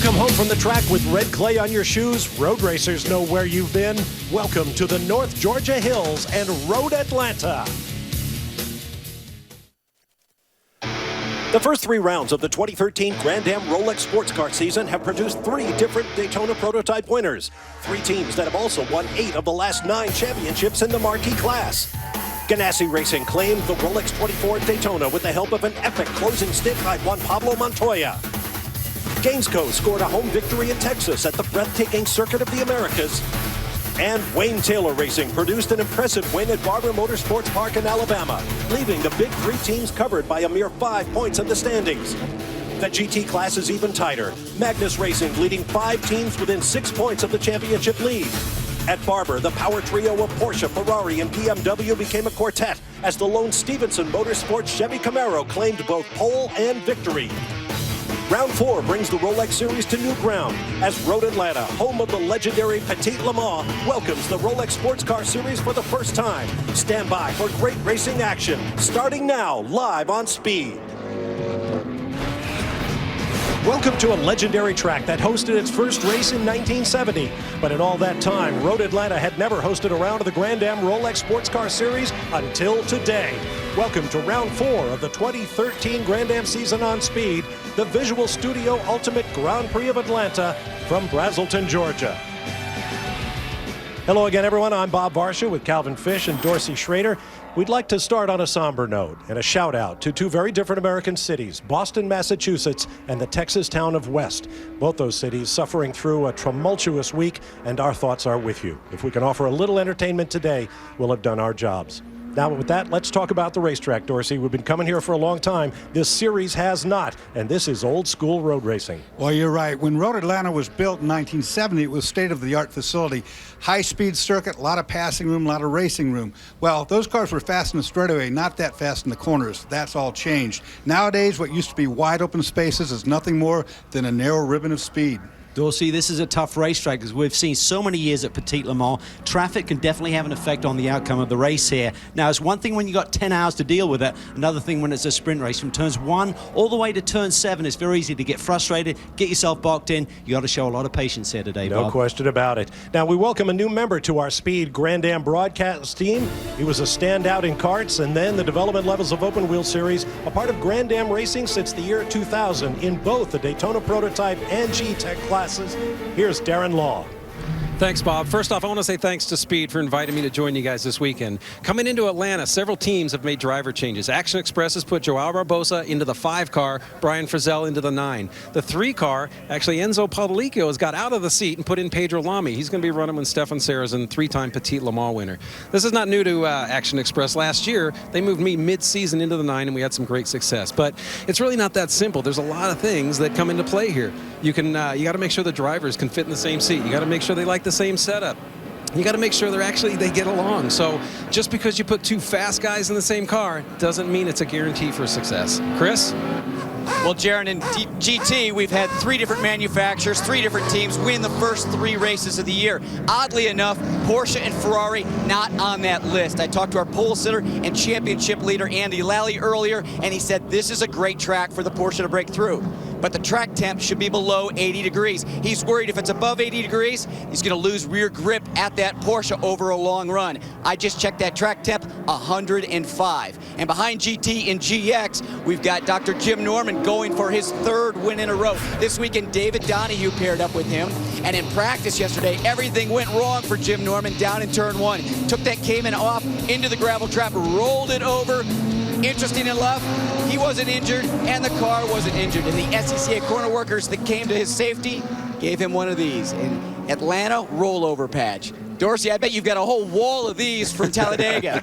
come home from the track with red clay on your shoes? Road racers know where you've been. Welcome to the North Georgia Hills and Road Atlanta. The first 3 rounds of the 2013 Grand-Am Rolex Sports Car season have produced 3 different Daytona prototype winners. 3 teams that have also won 8 of the last 9 championships in the marquee class. Ganassi Racing claimed the Rolex 24 at Daytona with the help of an epic closing stint by Juan Pablo Montoya. Gainesco scored a home victory in Texas at the breathtaking Circuit of the Americas. And Wayne Taylor Racing produced an impressive win at Barber Motorsports Park in Alabama, leaving the big 3 teams covered by a mere 5 points in the standings. The GT class is even tighter. Magnus Racing leading 5 teams within 6 points of the championship lead. At Barber, the power trio of Porsche, Ferrari, and BMW became a quartet as the lone Stevenson Motorsports Chevy Camaro claimed both pole and victory. Round 4 brings the Rolex Series to new ground as Road Atlanta, home of the legendary Petit Le Mans, welcomes the Rolex Sports Car Series for the first time. Stand by for great racing action, starting now, live on Speed. Welcome to a legendary track that hosted its first race in 1970. But in all that time, Road Atlanta had never hosted a round of the Grand-Am Rolex Sports Car Series until today. Welcome to round 4 of the 2013 Grand-Am season on Speed, the Visual Studio Ultimate Grand Prix of Atlanta from Braselton, Georgia. Hello again, everyone. I'm Bob Varsha with Calvin Fish and Dorsey Schrader. We'd like to start on a somber note and a shout out to 2 very different American cities, Boston, Massachusetts, and the Texas town of West. Both those cities suffering through a tumultuous week, and our thoughts are with you. If we can offer a little entertainment today, we'll have done our jobs. Now, with that, let's talk about the racetrack, Dorsey. We've been coming here for a long time. This series has not, and this is old school road racing. Well, you're right. When Road Atlanta was built in 1970, it was a state-of-the-art facility. High-speed circuit, a lot of passing room, a lot of racing room. Well, those cars were fast in the straightaway, not that fast in the corners. That's all changed. Nowadays, what used to be wide-open spaces is nothing more than a narrow ribbon of speed. Dorsey, this is a tough racetrack because we've seen so many years at Petit Le Mans. Traffic can definitely have an effect on the outcome of the race here. Now, it's one thing when you got 10 hours to deal with it, another thing when it's a sprint race. From turns 1 all the way to turn 7, it's very easy to get frustrated, get yourself boxed in. You got to show a lot of patience here today, Bob. No question about it. Now, we welcome a new member to our Speed Grand-Am broadcast team. He was a standout in karts and then the development levels of Open Wheel Series, a part of Grand-Am racing since the year 2000 in both the Daytona Prototype and G-Tech classes. Here's Darren Law. Thanks, Bob. First off, I want to say thanks to Speed for inviting me to join you guys this weekend. Coming into Atlanta, several teams have made driver changes. Action Express has put Joao Barbosa into the 5 car, Brian Frizzell into the 9. The 3 car, actually Enzo Podalicchio has got out of the seat and put in Pedro Lamy. He's going to be running with Stefan Sarazen, 3-time Petit Le Mans winner. This is not new to Action Express. Last year, they moved me mid-season into the 9, and we had some great success. But it's really not that simple. There's a lot of things that come into play here. You got to make sure the drivers can fit in the same seat. You got to make sure they like the same setup. You got to make sure they get along. So just because you put 2 fast guys in the same car doesn't mean it's a guarantee for success. Chris? Well, Jaron, in GT, we've had 3 different manufacturers, 3 different teams win the first 3 races of the year. Oddly enough, Porsche and Ferrari not on that list. I talked to our pole sitter and championship leader, Andy Lally, earlier, and he said this is a great track for the Porsche to break through. But the track temp should be below 80 degrees. He's worried if it's above 80 degrees, he's going to lose rear grip at that Porsche over a long run. I just checked that track temp, 105. And behind GT and GX, we've got Dr. Jim Norman going for his 3rd win in a row. This weekend, David Donahue paired up with him. And in practice yesterday, everything went wrong for Jim Norman down in turn 1. Took that Cayman off into the gravel trap, rolled it over. Interesting enough, he wasn't injured and the car wasn't injured. And the SCCA corner workers that came to his safety gave him one of these. An Atlanta rollover patch. Dorsey, I bet you've got a whole wall of these from Talladega.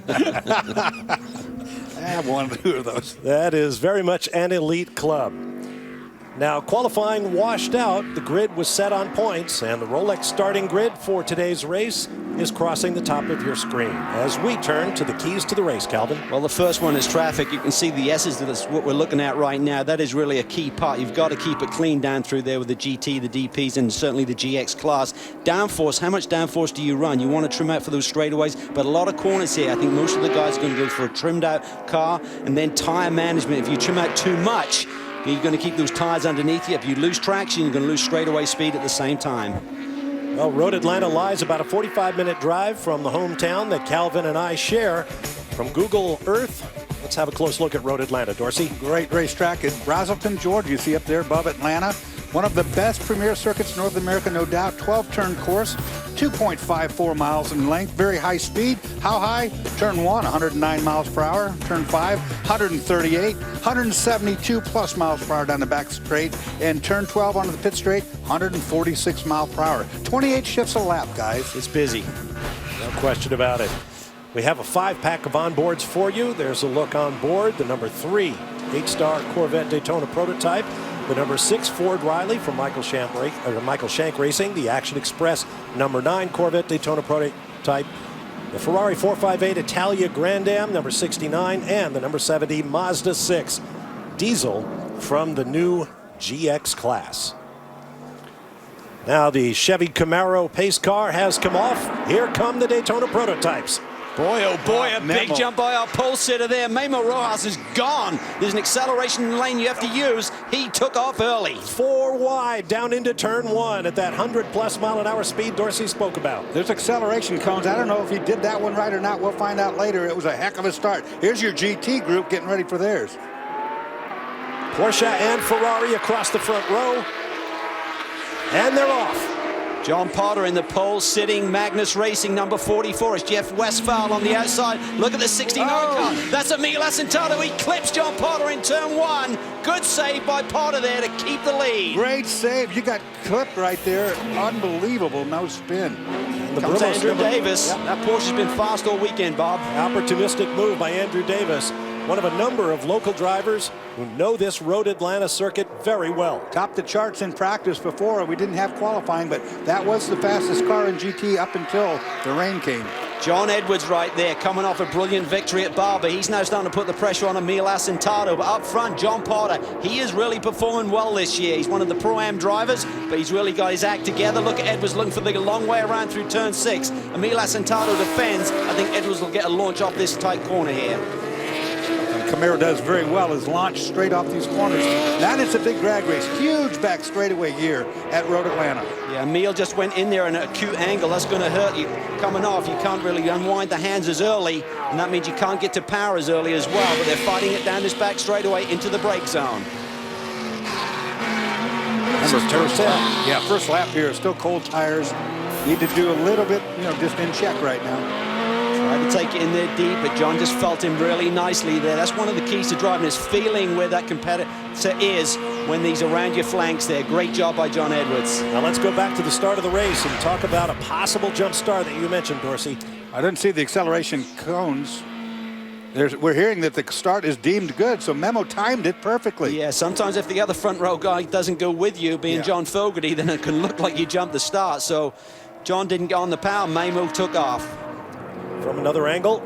I have 1 or 2 of those. That is very much an elite club. Now, qualifying washed out, the grid was set on points, and the Rolex starting grid for today's race is crossing the top of your screen as we turn to the keys to the race, Calvin. Well, the first one is traffic. You can see the S's. That's what we're looking at right now. That is really a key part. You've got to keep it clean down through there with the GT, the DPs, and certainly the GX class. Downforce, how much downforce do you run? You want to trim out for those straightaways, but a lot of corners here. I think most of the guys are going to go for a trimmed out car, and then tire management. If you trim out too much, You're going to keep those tires underneath you. If you lose traction, you're going to lose straightaway speed at the same time. Well, Road Atlanta lies about a 45-minute drive from the hometown that Calvin and I share. From Google Earth, let's have a close look at Road Atlanta. Dorsey? Great racetrack in Brazelton, Georgia. You see up there above Atlanta. One of the best premier circuits in North America, no doubt. 12-turn course, 2.54 miles in length, very high speed. How high? Turn 1, 109 miles per hour. Turn 5, 138, 172 plus miles per hour down the back straight. And turn 12 onto the pit straight, 146 miles per hour. 28 shifts a lap, guys. It's busy. No question about it. We have a 5-pack of onboards for you. There's a look on board. The number 3 8-star Corvette Daytona prototype. The number 6 Ford Riley from Michael Shank Racing. The Action Express number 9 Corvette Daytona prototype. The Ferrari 458 Italia Grand-Am number 69. And the number 70 Mazda 6 Diesel from the new GX class. Now the Chevy Camaro pace car has come off. Here come the Daytona prototypes. Boy, oh boy, a big jump by our pole sitter there. Memo Rojas is gone. There's an acceleration lane you have to use. He took off early. 4 wide down into turn 1 at that 100+ mile-an-hour speed Dorsey spoke about. There's acceleration cones. I don't know if he did that one right or not. We'll find out later. It was a heck of a start. Here's your GT group getting ready for theirs. Porsche and Ferrari across the front row. And they're off. John Potter in the pole sitting. Magnus Racing number 44. It's Jeff Westphal on the outside. Look at the 69 car. That's Emil Asentado. He clips John Potter in turn 1. Good save by Potter there to keep the lead. Great save. You got clipped right there. Unbelievable. No spin. The Comes Brumos Andrew number- Davis. Yep. That Porsche's been fast all weekend, Bob. Opportunistic move by Andrew Davis. One of a number of local drivers who know this Road Atlanta circuit very well. Topped the charts in practice before. We didn't have qualifying, but that was the fastest car in GT up until the rain came. John Edwards right there, coming off a brilliant victory at Barber. He's now starting to put the pressure on Emil Asentado. But up front, John Potter, he is really performing well this year. He's one of the Pro-Am drivers, but he's really got his act together. Look at Edwards looking for the long way around through turn 6. Emil Asentado defends. I think Edwards will get a launch off this tight corner here. Camaro does very well, is launched straight off these corners. That is a big drag race. Huge back straightaway here at Road Atlanta. Yeah, Emil just went in there in an acute angle. That's going to hurt you. Coming off, you can't really unwind the hands as early, and that means you can't get to power as early as well, but they're fighting it down this back straightaway into the brake zone. First lap here. Still cold tires. Need to do a little bit, just in check right now. Tried to take it in there deep, but John just felt him really nicely there. That's one of the keys to driving, is feeling where that competitor is when he's around your flanks there. Great job by John Edwards. Now let's go back to the start of the race and talk about a possible jump start that you mentioned, Dorsey. I didn't see the acceleration cones. We're hearing that the start is deemed good, so Memo timed it perfectly. Yeah, sometimes if the other front row guy doesn't go with you, being John Fogarty, then it can look like you jumped the start. So John didn't get on the power. Memo took off. From another angle.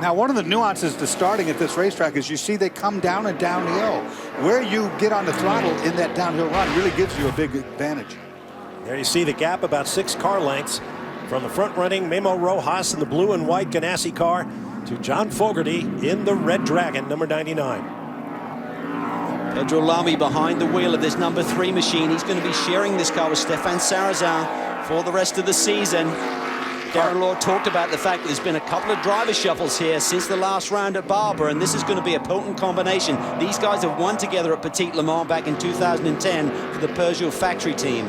Now, one of the nuances to starting at this racetrack is you see they come down and downhill. Where you get on the throttle in that downhill run really gives you a big advantage. There you see the gap, about 6 car lengths from the front-running Memo Rojas in the blue and white Ganassi car to John Fogarty in the Red Dragon, number 99. Pedro Lamy behind the wheel of this number 3 machine. He's going to be sharing this car with Stefan Sarazan for the rest of the season. Darren Law talked about the fact that there's been a couple of driver shuffles here since the last round at Barber, and this is going to be a potent combination. These guys have won together at Petit Le Mans back in 2010 for the Peugeot factory team.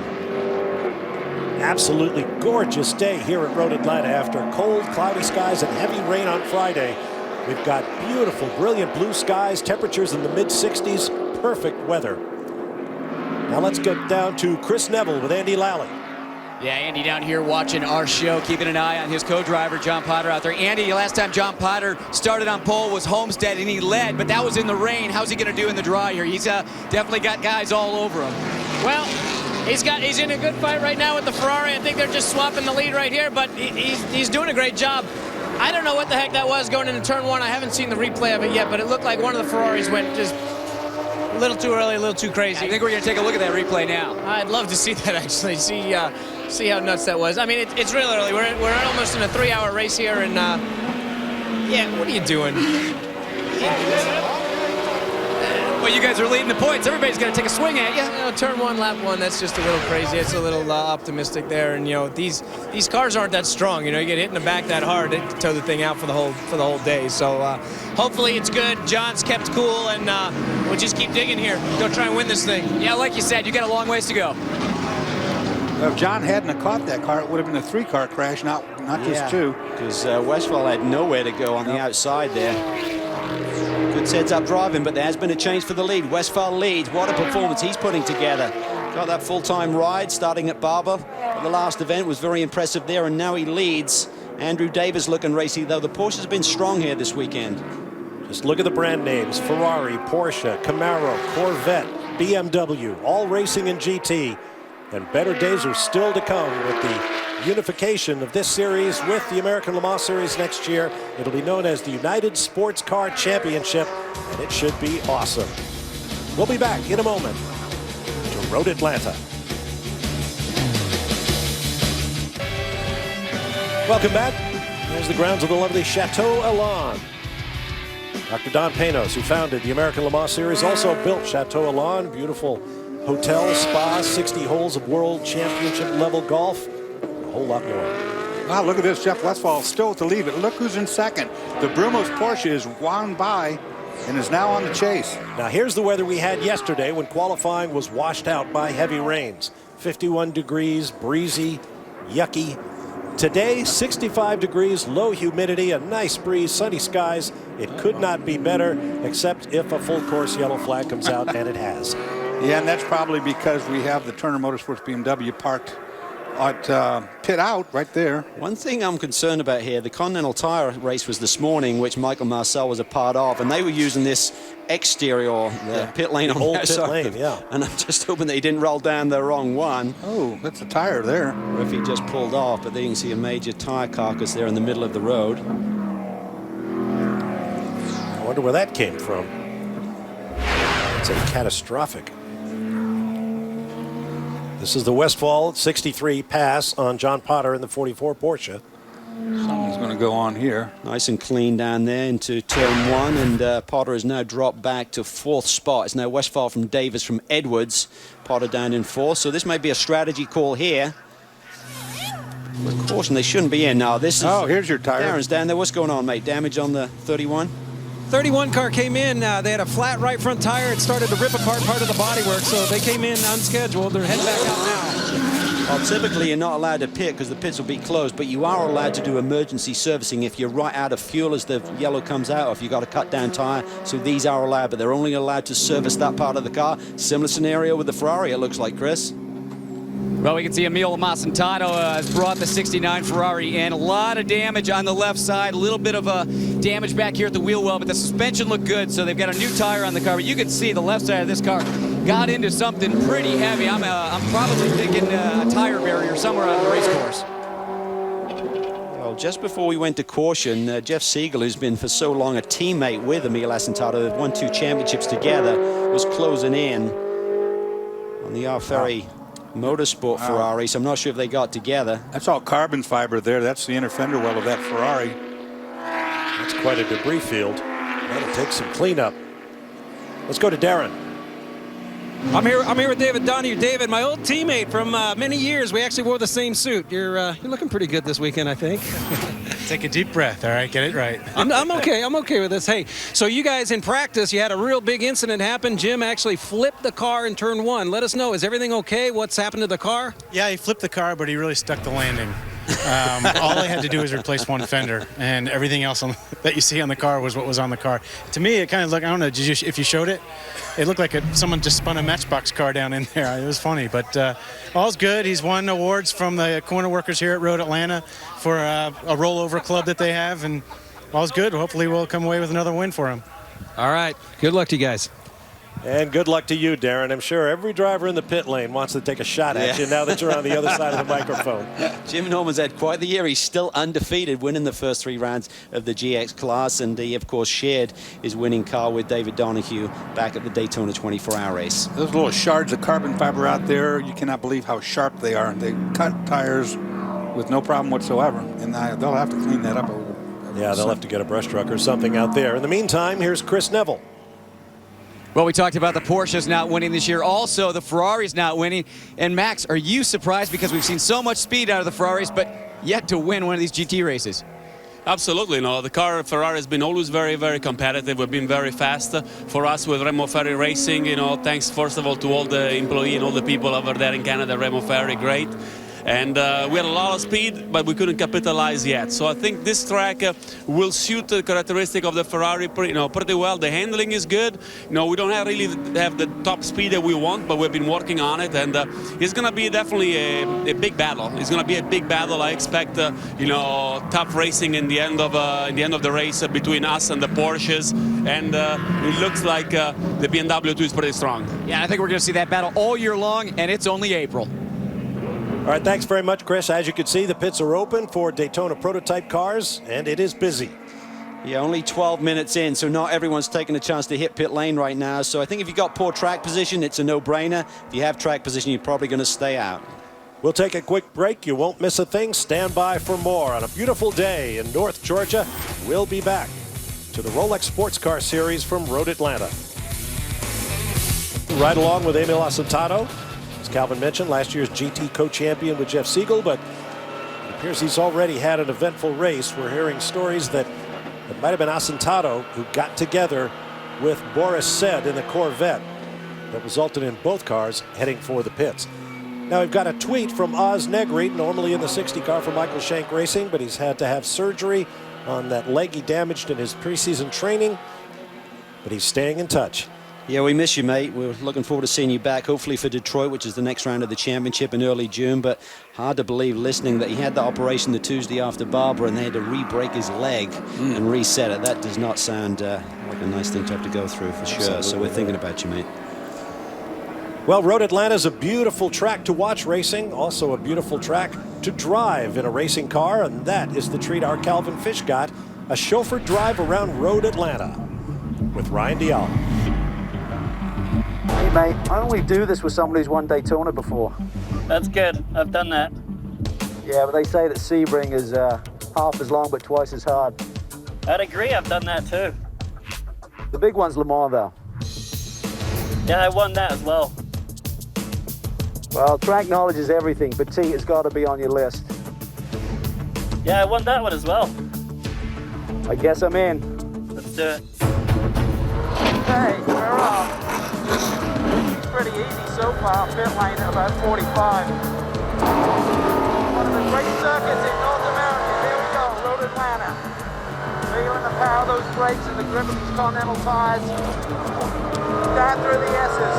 Absolutely gorgeous day here at Road Atlanta after cold, cloudy skies and heavy rain on Friday. We've got beautiful, brilliant blue skies, temperatures in the mid-60s, perfect weather. Now let's get down to Chris Neville with Andy Lally. Yeah, Andy down here watching our show, keeping an eye on his co-driver, John Potter, out there. Andy, last time John Potter started on pole was Homestead, and he led, but that was in the rain. How's he going to do in the dry here? He's definitely got guys all over him. Well, he's in a good fight right now with the Ferrari. I think they're just swapping the lead right here, but he's doing a great job. I don't know what the heck that was going into turn 1. I haven't seen the replay of it yet, but it looked like one of the Ferraris went just a little too early, a little too crazy. I think we're going to take a look at that replay now. I'd love to see that, actually. See how nuts that was. I mean, it's real early. We're almost in a 3-hour race here, and yeah, what are you doing? Well, you guys are leading the points. Everybody's going to take a swing at you. You know, turn one, lap one, that's just a little crazy. It's a little optimistic there. And, you know, these cars aren't that strong. You know, you get hit in the back that hard, it tow the thing out for the whole day. So hopefully it's good. John's kept cool, and we'll just keep digging here. Go try and win this thing. Yeah, like you said, you got a long ways to go. If John hadn't have caught that car, it would have been a 3-car crash, not just 2. Because Westphal had nowhere to go on the outside there. Good heads-up driving, but there has been a change for the lead. Westphal leads. What a performance he's putting together. Got that full-time ride starting at Barber. The last event was very impressive there, and now he leads. Andrew Davis looking racy, though. The Porsche has been strong here this weekend. Just look at the brand names: Ferrari, Porsche, Camaro, Corvette, BMW, all racing in GT. And better days are still to come with the unification of this series with the American Le Mans Series next year. It'll be known as the United Sports Car Championship, and it should be awesome. We'll be back in a moment to Road Atlanta. Welcome back. There's the grounds of the lovely Chateau Elan. Dr. Don Panos, who founded the American Le Mans Series, also built Chateau Elan. Beautiful hotel, spa, 60 holes of world championship level golf, a whole lot more. Wow, look at this. Jeff Westphal still to lead it. Look who's in second. The Brumos Porsche is wound by and is now on the chase. Now here's the weather we had yesterday when qualifying was washed out by heavy rains. 51 degrees, breezy, yucky. Today, 65 degrees, low humidity, a nice breeze, sunny skies. It could not be better, except if a full course yellow flag comes out, and it has. Yeah, and that's probably because we have the Turner Motorsports BMW parked at pit out right there. One thing I'm concerned about here, the Continental Tire race was this morning, which Michael Marcel was a part of, and they were using this exterior, the pit lane on Old the pit side. lane, yeah. And I'm just hoping that he didn't roll down the wrong one. Oh, that's a tire there. Or if he just pulled off, but there you can see a major tire carcass there in the middle of the road. I wonder where that came from. It's a catastrophic. This is the Westphal 63 pass on John Potter in the 44 Porsche. Something's going to go on here. Nice and clean down there into turn 1, and Potter has now dropped back to 4th spot. It's now Westphal from Davis from Edwards. Potter down in 4th, so this may be a strategy call here. With caution, they shouldn't be in now. This is. Oh, here's your tire. Darren's down there. What's going on, mate? Damage on the 31? 31 car came in. They had a flat right front tire. It started to rip apart part of the bodywork, so they came in unscheduled. They're heading back out now. Well, typically you're not allowed to pit because the pits will be closed, but you are allowed to do emergency servicing if you're right out of fuel as the yellow comes out, or if you've got a cut down tire. So these are allowed, but they're only allowed to service that part of the car. Similar scenario with the Ferrari, it looks like, Chris. Well, we can see Emil Massantano has brought the 69 Ferrari in. A lot of damage on the left side, a little bit of damage back here at the wheel well, but the suspension looked good, so they've got a new tire on the car. But you can see the left side of this car got into something pretty heavy. I'm probably thinking a tire barrier somewhere on the race course. Well, just before we went to caution, Jeff Siegel, who's been for so long a teammate with Emil Massantano, they've won 2 championships together, was closing in on the Ferrari Motorsport Ferrari, so I'm not sure if they got together. That's all carbon fiber there. That's the inner fender well of that Ferrari. That's quite a debris field. That'll take some cleanup. Let's go to Darren. I'm here with David Donahue. David, my old teammate from many years. We actually wore the same suit. You're looking pretty good this weekend, I think. Take a deep breath, all right? Get it right. I'm okay. I'm okay with this. Hey, so you guys in practice, you had a real big incident happen. Jim actually flipped the car in turn 1. Let us know. Is everything okay? What's happened to the car? Yeah, he flipped the car, but he really stuck the landing. All I had to do was replace one fender, and everything else that you see on the car was what was on the car. To me, it kind of looked, I don't know, if you showed it, it looked like someone just spun a Matchbox car down in there. It was funny, but all's good. He's won awards from the corner workers here at Road Atlanta for a rollover club that they have, and all's good. Hopefully we'll come away with another win for him. All right. Good luck to you guys. And good luck to you, Darren. I'm sure every driver in the pit lane wants to take a shot at you now that you're on the other side of the microphone. Jim Norman's had quite the year. He's still undefeated, winning the first 3 rounds of the GX class, and he, of course, shared his winning car with David Donahue back at the Daytona 24-hour race. Those little shards of carbon fiber out there, you cannot believe how sharp they are. They cut tires with no problem whatsoever, and they'll have to clean that up. Yeah, they'll have to get a brush truck or something out there. In the meantime, here's Chris Neville. Well, we talked about the Porsches not winning this year. Also, the Ferraris not winning. And Max, are you surprised because we've seen so much speed out of the Ferraris, but yet to win one of these GT races? Absolutely, no. The car Ferrari has been always very, very competitive. We've been very fast. For us with Remo Ferri Racing, thanks first of all to all the employees and all the people over there in Canada. Remo Ferri, great. And we had a lot of speed, but we couldn't capitalize yet. So I think this track will suit the characteristic of the Ferrari pretty well. The handling is good. We don't really have the top speed that we want, but we've been working on it. And it's going to be definitely a big battle. It's going to be a big battle. I expect tough racing in the end of the race between us and the Porsches. And it looks like the BMW 2 is pretty strong. Yeah, I think we're going to see that battle all year long, and it's only April. All right, thanks very much, Chris. As you can see, the pits are open for Daytona prototype cars, and it is busy. Yeah, only 12 minutes in, so not everyone's taking a chance to hit pit lane right now. So I think if you've got poor track position, it's a no-brainer. If you have track position, you're probably going to stay out. We'll take a quick break. You won't miss a thing. Stand by for more. On a beautiful day in North Georgia, we'll be back to the Rolex Sports Car Series from Road Atlanta. Right along with Emil Asentado. As Calvin mentioned, last year's GT co-champion with Jeff Siegel, but it appears he's already had an eventful race. We're hearing stories that it might have been Asentado who got together with Boris Said in the Corvette that resulted in both cars heading for the pits. Now we've got a tweet from Oz Negri, normally in the 60 car for Michael Shank Racing, but he's had to have surgery on that leg he damaged in his preseason training, but he's staying in touch. Yeah, we miss you, mate. We're looking forward to seeing you back, hopefully for Detroit, which is the next round of the championship in early June. But hard to believe, listening, that he had the operation the Tuesday after Barbara and they had to re-break his leg and reset it. That does not sound like a nice thing to have to go through, for sure. Absolutely. So we're thinking about you, mate. Well, Road Atlanta is a beautiful track to watch racing, also a beautiful track to drive in a racing car, and that is the treat our Calvin Fish got, a chauffeur drive around Road Atlanta with Ryan Dial. Hey mate, I only do this with somebody who's won Daytona before. That's good. I've done that. Yeah, but they say that Sebring is half as long but twice as hard. I'd agree. I've done that too. The big one's Le Mans though. Yeah, I won that as well. Well, track knowledge is everything. Petit has got to be on your list. Yeah, I won that one as well. I guess I'm in. Let's do it. Hey, we're off. It's pretty easy so far, pit lane at about 45. One of the great circuits in North America. Here we go, Road Atlanta. Feeling the power of those brakes and the grip of these Continental tires. Down through the S's.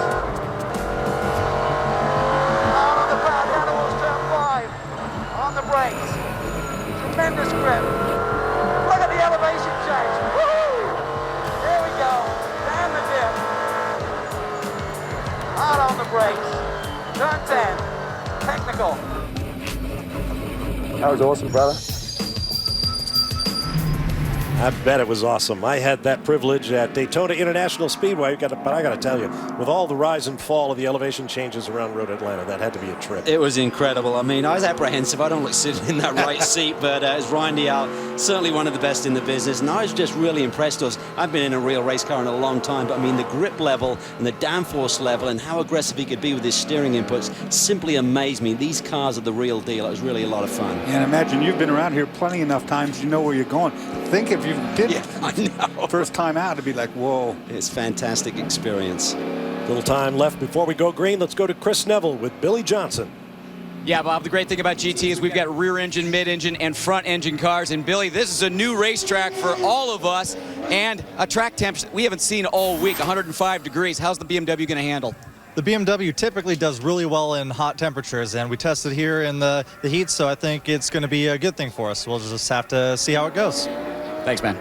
Out on the power, down towards turn 5. On the brakes. Tremendous grip. Look at the elevation change. Woo! Here we go. Down the dip. Hard on the brakes. Turn 10. Technical. That was awesome, brother. I bet it was awesome. I had that privilege at Daytona International Speedway, but I got to tell you, with all the rise and fall of the elevation changes around Road Atlanta, that had to be a trip. It was incredible. I mean, I was apprehensive. I don't look sitting in that right seat, but as Ryan Dial, certainly one of the best in the business, and I was just really impressed. I've been in a real race car in a long time, but I mean, the grip level and the downforce level and how aggressive he could be with his steering inputs simply amazed me. These cars are the real deal. It was really a lot of fun. And imagine, you've been around here plenty enough times, you know where you're going. Think if you did it I know. first time out, it'd be like, whoa. It's fantastic experience. Little time left before we go green. Let's go to Chris Neville with Billy Johnson. Yeah, Bob, the great thing about GT is we've got rear engine, mid engine, and front engine cars. And Billy, this is a new racetrack for all of us, and a track temperature we haven't seen all week, 105 degrees. How's the BMW going to handle? The BMW typically does really well in hot temperatures, and we tested here in the heat, so I think it's going to be a good thing for us. We'll just have to see how it goes. Thanks, man.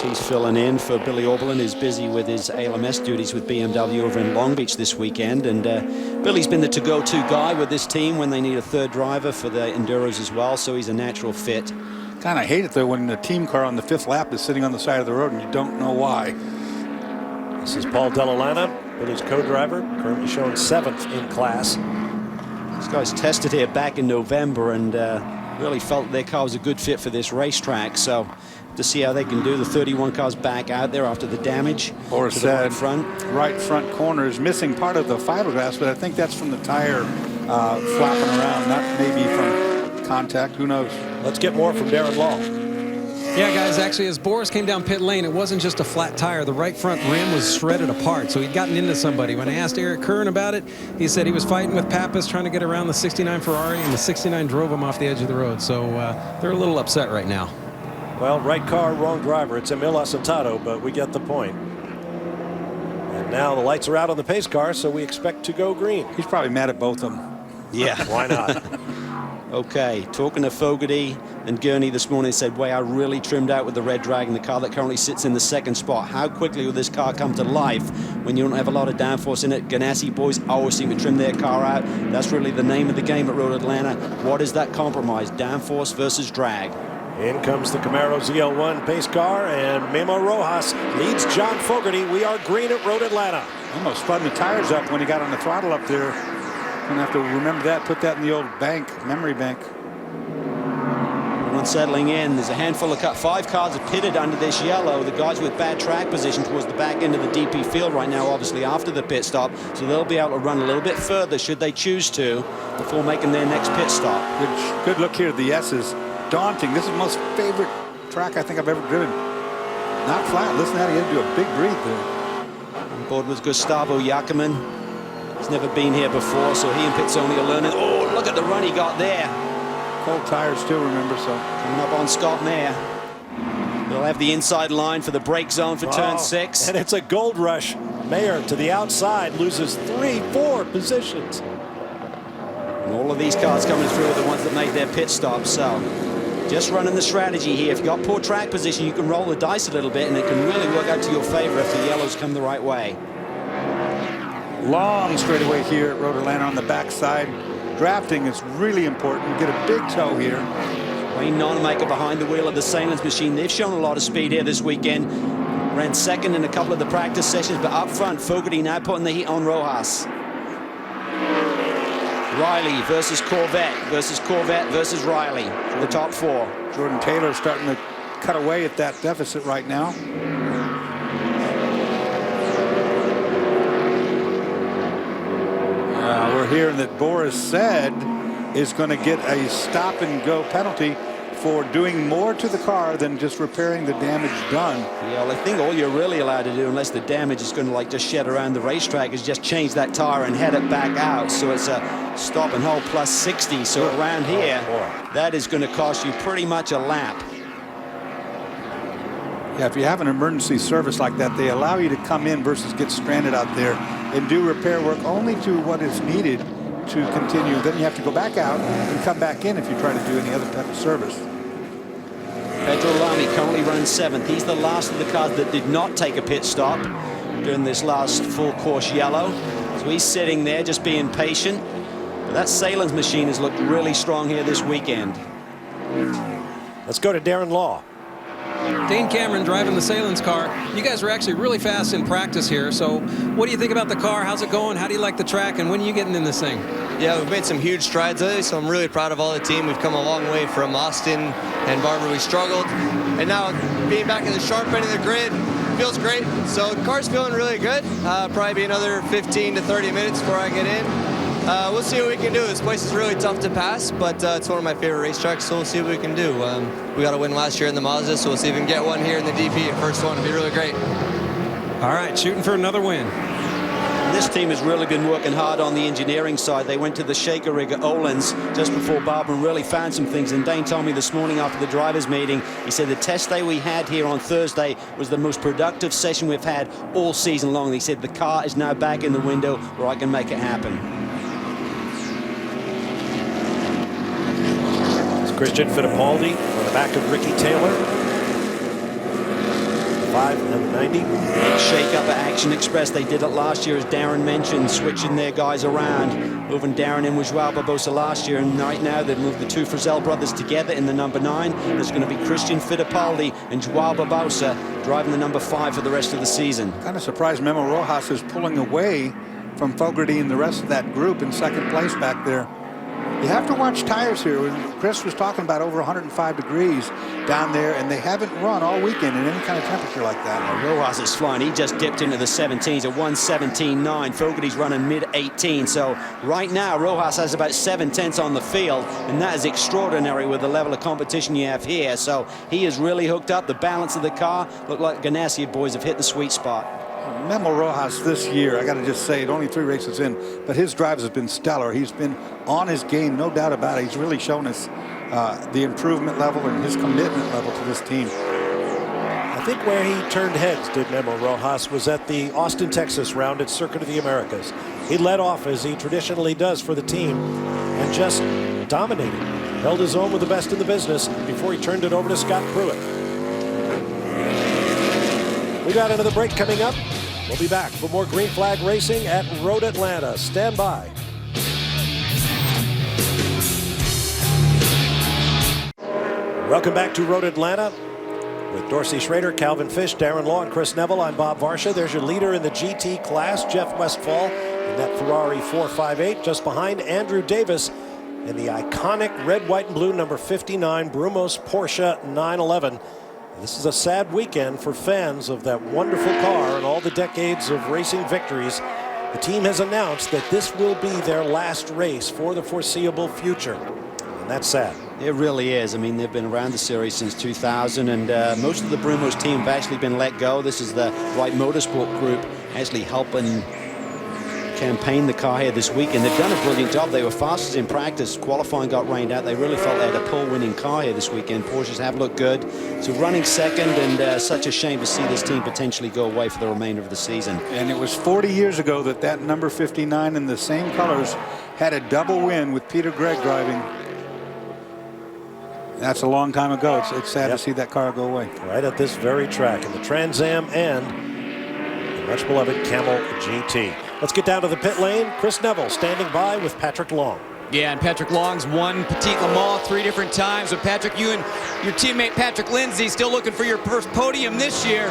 He's filling in for Billy Oberlin, who's busy with his ALMS duties with BMW over in Long Beach this weekend. And Billy's been the to-go-to guy with this team when they need a third driver for the Enduros as well, so he's a natural fit. Kind of hate it, though, when the team car on the 5th lap is sitting on the side of the road and you don't know why. This is Paul Dell'Alana, Billy's co-driver, currently showing 7th in class. This guy's tested here back in November, and really felt their car was a good fit for this racetrack. So to see how they can do. The 31 car's back out there after the damage. Or to the right front corner is missing part of the fiberglass, but I think that's from the tire flapping around, not maybe from contact. Who knows? Let's get more from Darren Law. Yeah, guys, actually, as Boris came down pit lane, it wasn't just a flat tire. The right front rim was shredded apart, so he'd gotten into somebody. When I asked Eric Kern about it, he said he was fighting with Pappas trying to get around the 69 Ferrari, and the 69 drove him off the edge of the road. So they're a little upset right now. Well, right car, wrong driver. It's Emil Asentado, but we get the point. And now the lights are out on the pace car, so we expect to go green. He's probably mad at both of them. Yeah. Why not? Okay, talking to Fogarty and Gurney this morning, said, "Way, I really trimmed out with the Red Dragon, the car that currently sits in the second spot. How quickly will this car come to life when you don't have a lot of downforce in it?" Ganassi boys always seem to trim their car out. That's really the name of the game at Road Atlanta. What is that compromise? Downforce versus drag. In comes the Camaro ZL1 pace car, and Memo Rojas leads John Fogarty. We are green at Road Atlanta. Almost spun the tires up when he got on the throttle up there. Gonna have to remember that, put that in the old bank, memory bank. Everyone settling in. There's a handful of 5 cars are pitted under this yellow. The guys with bad track position towards the back end of the DP field right now, obviously after the pit stop, so they'll be able to run a little bit further should they choose to before making their next pit stop. Good look here. The S is daunting. This is the most favorite track I think I've ever driven. Not flat. Listen to that. He had to do a big breathe there. On board with Gustavo Jacquemin. He's never been here before, so he and Pizzoni are learning. Oh, look at the run he got there. Cold tires too, remember, so. Coming up on Scott Mayer. They'll have the inside line for the brake zone for turn 6. And it's a gold rush. Mayer to the outside loses 3-4 positions. And all of these cars coming through are the ones that made their pit stop, so just running the strategy here. If you've got poor track position, you can roll the dice a little bit, and it can really work out to your favor if the yellows come the right way. Long straightaway here at Road Atlanta on the backside. Drafting is really important. Get a big toe here. Wayne Nonamaker behind the wheel of the Salins machine. They've shown a lot of speed here this weekend. Ran second in a couple of the practice sessions, but up front, Fogarty now putting the heat on Rojas. Riley versus Corvette versus Riley for the top 4. Jordan Taylor starting to cut away at that deficit right now. We're hearing that Boris said is going to get a stop and go penalty for doing more to the car than just repairing the damage done. Yeah, well, I think all you're really allowed to do, unless the damage is going to just shed around the racetrack, is just change that tire and head it back out. So it's a stop and hold plus 60. So around here, that is going to cost you pretty much a lap. Yeah, if you have an emergency service like that, they allow you to come in versus get stranded out there and do repair work only to what is needed to continue. Then you have to go back out and come back in if you try to do any other type of service. Pedro Lamy currently runs 7th. He's the last of the cars that did not take a pit stop during this last full course yellow. So he's sitting there just being patient. But that Salins machine has looked really strong here this weekend. Let's go to Darren Law. Dane Cameron driving the Salins car. You guys are actually really fast in practice here. So what do you think about the car? How's it going? How do you like the track? And when are you getting in this thing? Yeah, we've made some huge strides lately, so I'm really proud of all the team. We've come a long way from Austin and Barber. We struggled. And now being back in the sharp end of the grid feels great. So the car's feeling really good. Probably be another 15 to 30 minutes before I get in. We'll see what we can do. This place is really tough to pass, but it's one of my favorite racetracks, so we'll see what we can do. We got a win last year in the Mazda, so we'll see if we can get one here in the DP. First one will be really great. All right, shooting for another win. This team has really been working hard on the engineering side. They went to the shaker rig at Olin's just before Barber and really found some things. And Dane told me this morning after the drivers' meeting, he said the test day we had here on Thursday was the most productive session we've had all season long. He said the car is now back in the window where I can make it happen. Christian Fittipaldi on the back of Ricky Taylor. 5 and 90. Big shake up at Action Express. They did it last year, as Darren mentioned, switching their guys around, moving Darren in with Joao Barbosa last year, and right now they've moved the 2 Frizzell brothers together in the number 9. There's going to be Christian Fittipaldi and Joao Barbosa driving the number 5 for the rest of the season. Kind of surprised Memo Rojas is pulling away from Fogarty and the rest of that group in second place back there. You have to watch tires here. Chris was talking about over 105 degrees down there, and they haven't run all weekend in any kind of temperature like that. Rojas is flying. He just dipped into the 17s at 1:17.9. Fogarty's running mid-18. So right now, Rojas has about 7/10 on the field, and that is extraordinary with the level of competition you have here. So he is really hooked up. The balance of the car, look like Ganassi boys have hit the sweet spot. Memo Rojas this year, I got to just say, it only 3 races in, but his drives have been stellar. He's been on his game, no doubt about it. He's really shown us the improvement level and his commitment level to this team. I think where he turned heads, did Memo Rojas, was at the Austin, Texas round at Circuit of the Americas. He led off as he traditionally does for the team and just dominated. Held his own with the best in the business before he turned it over to Scott Pruitt. We got another break coming up. We'll be back for more green flag racing at Road Atlanta. Stand by. Welcome back to Road Atlanta with Dorsey Schrader, Calvin Fish, Darren Law, and Chris Neville. I'm Bob Varsha. There's your leader in the GT class, Jeff Westphal, in that Ferrari 458, just behind Andrew Davis in the iconic red, white, and blue number 59 Brumos Porsche 911. This is a sad weekend for fans of that wonderful car and all the decades of racing victories. The team has announced that this will be their last race for the foreseeable future. And that's sad. It really is. I mean, they've been around the series since 2000, and most of the Brumos team have actually been let go. This is the Wright Motorsport Group actually helping campaign the car here this weekend. They've done a brilliant job. They were fastest in practice. Qualifying got rained out. They really felt they had a pole-winning car here this weekend. Porsches have looked good. So running second, and such a shame to see this team potentially go away for the remainder of the season. And it was 40 years ago that that number 59 in the same colors had a double win with Peter Gregg driving. That's a long time ago. It's sad to see that car go away. Right at this very track in the Trans Am and the much beloved Camel GT. Let's get down to the pit lane. Chris Neville standing by with Patrick Long. Yeah, and Patrick Long's won Petit Le Mans 3 different times. But Patrick, you and your teammate Patrick Lindsay still looking for your first podium this year.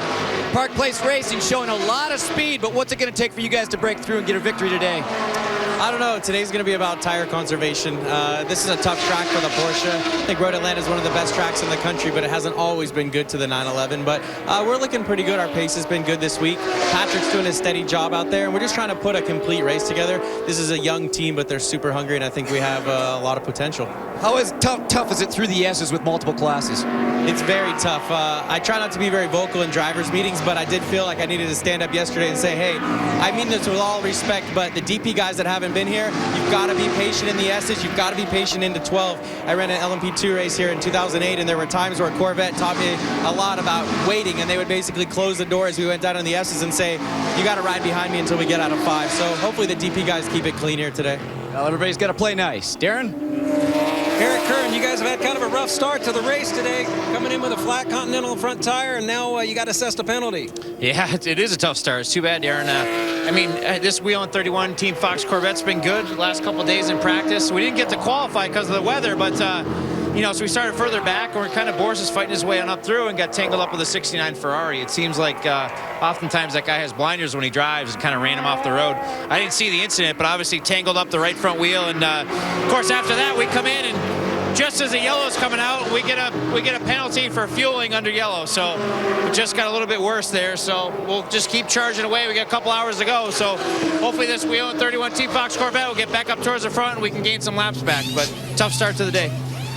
Park Place Racing showing a lot of speed, but what's it going to take for you guys to break through and get a victory today? I don't know. Today's going to be about tire conservation. This is a tough track for the Porsche. I think Road Atlanta is one of the best tracks in the country, but it hasn't always been good to the 911. But we're looking pretty good. Our pace has been good this week. Patrick's doing a steady job out there, and we're just trying to put a complete race together. This is a young team, but they're super hungry, and I think we have a lot of potential. How tough is it through the S's with multiple classes? It's very tough. I try not to be very vocal in drivers' meetings, but I did feel like I needed to stand up yesterday and say, hey, I mean this with all respect, but the DP guys that haven't been here, you've got to be patient in the S's. You've got to be patient into 12. I ran an LMP2 race here in 2008, and there were times where Corvette taught me a lot about waiting, and they would basically close the door as we went down on the S's and say, you got to ride behind me until we get out of 5. So hopefully the DP guys keep it clean here today. Well, everybody's got to play nice. Darren? Eric Kern, you guys have had kind of a rough start to the race today, coming in with a flat Continental front tire, and now you got assessed a penalty. Yeah, it is a tough start. It's too bad, Darren. I mean, this wheel in 31 Team Fox Corvette's been good the last couple of days in practice. We didn't get to qualify because of the weather, but you know, so we started further back, and we're kind of Boris is fighting his way on up through and got tangled up with a 69 Ferrari. It seems like oftentimes that guy has blinders when he drives and kind of ran him off the road. I didn't see the incident, but obviously tangled up the right front wheel, and of course after that we come in and just as the yellow's coming out, we get a penalty for fueling under yellow. So it just got a little bit worse there. So we'll just keep charging away. We got a couple hours to go. So hopefully this wheel in 31 Team Fox Corvette will get back up towards the front and we can gain some laps back. But tough start to the day.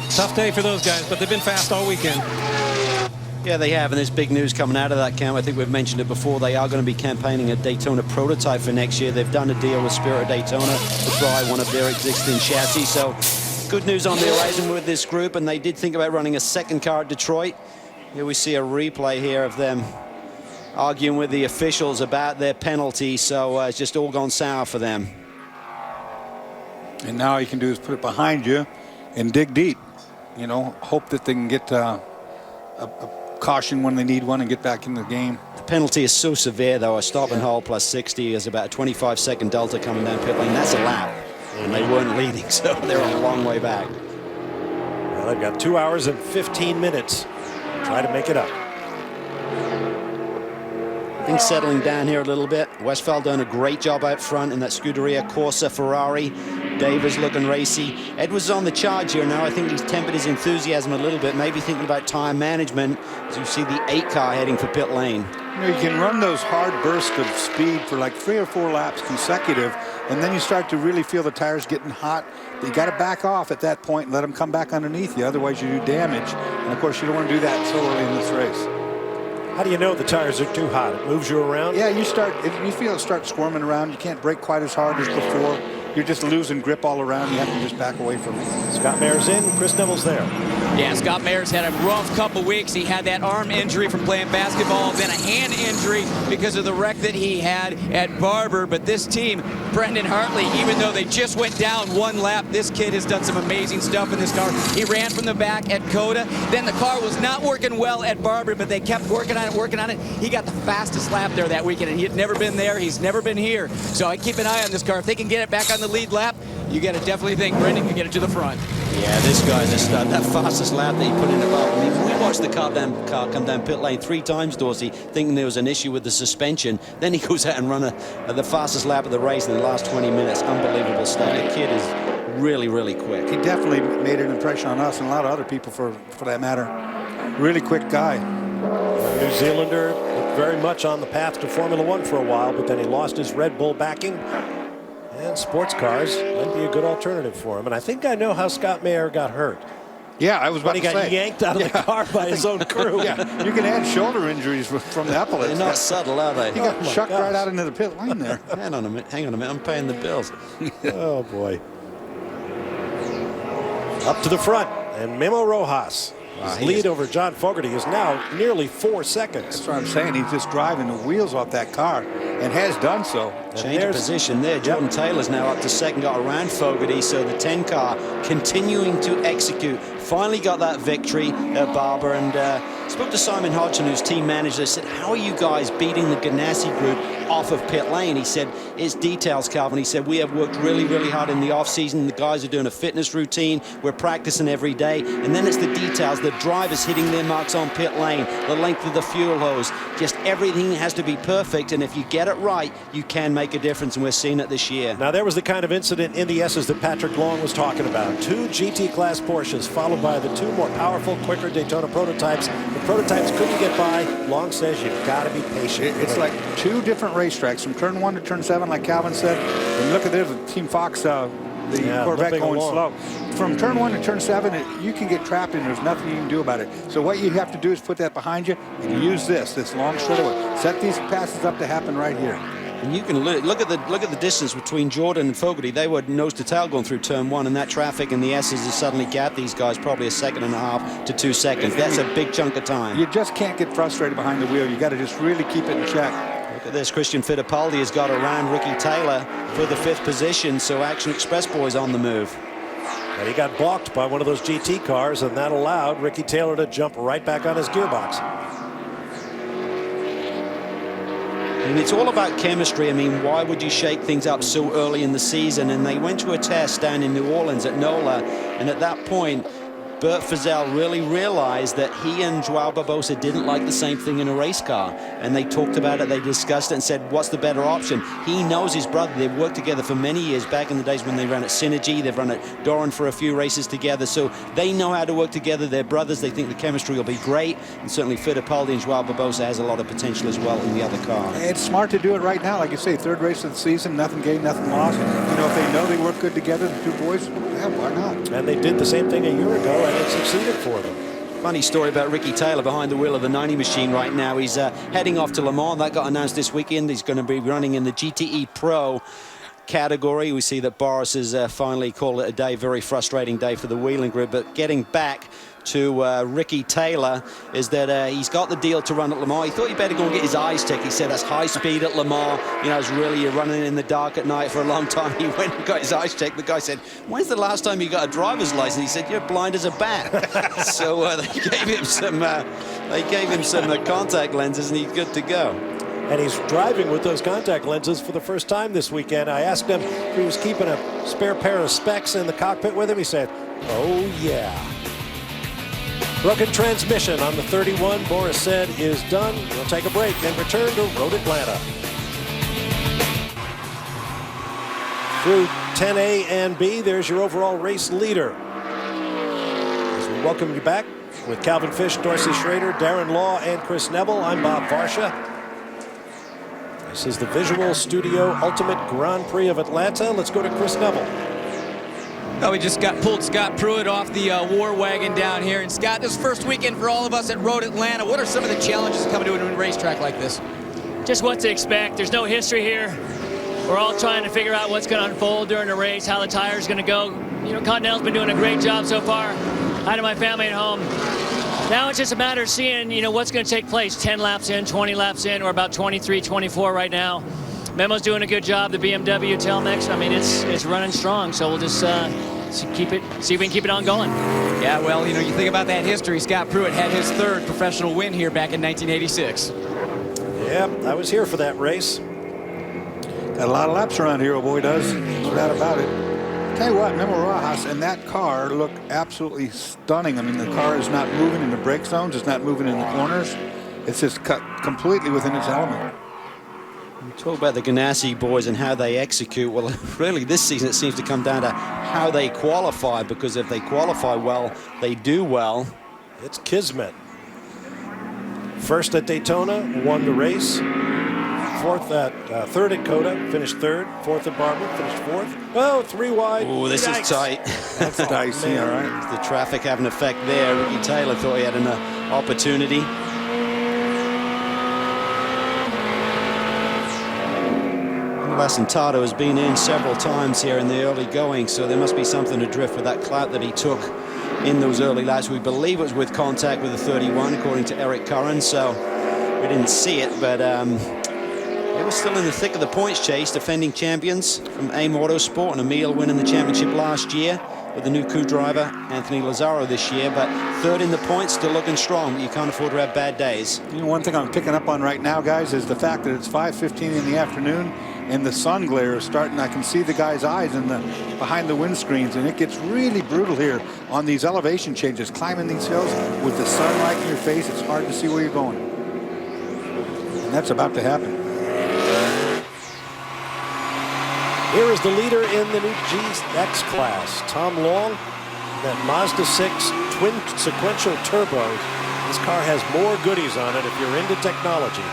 Tough day for those guys, but they've been fast all weekend. Yeah, they have, and there's big news coming out of that camp. I think we've mentioned it before. They are going to be campaigning a Daytona prototype for next year. They've done a deal with Spirit of Daytona to try one of their existing chassis. So good news on the horizon with this group, and they did think about running a second car at Detroit. Here we see a replay here of them arguing with the officials about their penalty, so it's just all gone sour for them. And now all you can do is put it behind you and dig deep. You know, hope that they can get a caution when they need one and get back in the game. The penalty is so severe, though. A stop and hold plus 60 is about a 25-second delta coming down pit lane. That's a lap. And they weren't leading, so they're on a long way back. Well, they've got 2 hours and 15 minutes to try to make it up. Things settling down here a little bit. Westphal done a great job out front in that Scuderia Corsa Ferrari. Davis looking racy. Edwards is on the charge here now. I think he's tempered his enthusiasm a little bit, maybe thinking about tire management as you see the 8 car heading for pit lane. You know, you can run those hard bursts of speed for like 3 or 4 laps consecutive, and then you start to really feel the tires getting hot. You got to back off at that point and let them come back underneath you. Otherwise, you do damage. And of course, you don't want to do that so early in this race. How do you know the tires are too hot? It moves you around? Yeah, if you feel it start squirming around, you can't brake quite as hard as before. You're just losing grip all around. You have to just back away from it. Scott Mayer's in, Chris Neville's there. Yeah, Scott Mayer's had a rough couple weeks. He had that arm injury from playing basketball, then a hand injury because of the wreck that he had at Barber. But this team, Brendan Hartley, even though they just went down 1 lap, this kid has done some amazing stuff in this car. He ran from the back at Coda. Then the car was not working well at Barber, but they kept working on it. He got the fastest lap there that weekend, and he had never been there. He's never been here. So I keep an eye on this car. If they can get it back on the lead lap, you got to definitely think Brendan can get it to the front. Yeah, this guy's a stud. That fastest lap that he put in the car. I mean, we watched the car come down pit lane 3 times, Dorsey, thinking there was an issue with the suspension. Then he goes out and run the fastest lap of the race in the last 20 minutes. Unbelievable stuff. The kid is really, really quick. He definitely made an impression on us and a lot of other people for that matter. Really quick guy. New Zealander looked very much on the path to Formula One for a while, but then he lost his Red Bull backing. And sports cars might be a good alternative for him. And I think I know how Scott Mayer got hurt. Yeah, I was about to say. He got yanked out of the car by his own crew. Yeah, you can add shoulder injuries from the epaulets. They're not subtle, are they? He got chucked right out into the pit lane there. Hang on a minute. I'm paying the bills. Oh, boy. Up to the front. And Memo Rojas. His lead over John Fogerty is now nearly 4 seconds. That's what I'm saying. He's just driving the wheels off that car and has done so. Change of position there. Jordan Taylor's now up to second, got around Fogerty, so the 10 car continuing to execute. Finally got that victory at Barber, and spoke to Simon Hodgson, who's team manager. Said, how are you guys beating the Ganassi group off of pit lane? He said, it's details, Calvin. He said, we have worked really, really hard in the off season. The guys are doing a fitness routine. We're practicing every day. And then it's the details, the drivers hitting their marks on pit lane, the length of the fuel hose, just everything has to be perfect. And if you get it right, you can make a difference, and we're seeing it this year. Now, there was the kind of incident in the S's that Patrick Long was talking about. 2 GT class Porsches, followed by the 2 more powerful, quicker Daytona prototypes. The prototypes couldn't get by. Long says you've got to be patient. It's like 2 different racetracks, from turn 1 to turn 7, like Calvin said. And look at this, the Team Fox, the Corvette going slow. From turn 1 to turn 7, you can get trapped and there's nothing you can do about it. So what you have to do is put that behind you and use this long straightaway. Set these passes up to happen right here. And you can look at the distance between Jordan and Fogerty. They were nose to tail going through turn 1, and that traffic in the S's has suddenly gapped these guys probably 1.5 seconds to 2 seconds. That's a big chunk of time. You just can't get frustrated behind the wheel. You got to just really keep it in check. Look at this. Christian Fittipaldi has got around Ricky Taylor for the 5th position, so Action Express boys on the move. And he got balked by one of those GT cars, and that allowed Ricky Taylor to jump right back on his gearbox. And it's all about chemistry. I mean, why would you shake things up so early in the season? And they went to a test down in New Orleans at NOLA, and at that point, Bert Fazell really realized that he and Joao Barbosa didn't like the same thing in a race car. And they talked about it, they discussed it and said, what's the better option? He knows his brother. They've worked together for many years, back in the days when they ran at Synergy. They've run at Doran for a few races together. So they know how to work together. They're brothers. They think the chemistry will be great. And certainly Fittipaldi and Joao Barbosa has a lot of potential as well in the other car. It's smart to do it right now. Like you say, 3rd race of the season, nothing gained, nothing lost. You know, if they know they work good together, the 2 boys, yeah, why not? And they did the same thing a year ago, and it succeeded for them. Funny story about Ricky Taylor behind the wheel of the 90 machine right now. He's heading off to Le Mans. That got announced this weekend. He's going to be running in the GTE Pro category. We see that Boris has finally called it a day. Very frustrating day for the Wheeling group. But getting back to Ricky Taylor is that he's got the deal to run at Le Mans. He thought he better go and get his eyes checked. He said that's high speed at Le Mans. You know, it's really, you're running in the dark at night for a long time. He went and got his eyes checked. The guy said, when's the last time you got a driver's license? He said, you're blind as a bat. So they gave him some contact lenses, and he's good to go. And he's driving with those contact lenses for the first time this weekend. I asked him if he was keeping a spare pair of specs in the cockpit with him. He said, oh yeah. Broken transmission on the 31, Boris said, is done. We'll take a break and return to Road Atlanta. Through 10A and B, there's your overall race leader. As we welcome you back with Calvin Fish, Dorsey Schrader, Darren Law, and Chris Neville, I'm Bob Varsha. This is the Visual Studio Ultimate Grand Prix of Atlanta. Let's go to Chris Neville. Well, we just pulled Scott Pruitt off the war wagon down here. And Scott, this first weekend for all of us at Road Atlanta. What are some of the challenges coming to a new racetrack like this? Just what to expect. There's no history here. We're all trying to figure out what's going to unfold during the race, how the tire's going to go. You know, Continental's been doing a great job so far. I had my family at home. Now it's just a matter of seeing, you know, what's going to take place. 10 laps in, 20 laps in. We're about 23, 24 right now. Memo's doing a good job. The BMW Telmex, I mean, it's running strong. So we'll just see if we can keep it on going. Yeah, well, you know, you think about that history. Scott Pruitt had his third professional win here back in 1986. Yep, I was here for that race. Got a lot of laps around here, old boy does. No doubt about it. Tell you what, Memo Rojas and that car look absolutely stunning. I mean, the car is not moving in the brake zones. It's not moving in the corners. It's just cut completely within its element. We talk about the Ganassi boys and how they execute. Well, really, this season it seems to come down to how they qualify, because if they qualify well, they do well. It's Kismet. First at Daytona, won the race. Third at Coda, finished third. Fourth at Barber, finished fourth. Oh, 3 wide. Oh, this Yikes. is tight. That's dicey, all right. The traffic having an effect there. Ricky Taylor thought he had an opportunity. Asentado has been in several times here in the early going, so there must be something adrift with that clout that he took in those early laps. We believe it was with contact with the 31, according to Eric Curran, so we didn't see it, but they were still in the thick of the points chase, defending champions from AIM Autosport, and Emil winning the championship last year with the new coup driver, Anthony Lazaro, this year, but third in the points, still looking strong. You can't afford to have bad days. You know, one thing I'm picking up on right now, guys, is the fact that it's 5:15 in the afternoon and the sun glare is starting. I can see the guy's eyes in behind the windscreens, and it gets really brutal here on these elevation changes. Climbing these hills with the sunlight in your face, it's hard to see where you're going. And that's about to happen. Here is the leader in the new GX class, Tom Long. That Mazda 6 twin sequential turbo. This car has more goodies on it if you're into technology.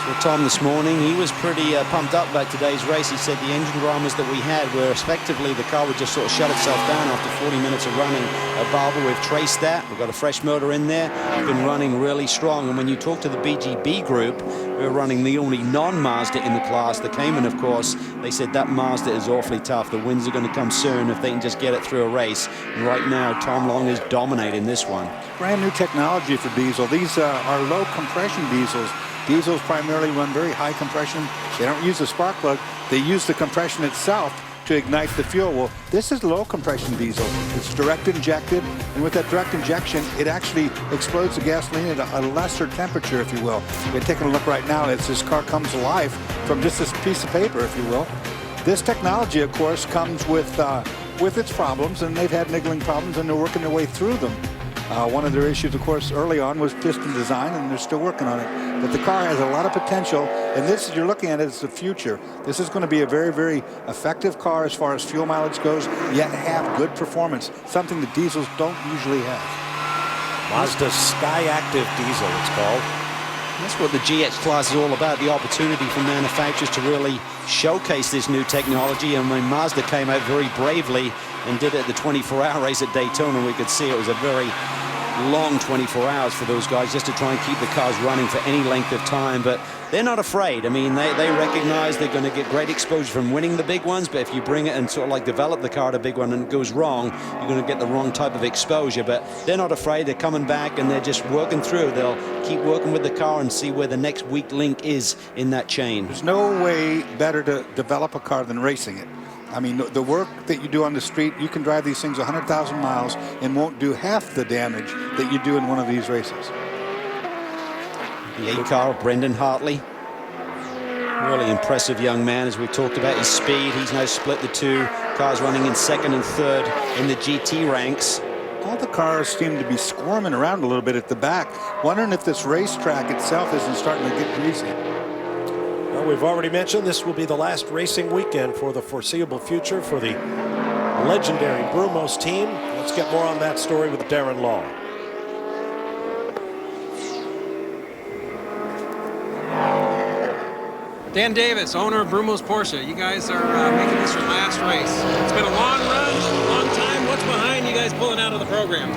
So Tom this morning, he was pretty pumped up about today's race. He said the engine dramas that we had were effectively the car would just sort of shut itself down after 40 minutes of running. At Barber, we've traced that. We've got a fresh motor in there. It's been running really strong. And when you talk to the BGB group, we're running the only non-Mazda in the class, the Cayman, of course. They said that Mazda is awfully tough. The wins are going to come soon if they can just get it through a race. And right now, Tom Long is dominating this one. Brand new technology for diesel. These are low compression diesels. Diesels primarily run very high compression. They don't use the spark plug. They use the compression itself to ignite the fuel. Well, this is low compression diesel. It's direct injected, and with that direct injection, it actually explodes the gasoline at a lesser temperature, if you will. We're taking a look right now as this car comes alive from just this piece of paper, if you will. This technology, of course, comes with its problems, and they've had niggling problems, and they're working their way through them. One of their issues, of course, early on was piston design, and they're still working on it. But the car has a lot of potential, and this, you're looking at it as the future. This is going to be a very, very effective car as far as fuel mileage goes, yet have good performance, something that diesels don't usually have. Mazda Sky Active Diesel, it's called. That's what the GX class is all about, the opportunity for manufacturers to really showcase this new technology. And when Mazda came out very bravely and did it at the 24-hour race at Daytona, we could see it was a very long 24 hours for those guys just to try and keep the cars running for any length of time. But they're not afraid. I mean, they recognize they're going to get great exposure from winning the big ones, but if you bring it and sort of like develop the car at a big one and it goes wrong, you're going to get the wrong type of exposure. But they're not afraid. They're coming back and they're just working through. They'll keep working with the car and see where the next weak link is in that chain. There's no way better to develop a car than racing it. I mean, the work that you do on the street, you can drive these things 100,000 miles and won't do half the damage that you do in one of these races. The 8 car, Brendan Hartley. Really impressive young man, as we talked about his speed. He's now split the 2 cars running in 2nd and 3rd in the GT ranks. All the cars seem to be squirming around a little bit at the back, wondering if this racetrack itself isn't starting to get greasy. Well, we've already mentioned this will be the last racing weekend for the foreseeable future for the legendary Brumos team. Let's get more on that story with Darren Law. Dan Davis, owner of Brumos Porsche. You guys are making this your last race. It's been a long run, long time. What's behind you guys pulling out of the program?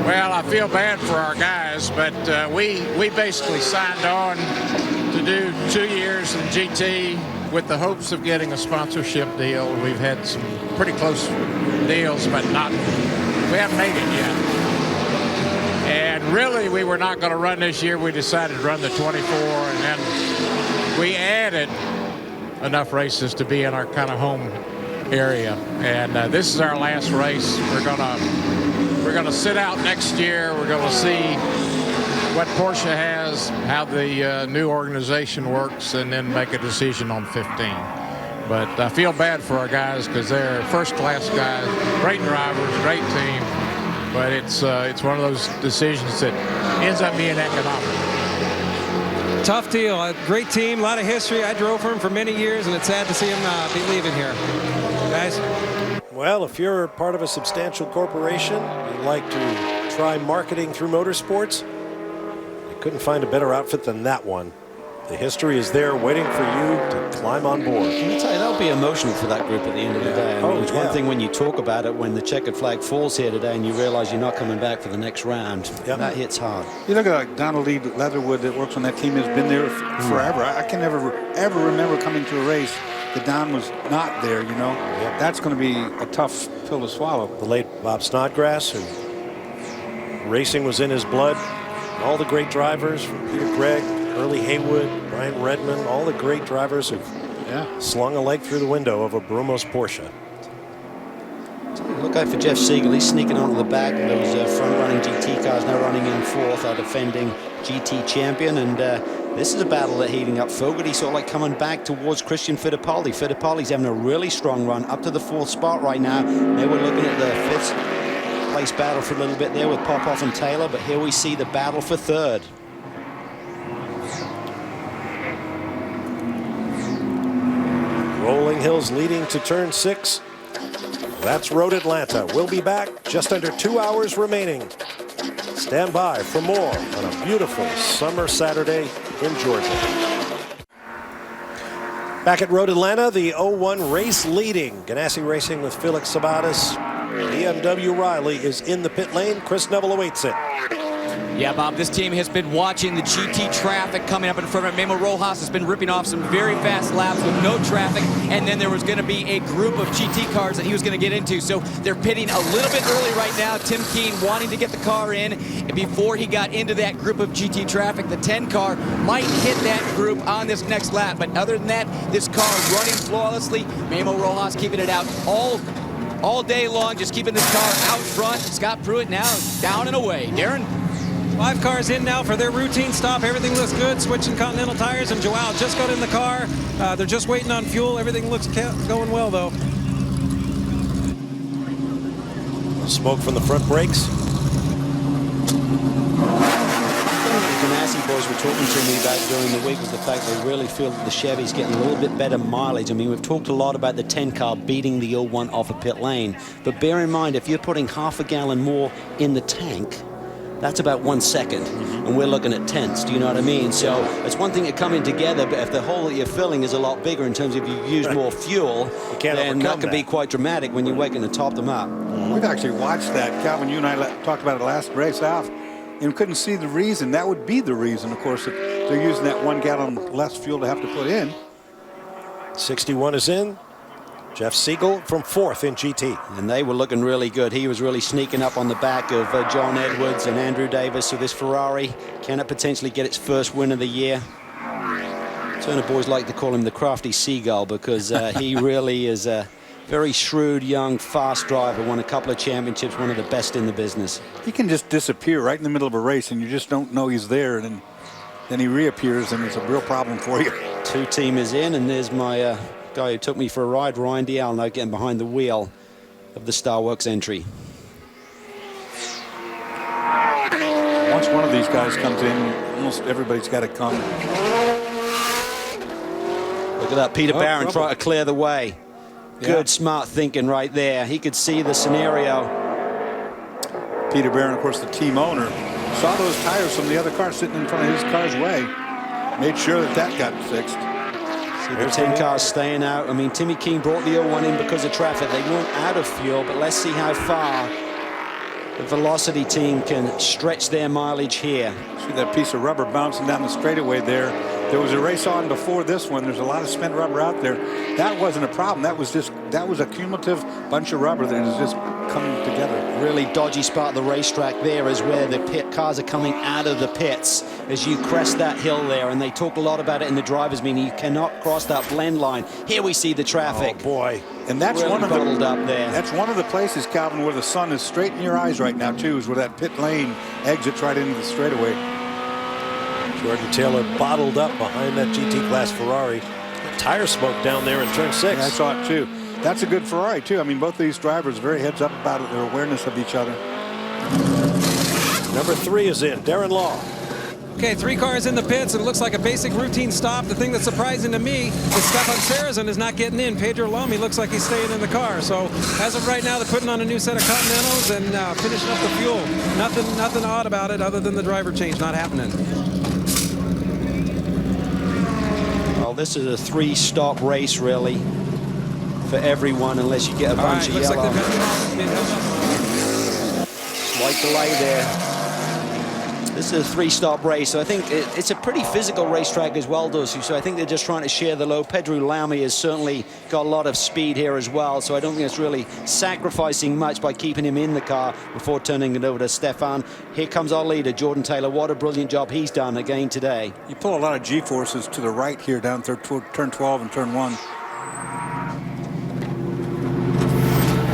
Well, I feel bad for our guys, but we basically signed on to do 2 years in GT with the hopes of getting a sponsorship deal. We've had some pretty close deals, but we haven't made it yet. And really, we were not going to run this year. We decided to run the 24, and then we added enough races to be in our kind of home area. And this is our last race. We're gonna sit out next year. We're gonna see what Porsche has, how the new organization works, and then make a decision on 15. But I feel bad for our guys because they're first-class guys, great drivers, great team. But it's one of those decisions that ends up being economic. Tough deal. A great team, a lot of history. I drove for him for many years, and it's sad to see him be leaving here. Guys? Well, if you're part of a substantial corporation, you'd like to try marketing through motorsports, you couldn't find a better outfit than that one. The history is there waiting for you to climb on board. Let me tell you, that'll be emotional for that group at the end of the day. I mean, it's one thing when you talk about it, when the checkered flag falls here today and you realize you're not coming back for the next round. That hits hard. You look at like Donald Lee Leatherwood that works on that team, has been there forever. I can never, ever remember coming to a race that Don was not there, you know. That's going to be a tough pill to swallow. The late Bob Snodgrass, who racing was in his blood. All the great drivers from Peter Gregg, Early Haywood, Brian Redmond, all the great drivers who've slung a leg through the window of a Brumos Porsche. Look out for Jeff Siegel. He's sneaking onto the back of those front-running GT cars, now running in fourth, our defending GT champion. And this is a battle that's heating up. Fogarty sort of like coming back towards Christian Fittipaldi. Fittipaldi's having a really strong run up to the fourth spot right now. They were looking at the fifth place battle for a little bit there with Popoff and Taylor, but here we see the battle for third. Rolling hills leading to turn 6. That's Road Atlanta. We'll be back. Just under 2 hours remaining. Stand by for more on a beautiful summer Saturday in Georgia. Back at Road Atlanta, the 01 race leading. Ganassi Racing with Felix Sabates. BMW Riley is in the pit lane. Chris Neville awaits it. Yeah, Bob, this team has been watching the GT traffic coming up in front of Memo Rojas. Has been ripping off some very fast laps with no traffic, and then there was going to be a group of GT cars that he was going to get into. So they're pitting a little bit early right now. Tim Keen wanting to get the car in, and before he got into that group of GT traffic, the 10 car might hit that group on this next lap. But other than that, this car running flawlessly. Memo Rojas keeping it out all day long, just keeping this car out front. Scott Pruitt now down and away. Darren? 5 cars in now for their routine stop. Everything looks good. Switching Continental tires, and Joao just got in the car. They're just waiting on fuel. Everything looks going well, though. Smoke from the front brakes. The Ganassi boys were talking to me about during the week was the fact they really feel that the Chevy's getting a little bit better mileage. I mean, we've talked a lot about the 10 car beating the 01 off a pit lane, but bear in mind, if you're putting half a gallon more in the tank, that's about 1 second, and we're looking at tenths, do you know what I mean? So it's one thing to come in together, but if the hole that you're filling is a lot bigger in terms of you use more fuel, then that can be quite dramatic when you're waiting to top them up. We've actually watched that. Calvin, you and I talked about it last race off, and couldn't see the reason. That would be the reason, of course, if they're using that 1 gallon less fuel to have to put in. 61 is in. Jeff Siegel from 4th in GT. And they were looking really good. He was really sneaking up on the back of John Edwards and Andrew Davis. So this Ferrari, can it potentially get its first win of the year? Turner boys like to call him the crafty seagull because he really is a very shrewd, young, fast driver. Won a couple of championships, one of the best in the business. He can just disappear right in the middle of a race and you just don't know he's there, and then he reappears and it's a real problem for you. 2 teamers in, and there's my guy who took me for a ride, Ryan Dial, now getting behind the wheel of the Starworks entry. Once one of these guys comes in, almost everybody's got to come. Look at that, Peter Barron trying to clear the way. Good, smart thinking right there. He could see the scenario. Peter Barron, of course, the team owner, saw those tires from the other car sitting in front of his car's way. Made sure that that got fixed. See the 10 cars staying out. I mean, Timmy Keane brought the 01 in because of traffic. They weren't out of fuel, but let's see how far the Velocity team can stretch their mileage here. See that piece of rubber bouncing down the straightaway there. There was a race on before this one. There's a lot of spent rubber out there. That wasn't a problem. That was a cumulative bunch of rubber that is just coming together. Really dodgy spot of the racetrack there is where the pit cars are coming out of the pits as you crest that hill there, and they talk a lot about it in the drivers' meeting. You cannot cross that blend line. Here we see the traffic. Oh boy. And that's really one of bottled up there. That's one of the places, Calvin, where the sun is straight in your eyes right now too, is where that pit lane exits right into the straightaway. Jordan Taylor bottled up behind that GT class Ferrari. Tire smoke down there in turn 6. Yeah, I saw it too. That's a good Ferrari too. I mean, both of these drivers are very heads up about their awareness of each other. Number 3 is in, Darren Law. Okay, 3 cars in the pits, and it looks like a basic routine stop. The thing that's surprising to me is Stefan Sarrazin is not getting in. Pedro Lamy looks like he's staying in the car. So as of right now, they're putting on a new set of Continentals and finishing up the fuel. Nothing odd about it other than the driver change not happening. Well, this is a 3-stop race, really, for everyone, unless you get a bunch of yellow. Like Slight delay there. This is a 3-stop race, so I think it's a pretty physical racetrack as well, Dusty. So I think they're just trying to share the load. Pedro Lamy has certainly got a lot of speed here as well, so I don't think it's really sacrificing much by keeping him in the car before turning it over to Stefan. Here comes our leader, Jordan Taylor. What a brilliant job he's done again today. You pull a lot of G-forces to the right here down turn 12 and turn 1.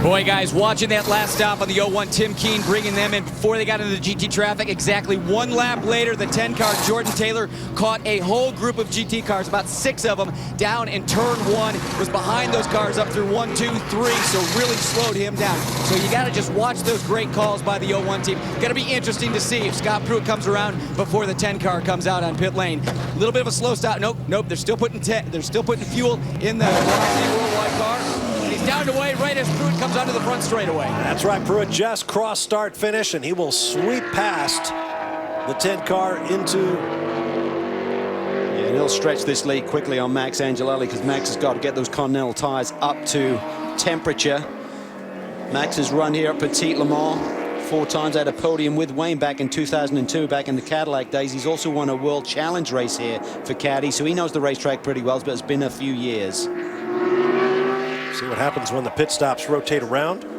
Boy, guys, watching that last stop on the 01, Tim Keane bringing them in before they got into the GT traffic. Exactly 1 lap later, the 10-car Jordan Taylor caught a whole group of GT cars, about 6 of them, down in turn 1. Was behind those cars up through 1, 2, 3, so really slowed him down. So you got to just watch those great calls by the 01 team. Going to be interesting to see if Scott Pruitt comes around before the 10-car comes out on pit lane. A little bit of a slow stop. Nope. They're still putting fuel in the Velocity Worldwide car. He's down away right as Pruitt comes onto the front straightaway. That's right, Pruitt just cross start finish, and he will sweep past the 10 car into. Yeah, he'll stretch this lead quickly on Max Angelelli because Max has got to get those Continental tires up to temperature. Max has run here at Petit Le Mans 4 times, had a podium with Wayne back in 2002, back in the Cadillac days. He's also won a World Challenge race here for Caddy, so he knows the racetrack pretty well, but it's been a few years. See what happens when the pit stops rotate around. Bit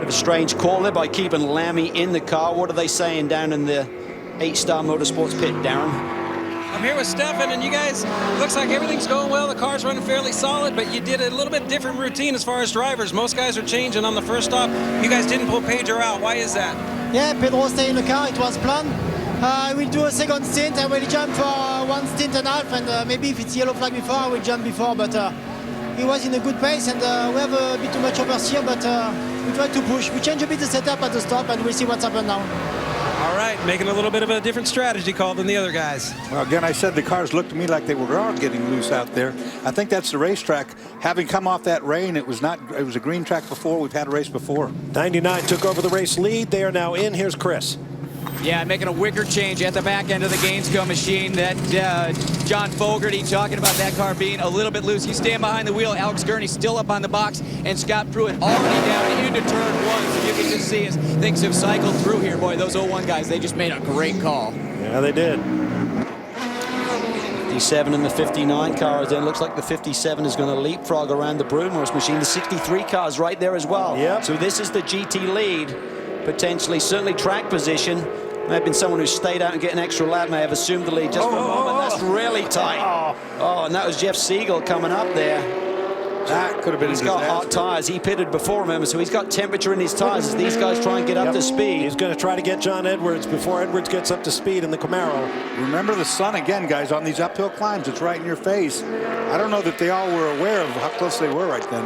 of a strange call there by keeping Lamy in the car. What are they saying down in the 8-Star Motorsports pit, Darren? I'm here with Stefan, and you guys, looks like everything's going well. The car's running fairly solid, but you did a little bit different routine as far as drivers. Most guys are changing on the first stop. You guys didn't pull Pedro out. Why is that? Yeah, Pedro stayed in the car. It was planned. I will do a second stint. I will jump for 1 stint and a half, and maybe if it's yellow flag before, I will jump before. But he was in a good pace, and we have a bit too much oversteer, but we try to push. We change a bit the setup at the stop, and we'll see what's happened now. All right, making a little bit of a different strategy call than the other guys. Well, again, I said the cars looked to me like they were all getting loose out there. I think that's the racetrack. Having come off that rain, it was a green track before. We've had a race before. 99 took over the race lead. They are now in. Here's Chris. Yeah, making a wicker change at the back end of the Gainesville machine. That John Fogerty talking about that car being a little bit loose. He's staying behind the wheel. Alex Gurney still up on the box, and Scott Pruitt already down into turn 1. So you can just see as things have cycled through here. Boy, those 01 guys, they just made a great call. Yeah, they did. 57 and the 59 cars. Then looks like the 57 is going to leapfrog around the Brumos machine. The 63 cars right there as well. Yep. So this is the GT lead, potentially, certainly track position. May have been someone who stayed out and get an extra lap, may have assumed the lead just for a moment. That's really tight. Oh, and that was Jeff Siegel coming up there. That could have been. He's got hot tires. He pitted before, remember, so he's got temperature in his tires as these guys try and get up to speed. He's going to try to get John Edwards before Edwards gets up to speed in the Camaro. Remember the sun again, guys, on these uphill climbs. It's right in your face. I don't know that they all were aware of how close they were right then.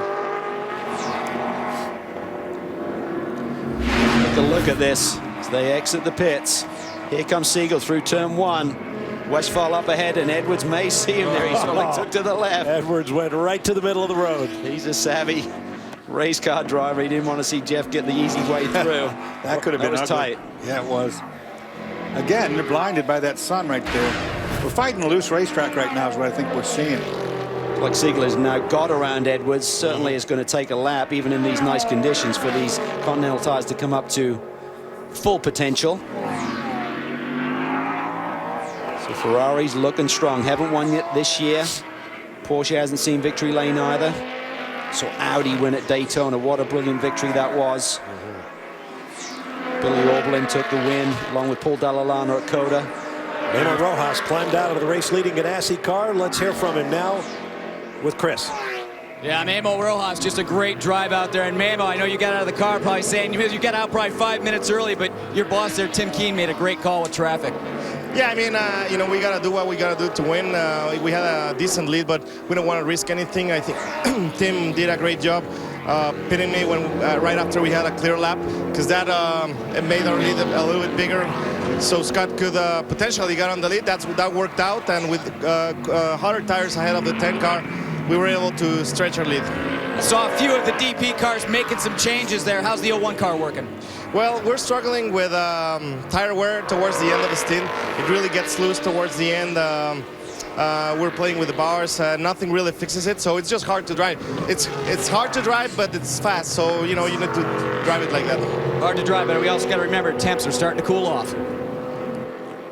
Take a look at this as they exit the pits. Here comes Siegel through turn 1. Westphal up ahead, and Edwards may see him there. He sort of took to the left. Edwards went right to the middle of the road. He's a savvy race car driver. He didn't want to see Jeff get the easy way through. That could have been ugly. tight. Yeah, it was. Again, they're blinded by that sun right there. We're fighting a loose racetrack right now is what I think we're seeing. Like Siegel has now got around Edwards. Certainly is going to take a lap, even in these nice conditions, for these Continental tires to come up to full potential. So Ferrari's looking strong. Haven't won yet this year. Porsche hasn't seen victory lane either. So Audi win at Daytona. What a brilliant victory that was. Billy Oberlin took the win, along with Paul Dall'Anna at Coda. Memo Rojas climbed out of the race-leading Ganassi car. Let's hear from him now with Chris. Yeah, Memo Rojas, just a great drive out there. And Memo, I know you got out of the car probably saying you got out probably 5 minutes early, but your boss there, Tim Keen, made a great call with traffic. Yeah, I mean, you know, we got to do what we got to do to win. We had a decent lead, but we don't want to risk anything. I think Tim did a great job pitting me when right after we had a clear lap, because that it made our lead a little bit bigger. So Scott could potentially get on the lead. That worked out, and with hotter tires ahead of the 10 car, we were able to stretch our lead. I saw a few of the DP cars making some changes there. How's the 01 car working? Well, we're struggling with tire wear towards the end of the stint. It really gets loose towards the end. We're playing with the bars. Nothing really fixes it, so it's just hard to drive. It's hard to drive, but it's fast, so you know you need to drive it like that. Hard to drive, but we also got to remember temps are starting to cool off.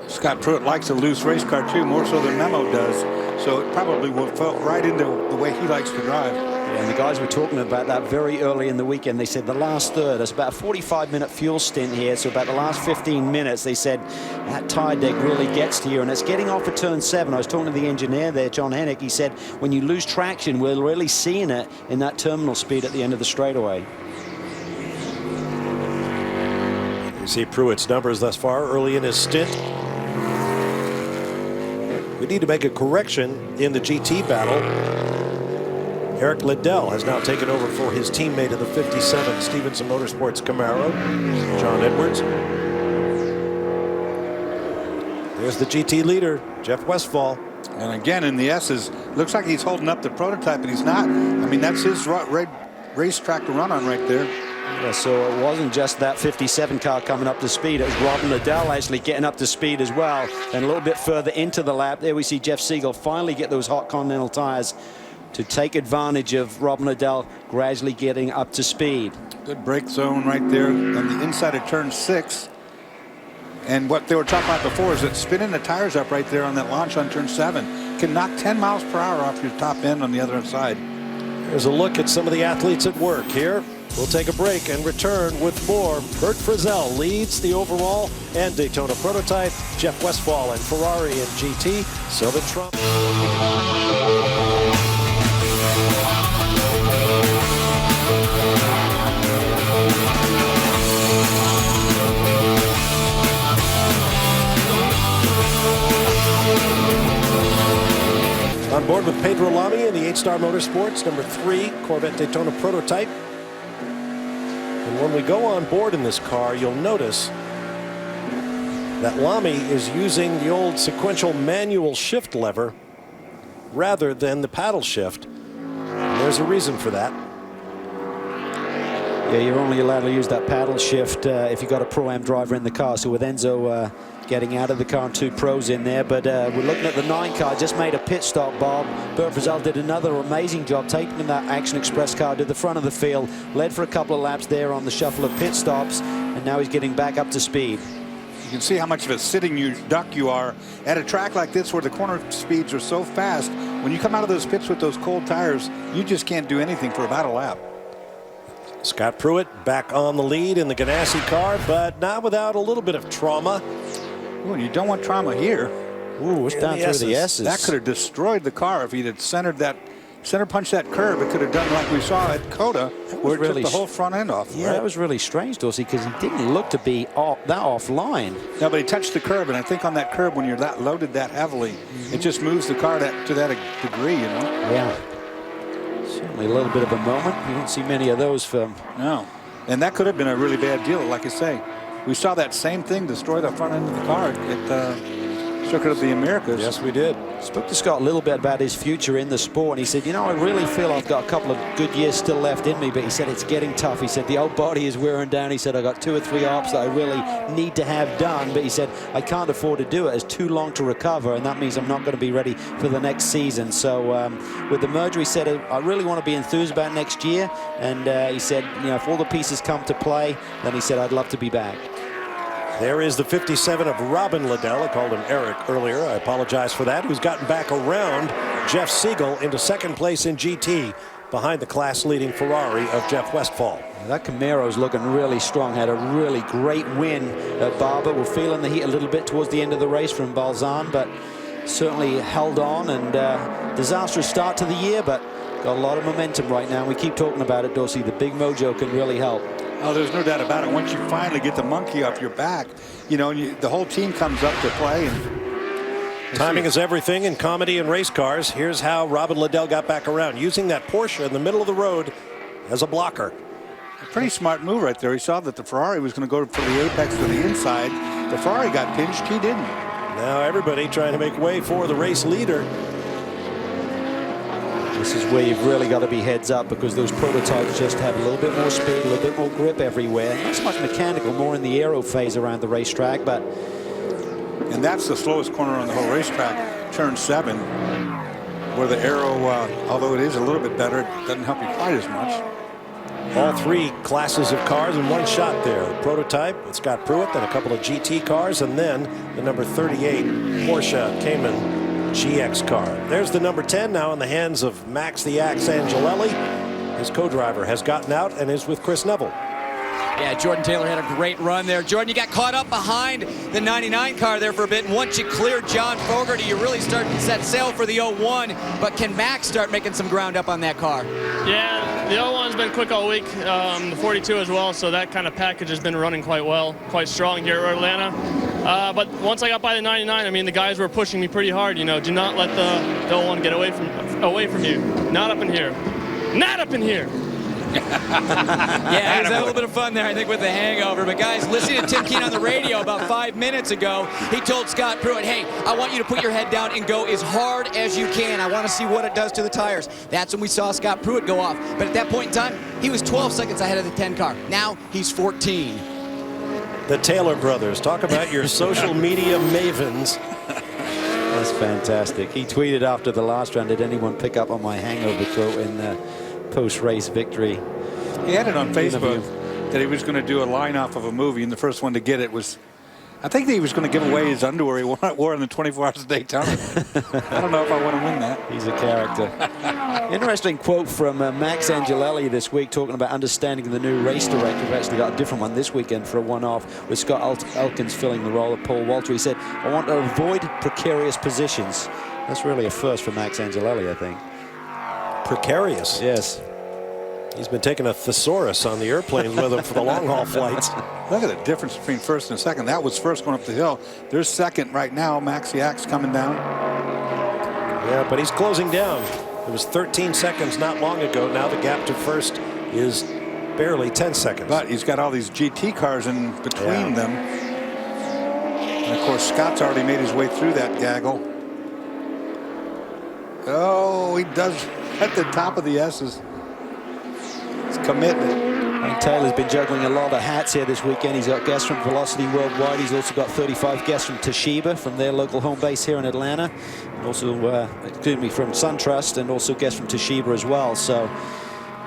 Scott Pruitt likes a loose race car too, more so than Memo does. So it probably will fit right into the way he likes to drive. Yeah, and the guys were talking about that very early in the weekend. They said the last third, it's about a 45-minute fuel stint here, so about the last 15 minutes, they said that tire deck really gets to you, and it's getting off at turn 7. I was talking to the engineer there, John Hennick. He said when you lose traction, we're really seeing it in that terminal speed at the end of the straightaway. You see Pruitt's numbers thus far early in his stint. We need to make a correction in the GT battle. Eric Liddell has now taken over for his teammate in the 57 Stevenson Motorsports Camaro, John Edwards. There's the GT leader, Jeff Westphal. And again, in the S's, looks like he's holding up the prototype, but he's not. I mean, that's his racetrack to run on right there. Yeah, so it wasn't just that 57 car coming up to speed. It was Robin Liddell actually getting up to speed as well. And a little bit further into the lap, there we see Jeff Siegel finally get those hot Continental tires to take advantage of Robin Liddell gradually getting up to speed. Good brake zone right there on the inside of turn 6. And what they were talking about before is that spinning the tires up right there on that launch on turn 7 can knock 10 miles per hour off your top end on the other side. There's a look at some of the athletes at work here. We'll take a break and return with more. Bert Frizzell leads the overall and Daytona prototype. Jeff Westphal and Ferrari and GT. Sylvan Trump. On board with Pedro Lamy in the 8-Star Motorsports, number 3 Corvette Daytona prototype. And when we go on board in this car, you'll notice that Lamy is using the old sequential manual shift lever rather than the paddle shift. And there's a reason for that. Yeah, you're only allowed to use that paddle shift if you've got a Pro-Am driver in the car. So with Enzo getting out of the car and 2 pros in there, but we're looking at the 9 car, just made a pit stop, Bob. Bert Frizzell did another amazing job taking that Action Express car to the front of the field, led for a couple of laps there on the shuffle of pit stops, and now he's getting back up to speed. You can see how much of a sitting duck you are at a track like this where the corner speeds are so fast. When you come out of those pits with those cold tires, you just can't do anything for about a lap. Scott Pruitt back on the lead in the Ganassi car, but not without a little bit of trauma. Ooh, you don't want trauma here. Ooh, it's down through the S's. That could have destroyed the car if he'd had center punched that curb. It could have done like we saw at Coda, where it really took the whole front end off. Yeah, that was really strange, Dorsey, because he didn't look to be that offline. No, but he touched the curb, and I think on that curb, when you're that loaded that heavily, it just moves the car to that degree, you know? Yeah. Certainly a little bit of a moment. You don't see many of those from. No. And that could have been a really bad deal, like I say. We saw that same thing destroy the front end of the car at Circuit of the Americas. Yes, we did. Spoke to Scott a little bit about his future in the sport, and he said, you know, I really feel I've got a couple of good years still left in me, but he said it's getting tough. He said the old body is wearing down. He said I got 2 or 3 ops that I really need to have done, but he said I can't afford to do it. It's too long to recover, and that means I'm not going to be ready for the next season. So with the merger, he said I really want to be enthused about next year, and he said, you know, if all the pieces come to play, then he said I'd love to be back. There is the 57 of Robin Liddell. I called him Eric earlier. I apologize for that. Who's gotten back around Jeff Siegel into second place in GT behind the class-leading Ferrari of Jeff Westphal. That Camaro's looking really strong. Had a really great win at Barber. We're feeling the heat a little bit towards the end of the race from Balzan, but certainly held on, and disastrous start to the year, but got a lot of momentum right now. We keep talking about it, Dorsey. The big mojo can really help. Oh, there's no doubt about it. Once you finally get the monkey off your back, you know, the whole team comes up to play. And timing is everything in comedy and race cars. Here's how Robin Liddell got back around, using that Porsche in the middle of the road as a blocker. A pretty smart move right there. He saw that the Ferrari was going to go for the apex to the inside. The Ferrari got pinched. He didn't. Now everybody trying to make way for the race leader. This is where you've really got to be heads up, because those prototypes just have a little bit more speed, a little bit more grip everywhere. Not so much mechanical, more in the aero phase around the racetrack. But and that's the slowest corner on the whole racetrack, turn 7, where the aero, although it is a little bit better, it doesn't help you quite as much. All 3 classes of cars in one shot there. The prototype, it's got Pruitt, then a couple of GT cars, and then the number 38 Porsche Cayman GX car. There's the number 10 now in the hands of Max the Axe Angelelli. His co-driver has gotten out and is with Chris Neville. Yeah, Jordan Taylor had a great run there. Jordan, you got caught up behind the 99 car there for a bit, and once you cleared John Fogerty, you really start to set sail for the 01, but can Max start making some ground up on that car? Yeah, the 01's been quick all week, the 42 as well, so that kind of package has been running quite well, quite strong here at Atlanta. But once I got by the 99, I mean, the guys were pushing me pretty hard, you know. Do not let the 01 get away from you. Not up in here. Not up in here. Yeah, he was having a little bit of fun there, I think, with the hangover. But guys, listening to Tim Keene on the radio about 5 minutes ago, he told Scott Pruitt, hey, I want you to put your head down and go as hard as you can. I want to see what it does to the tires. That's when we saw Scott Pruitt go off. But at that point in time, he was 12 seconds ahead of the 10 car. Now he's 14. The Taylor brothers. Talk about your social media mavens. That's fantastic. He tweeted after the last round, did anyone pick up on my hangover quote in post-race victory? He had it on Facebook that he was going to do a line off of a movie, and the first one to get it was, I think that he was going to give away his underwear he wore in the 24 Hours of Daytona. I don't know if I want to win that. He's a character. Interesting quote from Max Angelelli this week, talking about understanding the new race director. We've actually got a different one this weekend for a one-off with Scott Elkins filling the role of Paul Walter. He said, I want to avoid precarious positions. That's really a first for Max Angelelli, I think. Precarious? Yes. He's been taking a thesaurus on the airplanes with him for the long-haul flights. Look at the difference between first and second. That was first going up the hill. There's second right now. Max the Axe coming down. Yeah, but he's closing down. It was 13 seconds not long ago. Now the gap to first is barely 10 seconds. But he's got all these GT cars in between them. And, of course, Scott's already made his way through that gaggle. Oh, he does at the top of the S's. It's commitment. And Taylor's been juggling a lot of hats here this weekend. He's got guests from Velocity Worldwide. He's also got 35 guests from Toshiba, from their local home base here in Atlanta. And also, from SunTrust, and also guests from Toshiba as well. So,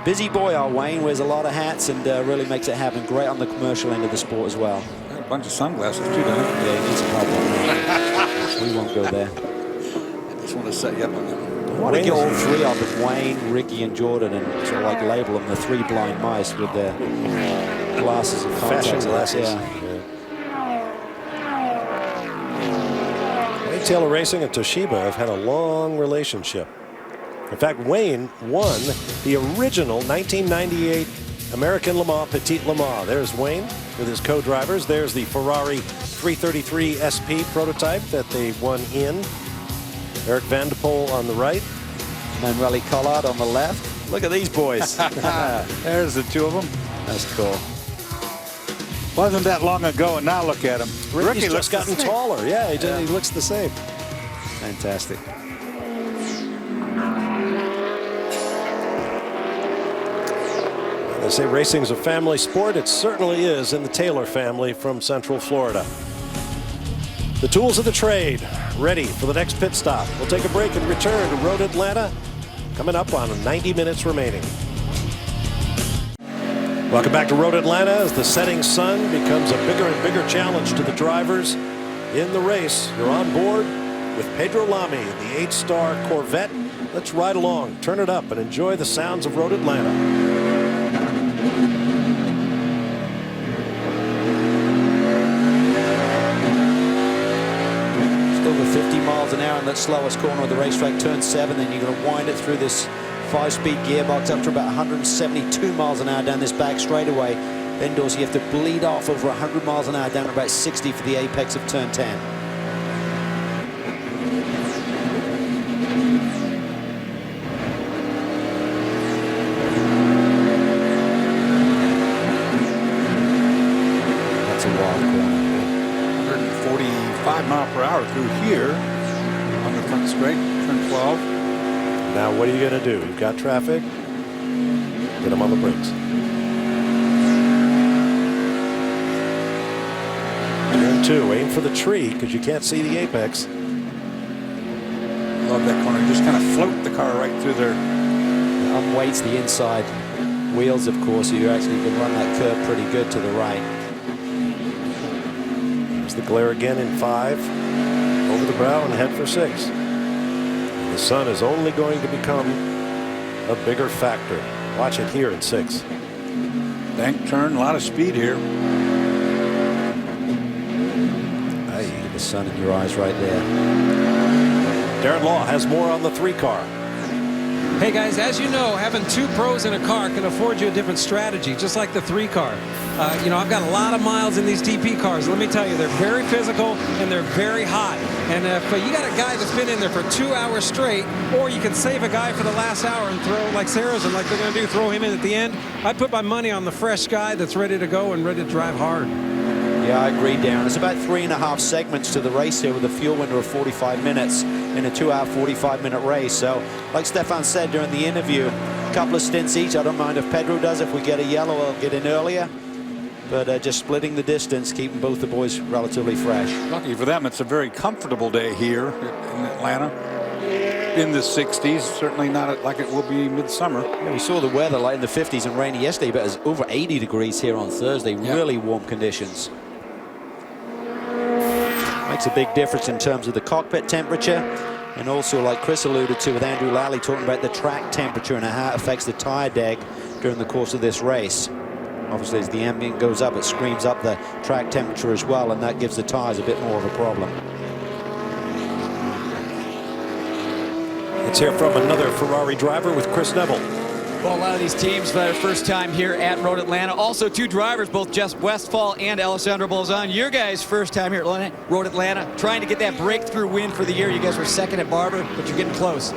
busy boy, our Wayne. Wears a lot of hats and really makes it happen. Great on the commercial end of the sport as well. Got a bunch of sunglasses, too, doesn't he? Yeah, he needs a couple. We won't go there. I just want to set you up on that one. I want to get all 3 of them, Wayne, Ricky, and Jordan, and sort of like label them the 3 blind mice with their glasses and contacts. Fashion glasses. Yeah. Taylor Racing and Toshiba have had a long relationship. In fact, Wayne won the original 1998 American Le Mans Petit Le Mans. There's Wayne with his co-drivers. There's the Ferrari 333 SP prototype that they won in. Eric Van der Poel on the right. Manuel Collard on the left. Look at these boys. There's the 2 of them. That's cool. Wasn't that long ago, and now look at him. Ricky's looks just gotten the same. taller. Yeah, he looks the same. Fantastic. They say racing's a family sport. It certainly is in the Taylor family from Central Florida. The tools of the trade ready for the next pit stop. We'll take a break and return to Road Atlanta coming up on 90 minutes remaining. Welcome back to Road Atlanta as the setting sun becomes a bigger and bigger challenge to the drivers in the race. You're on board with Pedro Lamy in the 8-star Corvette. Let's ride along, turn it up, and enjoy the sounds of Road Atlanta. Over 50 miles an hour in that slowest corner of the racetrack, turn 7, then you're going to wind it through this 5-speed gearbox up to about 172 miles an hour down this back straightaway. Then, Dorsey, you have to bleed off over 100 miles an hour down to about 60 for the apex of turn 10. That's a wild corner. 145 mile per hour through here on the front straight, turn 12. Now what are you going to do? You've got traffic. Get them on the brakes. Turn 2, aim for the tree because you can't see the apex. Love that corner. Just kind of float the car right through there. Unweights the inside wheels, of course, so you actually can run that curve pretty good to the right. There's the glare again in 5. Over the brow and head for 6. The sun is only going to become a bigger factor. Watch it here in 6. Bank turn, a lot of speed here. Hey, the sun in your eyes right there. Darren Law has more on the 3 car. Hey guys, as you know, having 2 pros in a car can afford you a different strategy, just like the 3 car. You know, I've got a lot of miles in these TP cars. Let me tell you, they're very physical and they're very hot. And if you got a guy that's been in there for 2 hours straight, or you can save a guy for the last hour and throw, like Sarah's and like they're going to do, throw him in at the end, I put my money on the fresh guy that's ready to go and ready to drive hard. Yeah, I agree, Darren. It's about 3.5 segments to the race here with a fuel window of 45 minutes in a 2-hour, 45-minute race. So, like Stefan said during the interview, a couple of stints each. I don't mind if Pedro does. If we get a yellow, I'll get in earlier. But just splitting the distance, keeping both the boys relatively fresh. Lucky for them, it's a very comfortable day here in Atlanta. In the 60s, certainly not like it will be midsummer. Yeah, we saw the weather like in the 50s and rainy yesterday, but it's over 80 degrees here on Thursday. Yeah. Really warm conditions. Makes a big difference in terms of the cockpit temperature, and also, like Chris alluded to with Andrew Lally talking about the track temperature and how it affects the tire deg during the course of this race. Obviously, as the ambient goes up, it screams up the track temperature as well, and that gives the tires a bit more of a problem. Let's hear from another Ferrari driver with Chris Neville. Well, a lot of these teams for their first time here at Road Atlanta. Also 2 drivers, both Jeff Westphal and Alessandro Bolzan. Your guys' first time here at Road Atlanta, trying to get that breakthrough win for the year. You guys were second at Barber, but you're getting close.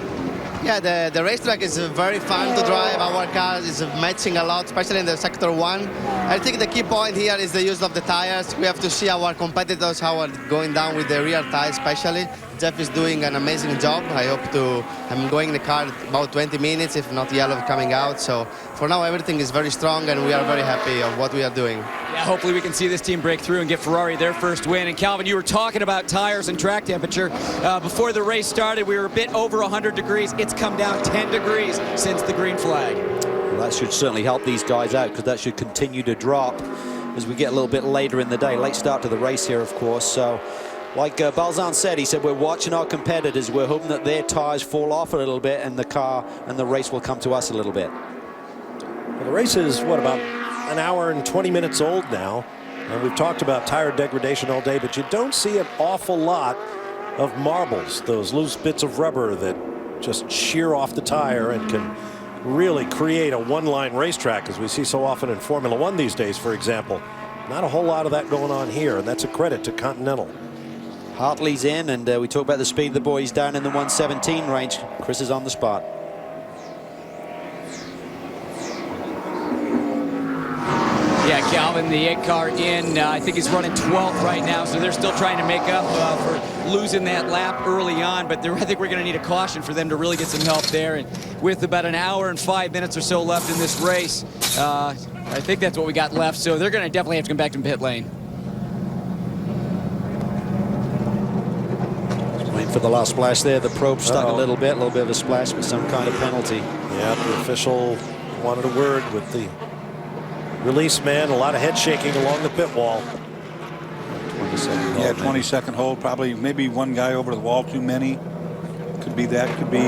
Yeah, the racetrack is very fun to drive. Our car is matching a lot, especially in the Sector 1. I think the key point here is the use of the tires. We have to see our competitors, how are going down with the rear tires especially. Jeff is doing an amazing job. I'm going in the car about 20 minutes, if not yellow coming out. So for now, everything is very strong, and we are very happy of what we are doing. Yeah, hopefully we can see this team break through and get Ferrari their first win. And Calvin, you were talking about tires and track temperature. Before the race started, we were a bit over 100 degrees. It's come down 10 degrees since the green flag. Well, that should certainly help these guys out, because that should continue to drop as we get a little bit later in the day. Late start to the race here, of course. So, like Balzan said, he said, we're watching our competitors. We're hoping that their tires fall off a little bit and the car and the race will come to us a little bit. Well, the race is, what, about an hour and 20 minutes old now. And we've talked about tire degradation all day, but you don't see an awful lot of marbles, those loose bits of rubber that just shear off the tire and can really create a one-line racetrack, as we see so often in Formula One these days, for example. Not a whole lot of that going on here, and that's a credit to Continental. Hartley's in, and we talk about the speed of the boys down in the 117 range. Chris is on the spot. Yeah, Calvin, the 8 car in, I think he's running 12th right now, so they're still trying to make up for losing that lap early on, but I think we're going to need a caution for them to really get some help there. And with about an hour and 5 minutes or so left in this race, I think that's what we got left, so they're going to definitely have to come back to pit lane. Waiting for the last splash there. The probe stuck a little bit of a splash with some kind of penalty. Yeah, the official wanted a word with the release man. A lot of head shaking along the pit wall. 22nd hold. Yeah, 22nd hold. Probably maybe one guy over the wall too many. Could be that. Could be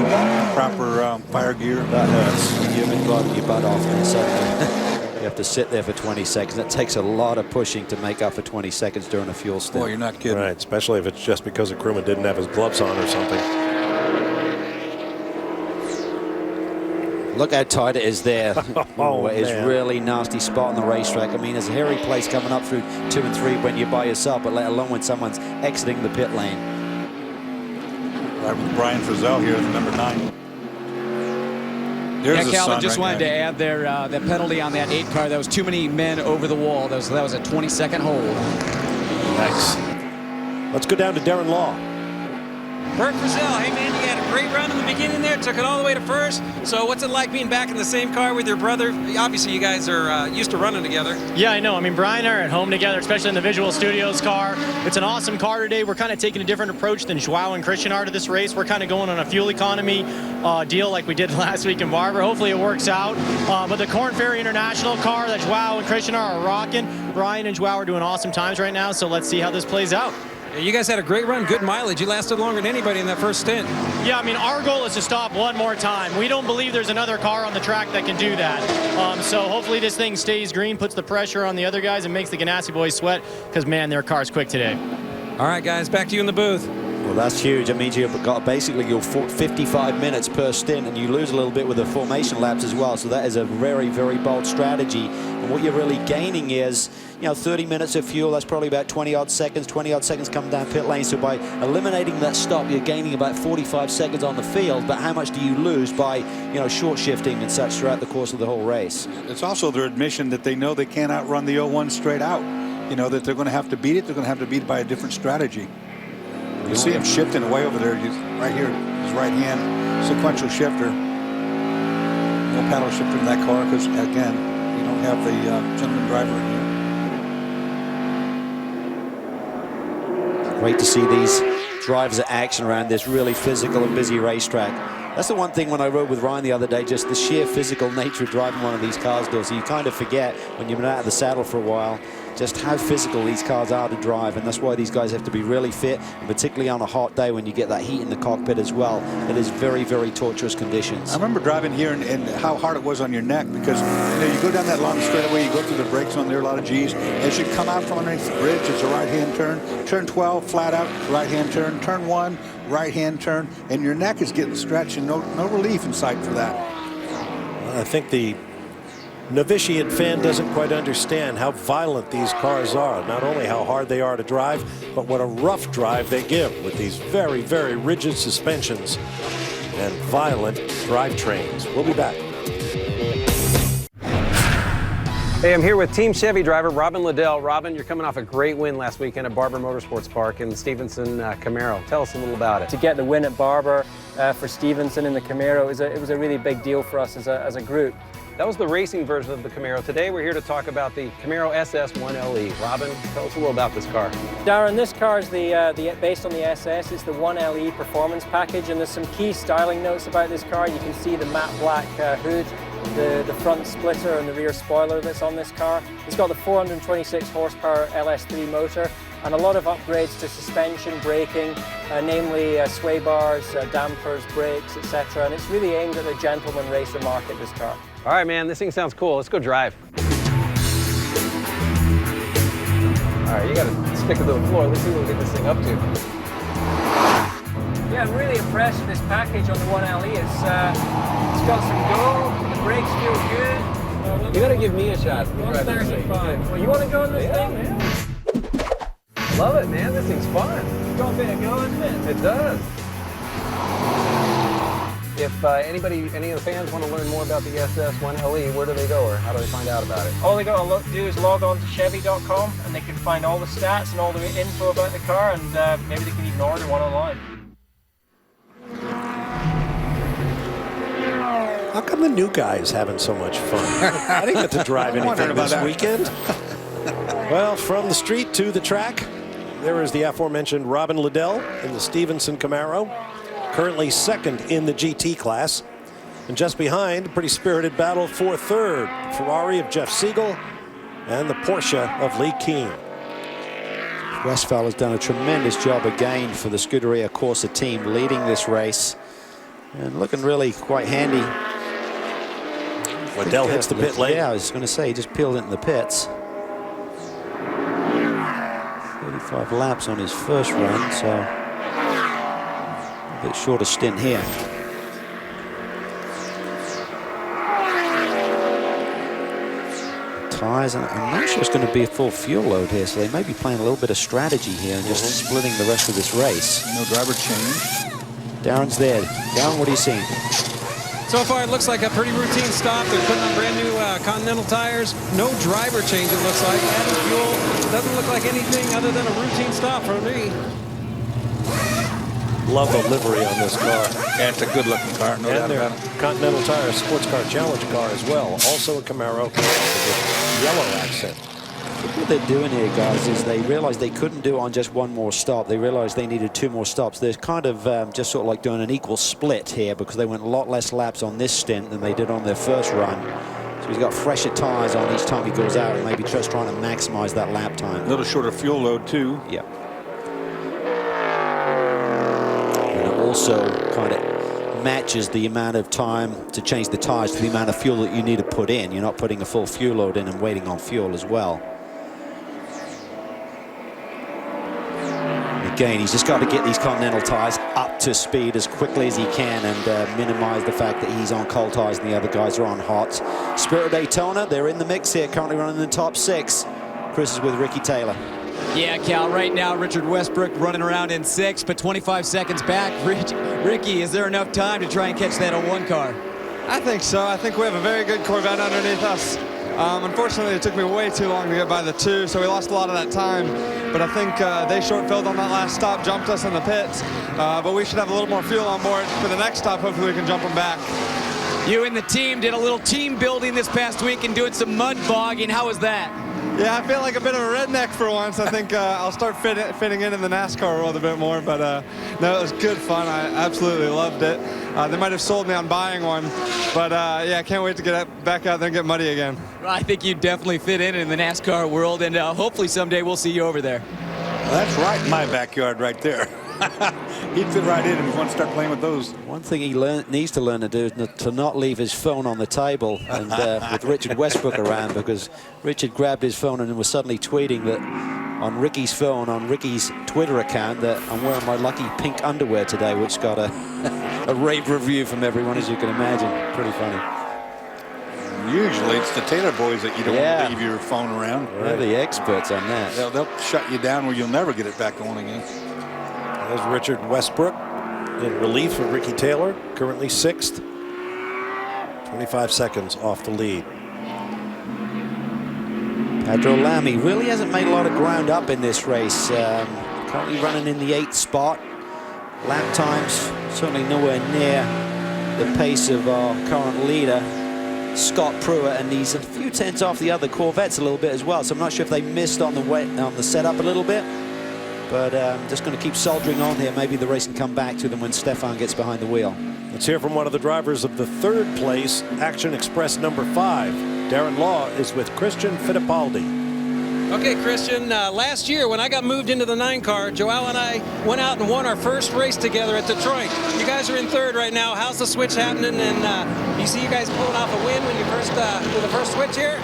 proper fire gear. That hurts. You've been driving your butt off there suddenly. You have to sit there for 20 seconds. It takes a lot of pushing to make up for 20 seconds during a fuel stint. Boy, you're not kidding. Right, especially if it's just because a crewman didn't have his gloves on or something. Look how tight it is there. It is man. really nasty spot on the racetrack. I mean, there's a hairy place coming up through 2 and 3 when you're by yourself, but let alone when someone's exiting the pit lane. Right with Brian Frizzell here, the number 9. Yeah, Calvin, just wanted to add there that penalty on that 8 car. That was too many men over the wall. That was a 22nd hold. Nice. Let's go down to Darren Law. Bert Frizzell, hey man, you had a great run in the beginning there, took it all the way to first. So what's it like being back in the same car with your brother? Obviously you guys are used to running together. Yeah, I know. I mean, Brian and I are at home together, especially in the Visual Studios car. It's an awesome car today. We're kind of taking a different approach than Joao and Christian are to this race. We're kind of going on a fuel economy deal like we did last week in Barber. Hopefully it works out. But the Corn Ferry International car that Joao and Christian are rocking. Brian and Joao are doing awesome times right now, so let's see how this plays out. You guys had a great run, good mileage. You lasted longer than anybody in that first stint. Yeah, I mean, our goal is to stop one more time. We don't believe there's another car on the track that can do that. So hopefully this thing stays green, puts the pressure on the other guys, and makes the Ganassi boys sweat, because, man, their car's quick today. All right, guys, back to you in the booth. Well, that's huge. It means you've got basically your 55 minutes per stint, and you lose a little bit with the formation laps as well. So that is a very, very bold strategy. And what you're really gaining is, 30 minutes of fuel. That's probably about 20-odd seconds. 20-odd seconds coming down pit lane. So by eliminating that stop, you're gaining about 45 seconds on the field. But how much do you lose by, short shifting and such throughout the course of the whole race? It's also their admission that they know they can't outrun the 01 straight out. That they're going to have to beat it. They're going to have to beat it by a different strategy. You see him shifting away over there. Right here, his right hand sequential shifter. No paddle shifter in that car because, again, you don't have the gentleman driver in here. Great to see these drivers at action around this really physical and busy racetrack. That's the one thing when I rode with Ryan the other day, just the sheer physical nature of driving one of these cars, so you kind of forget when you've been out of the saddle for a while just how physical these cars are to drive, and that's why these guys have to be really fit, and particularly on a hot day when you get that heat in the cockpit as well. It is very, very torturous conditions. I remember driving here and how hard it was on your neck, because you go down that long straightaway, you go through the brake zone, there are a lot of G's. As you come out from underneath the bridge, it's a right-hand turn. Turn 12, flat out, right-hand turn. Turn 1, right-hand turn, and your neck is getting stretched, and no relief in sight for that. I think the novitiate fan doesn't quite understand how violent these cars are. Not only how hard they are to drive, but what a rough drive they give with these very, very rigid suspensions and violent drivetrains. We'll be back. Hey, I'm here with Team Chevy driver Robin Liddell. Robin, you're coming off a great win last weekend at Barber Motorsports Park in the Stevenson Camaro. Tell us a little about it. To get the win at Barber for Stevenson in the Camaro, it was a really big deal for us as a group. That was the racing version of the Camaro. Today we're here to talk about the Camaro SS 1LE. Robin, tell us a little about this car. Darren, this car is based on the SS. It's the 1LE performance package, and there's some key styling notes about this car. You can see the matte black hood, the front splitter and the rear spoiler that's on this car. It's got the 426 horsepower LS3 motor and a lot of upgrades to suspension, braking, namely sway bars, dampers, brakes, etc. And it's really aimed at the gentleman racer market, this car. All right, man, this thing sounds cool. Let's go drive. All right, you got to stick it to the floor. Let's see what we get this thing up to. Yeah, I'm really impressed with this package on the 1LE. It's got some go, the brakes feel good. You got to give me a shot. Well, you want to go in this thing? Man. Love it, man. This thing's fun. It's got a bit of go, isn't it? It does. If any of the fans want to learn more about the SS1LE, where do they go, or how do they find out about it? All they got to do is log on to Chevy.com, and they can find all the stats and all the info about the car, and maybe they can even order one online. How come the new guy is having so much fun? I didn't get to drive anything this weekend. Well, from the street to the track, there is the aforementioned Robin Liddell in the Stevenson Camaro, currently second in the GT class. And just behind, pretty spirited battle for third, Ferrari of Jeff Siegel and the Porsche of Lee Keen. Westphal has done a tremendous job again for the Scuderia Corsa team, leading this race and looking really quite handy. Liddell hits the pit lane. Yeah, I was going to say, he just peeled into the pits. 35 laps on his first run, so a bit shorter stint here. Tyres, and I'm not sure it's going to be a full fuel load here, so they may be playing a little bit of strategy here and just splitting the rest of this race. No driver change. Darren's there. Darren, what are you seeing? So far, it looks like a pretty routine stop. They're putting on brand new Continental tires. No driver change, it looks like. Adding fuel. Doesn't look like anything other than a routine stop for me. Love the livery on this car. Yeah, it's a good-looking car, no doubt about it. Continental Tire Sports Car Challenge car as well. Also a Camaro with yellow accent. What they're doing here, guys, is they realized they couldn't do it on just one more stop. They realized they needed 2 more stops. They're kind of just sort of like doing an equal split here because they went a lot less laps on this stint than they did on their first run. So he's got fresher tires on each time he goes out and maybe just trying to maximize that lap time. A little shorter fuel load, too. Yeah. And it also kind of matches the amount of time to change the tires to the amount of fuel that you need to put in. You're not putting a full fuel load in and waiting on fuel as well. Again, he's just got to get these Continental tires up to speed as quickly as he can and minimize the fact that he's on cold tires and the other guys are on hot. Spirit of Daytona, they're in the mix here, currently running in the top 6. Chris is with Ricky Taylor. Yeah, Cal, right now Richard Westbrook running around in 6th, but 25 seconds back. Ricky, is there enough time to try and catch that 01 car? I think so. I think we have a very good Corvette underneath us. Unfortunately, it took me way too long to get by the 2, so we lost a lot of that time. But I think they short-filled on that last stop, jumped us in the pits. But we should have a little more fuel on board for the next stop. Hopefully we can jump them back. You and the team did a little team building this past week and doing some mud bogging. How was that? Yeah, I feel like a bit of a redneck for once. I think I'll start fitting in the NASCAR world a bit more. But no, it was good fun. I absolutely loved it. They might have sold me on buying one. But yeah, I can't wait to get back out there and get muddy again. I think you definitely fit in the NASCAR world, and hopefully someday we'll see you over there. Well, that's right in my backyard right there. He'd fit right in if he wants to start playing with those. One thing he needs to learn to do is to not leave his phone on the table and with Richard Westbrook around, because Richard grabbed his phone and was suddenly tweeting that on Ricky's phone, on Ricky's Twitter account, that I'm wearing my lucky pink underwear today, which got a rave review from everyone, as you can imagine. Pretty funny. Usually it's the Taylor boys that you don't want to leave your phone around. They're the experts on that. They'll shut you down where you'll never get it back on again. There's Richard Westbrook in relief of Ricky Taylor, currently 6th. 25 seconds off the lead. Pedro Lamy really hasn't made a lot of ground up in this race. Currently running in the 8th spot. Lap times certainly nowhere near the pace of our current leader, Scott Pruitt, and he's a few tenths off the other Corvettes a little bit as well. So I'm not sure if they missed on the setup a little bit. But just going to keep soldiering on here. Maybe the race can come back to them when Stefan gets behind the wheel. Let's hear from one of the drivers of the 3rd place, Action Express number 5. Darren Law is with Christian Fittipaldi. Okay, Christian, last year when I got moved into the 9 car, Joao and I went out and won our first race together at Detroit. You guys are in 3rd right now. How's the switch happening? And you see you guys pulling off a win when you first did the first switch here?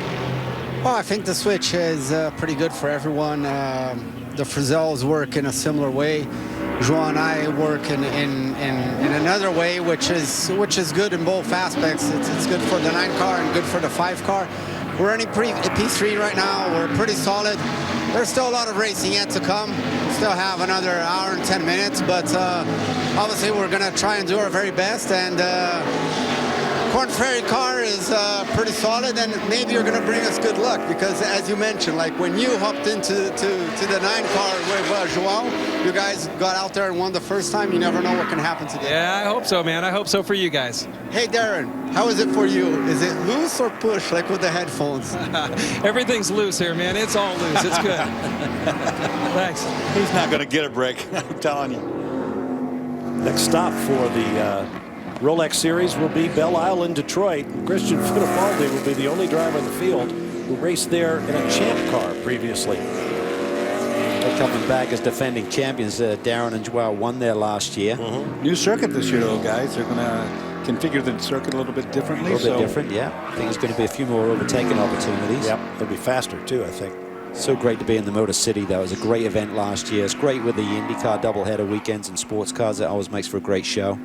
Well, I think the switch is pretty good for everyone. The Frizzels work in a similar way. Joao and I work in another way, which is good in both aspects. It's good for the 9 car and good for the 5 car. We're running P3 right now. We're pretty solid. there's still a lot of racing yet to come. Still have another hour and 10 minutes, but obviously we're going to try and do our very best. And Corn Ferry car is pretty solid, and maybe you're going to bring us good luck because, as you mentioned, like when you hopped into the 9 car with Joao, you guys got out there and won the first time. You never know what can happen today. Yeah, I hope so, man. I hope so for you guys. Hey, Darren, how is it for you? Is it loose or push, like with the headphones? Everything's loose here, man. It's all loose. It's good. Thanks. He's not going to get a break, I'm telling you. Next stop for the Rolex Series will be Belle Isle in Detroit. Christian Fittipaldi will be the only driver in the field who raced there in a champ car previously. They're coming back as defending champions. Darren and Joao won there last year. New circuit this year, though, guys. They're going to configure the circuit a little bit differently. A little bit different, yeah. I think there's going to be a few more overtaking opportunities. Yep, it'll be faster, too, I think. So great to be in the Motor City, though. It was a great event last year. It's great with the IndyCar doubleheader weekends and sports cars. That always makes for a great show.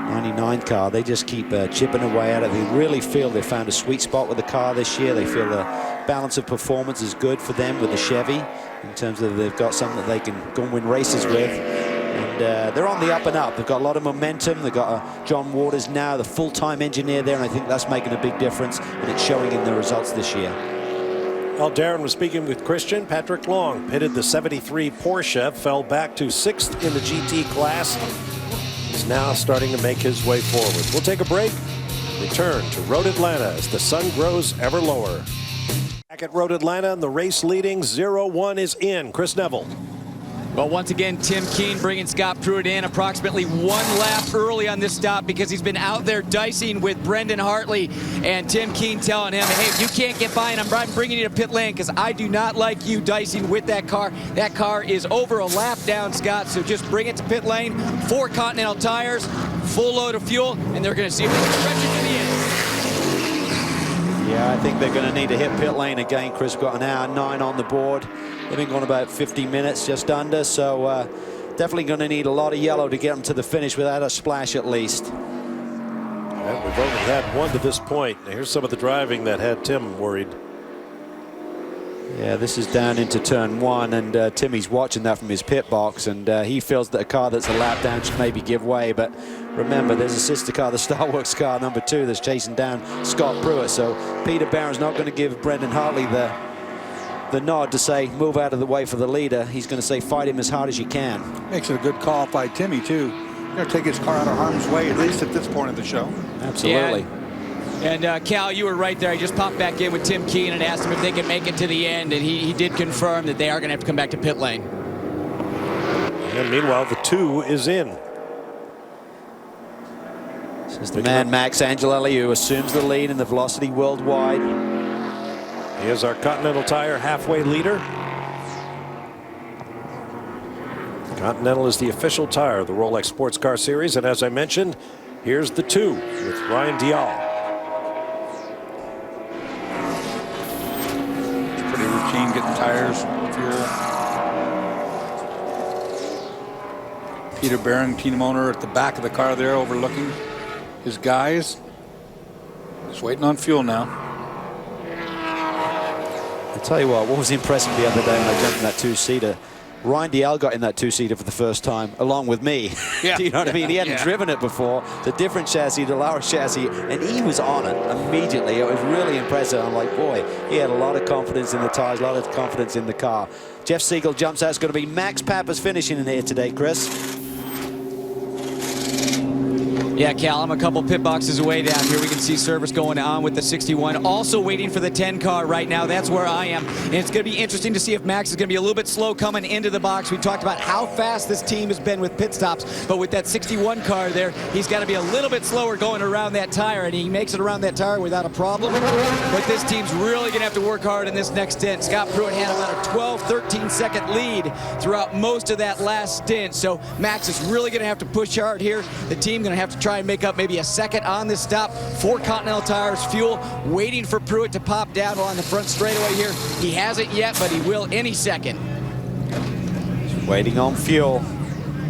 99 car, they just keep chipping away at it. They really feel they found a sweet spot with the car this year. They feel the balance of performance is good for them with the Chevy in terms of they've got something that they can go and win races with. And they're on the up and up. They've got a lot of momentum. They've got John Waters now, the full-time engineer there, and I think that's making a big difference, and it's showing in the results this year. Well, Darren was speaking with Christian. Patrick Long pitted the 73 Porsche, fell back to 6th in the GT class. He's now starting to make his way forward. We'll take a break, return to Road Atlanta as the sun grows ever lower. Back at Road Atlanta, and the race leading 0-1 is in. Chris Neville. Well, once again, Tim Keen bringing Scott Pruitt in approximately 1 lap early on this stop because he's been out there dicing with Brendan Hartley, and Tim Keen telling him, hey, if you can't get by, and I'm bringing you to pit lane because I do not like you dicing with that car. That car is over a lap down, Scott, so just bring it to pit lane. 4 Continental tires, full load of fuel, and they're going to see if they can stretch it to the end. Yeah, I think they're going to need to hit pit lane again. Chris got an hour 9 on the board. They've been going about 50 minutes, just under, so definitely going to need a lot of yellow to get them to the finish without a splash at least. Well, we've only had 1 to this point. Here's some of the driving that had Tim worried. Yeah, this is down into turn 1, and Timmy's watching that from his pit box, and he feels that a car that's a lap down should maybe give way. But remember, there's a sister car, the Starworks car number 2, that's chasing down Scott Pruitt. So Peter Barron's not going to give Brendan Hartley the nod to say move out of the way for the leader. He's going to say fight him as hard as you can. Makes it a good call by Timmy, too. Got to take his car out of harm's way, at least at this point of the show. Absolutely. Yeah. And Cal, you were right there. I just popped back in with Tim Keen and asked him if they can make it to the end, and he did confirm that they are going to have to come back to pit lane. And meanwhile, the 2 is in. This is the man, Max Angelelli, who assumes the lead in the Velocity Worldwide. He is our Continental Tire halfway leader. Continental is the official tire of the Rolex Sports Car Series, and as I mentioned, here's the 2 with Ryan Dial. Pretty routine getting tires here. Peter Barron, team owner, at the back of the car there overlooking his guys. He's waiting on fuel now. I'll tell you what was impressive the other day when I jumped in that 2-seater. Ryan Dial got in that 2-seater for the first time, along with me. Yeah. Do you know what I mean? He hadn't driven it before. The different chassis, the Laura chassis, and he was on it immediately. It was really impressive. I'm like, boy, he had a lot of confidence in the tires, a lot of confidence in the car. Jeff Siegel jumps out. It's going to be Max Pappas finishing in here today, Chris. Yeah, Cal, I'm a couple pit boxes away down here. We can see service going on with the 61. Also waiting for the 10 car right now. That's where I am. And it's going to be interesting to see if Max is going to be a little bit slow coming into the box. We talked about how fast this team has been with pit stops. But with that 61 car there, he's got to be a little bit slower going around that tire. And he makes it around that tire without a problem. But this team's really going to have to work hard in this next stint. Scott Pruitt had about a 12, 13-second lead throughout most of that last stint. So Max is really going to have to push hard here. The team going to have to try and make up maybe a second on this stop. 4 Continental tires, fuel, waiting for Pruitt to pop down on the front straightaway here. He hasn't yet, but he will any second. Waiting on fuel.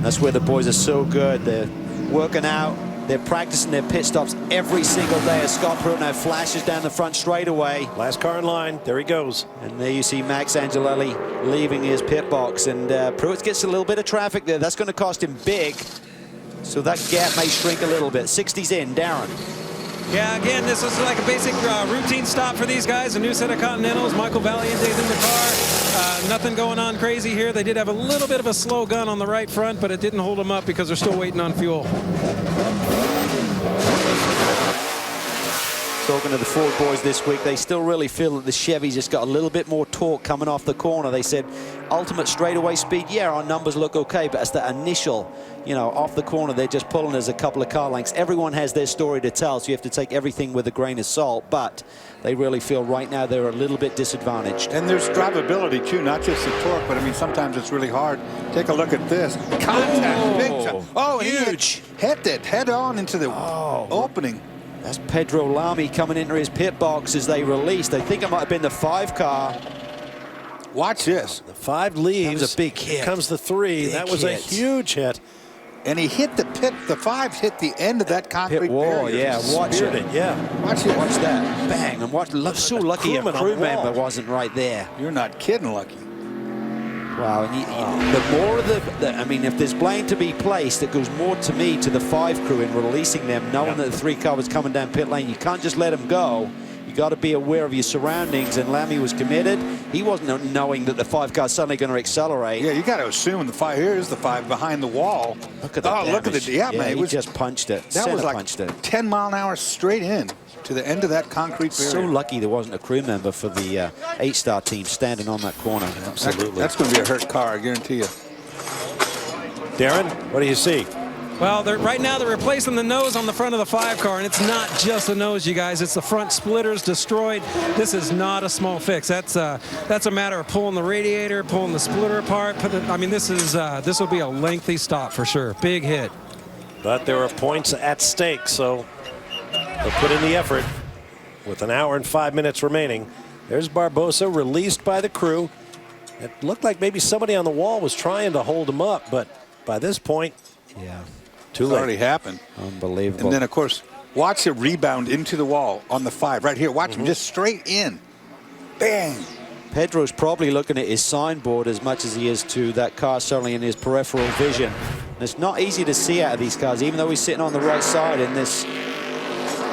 That's where the boys are so good. They're working out, They're practicing their pit stops every single day as Scott Pruitt now flashes down the front straightaway. Last car in line. There he goes. And there you see Max Angelelli leaving his pit box. And Pruitt gets a little bit of traffic there. That's going to cost him big. So that gap may shrink a little bit. 60's in. Darren. Yeah, again, this is like a basic routine stop for these guys. A new set of Continentals. Michael Valiente's in the car. Nothing going on crazy here. They did have a little bit of a slow gun on the right front, but it didn't hold them up because they're still waiting on fuel. Talking to the Ford boys this week, they still really feel that the Chevy's just got a little bit more torque coming off the corner. They said ultimate straightaway speed, yeah, our numbers look okay, but as the initial, you know, off the corner, they're just pulling us a couple of car lengths. Everyone has their story to tell, so you have to take everything with a grain of salt, but they really feel right now they're a little bit disadvantaged. And there's drivability too, not just the torque, but I mean, sometimes it's really hard. Take a look at this. Contact, big time. Oh, huge. Hit it head on into the opening. That's Pedro Lamy coming into his pit box as they released. I think it might have been the 5 car. Watch this. The 5 leaves. That was a big hit. Here comes the 3. That was a huge hit. And he hit the pit. The 5 hit the end of that concrete pit wall. barrier. Yeah, watch it. Yeah, watch it. Watch that. Bang. And watch. So lucky a crew member wasn't right there. You're not kidding, lucky. Wow, and the more of I mean, if there's blame to be placed, it goes more to me to the 5 crew in releasing them, knowing that the 3 car was coming down pit lane. You can't just let them go. You got to be aware of your surroundings, and Lamy was committed. He wasn't knowing that the 5 car's suddenly going to accelerate. Yeah, you got to assume the 5. Here's the 5 behind the wall. Look at the damage. Look at the man. He just punched it. That was like 10 mile an hour straight in to the end of that concrete barrier. So lucky there wasn't a crew member for the 8-star team standing on that corner. Absolutely. That's going to be a hurt car, I guarantee you. Darren, what do you see? Well, right now they're replacing the nose on the front of the 5 car, and it's not just the nose, you guys. It's the front splitters destroyed. This is not a small fix. That's a matter of pulling the radiator, pulling the splitter apart. I mean, this will be a lengthy stop for sure. Big hit. But there are points at stake, so they'll put in the effort with an hour and 5 minutes remaining. There's Barbosa released by the crew. It looked like maybe somebody on the wall was trying to hold him up, but by this point, yeah, too late. Already happened. Unbelievable. And then, of course, watch it rebound into the wall on the 5 right here. Watch him just straight in. Bang. Pedro's probably looking at his signboard as much as he is to that car, certainly in his peripheral vision. And it's not easy to see out of these cars, even though he's sitting on the right side in this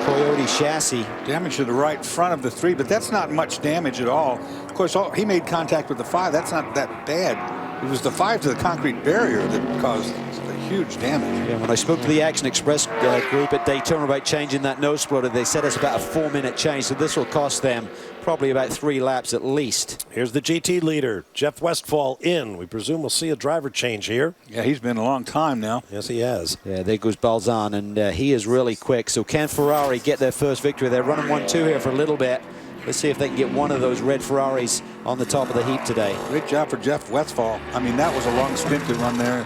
Coyote chassis. Damage to the right front of the 3, but that's not much damage at all. Of course, he made contact with the 5. That's not that bad. It was the 5 to the concrete barrier that caused the huge damage. Yeah, when I spoke to the Action Express group at Daytona about changing that nose splitter, they said it's about a 4-minute change, so this will cost them probably about 3 laps at least. Here's the GT leader, Jeff Westphal, in. We presume we'll see a driver change here. Yeah, he's been a long time now. Yes, he has. Yeah, there goes Balzan, and he is really quick. So can Ferrari get their first victory? They're running 1-2 here for a little bit. Let's see if they can get one of those red Ferraris on the top of the heap today. Great job for Jeff Westphal. I mean, that was a long stint to run there.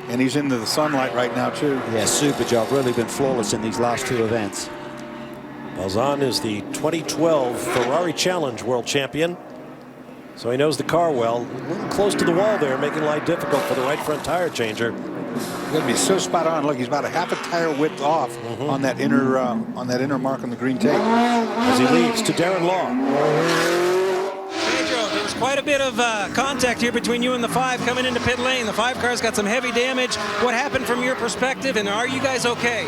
And he's into the sunlight right now, too. Yeah, super job. Really been flawless in these last 2 events. Balzan is the 2012 Ferrari Challenge World Champion. So he knows the car well. A little close to the wall there, making life difficult for the right front tire changer. He's going to be so spot on. Look, he's about a half a tire width off on that inner mark on the green tape. As he leads to Darren Law. Pedro, there was quite a bit of contact here between you and the 5 coming into pit lane. The 5 car's got some heavy damage. What happened from your perspective, and are you guys okay?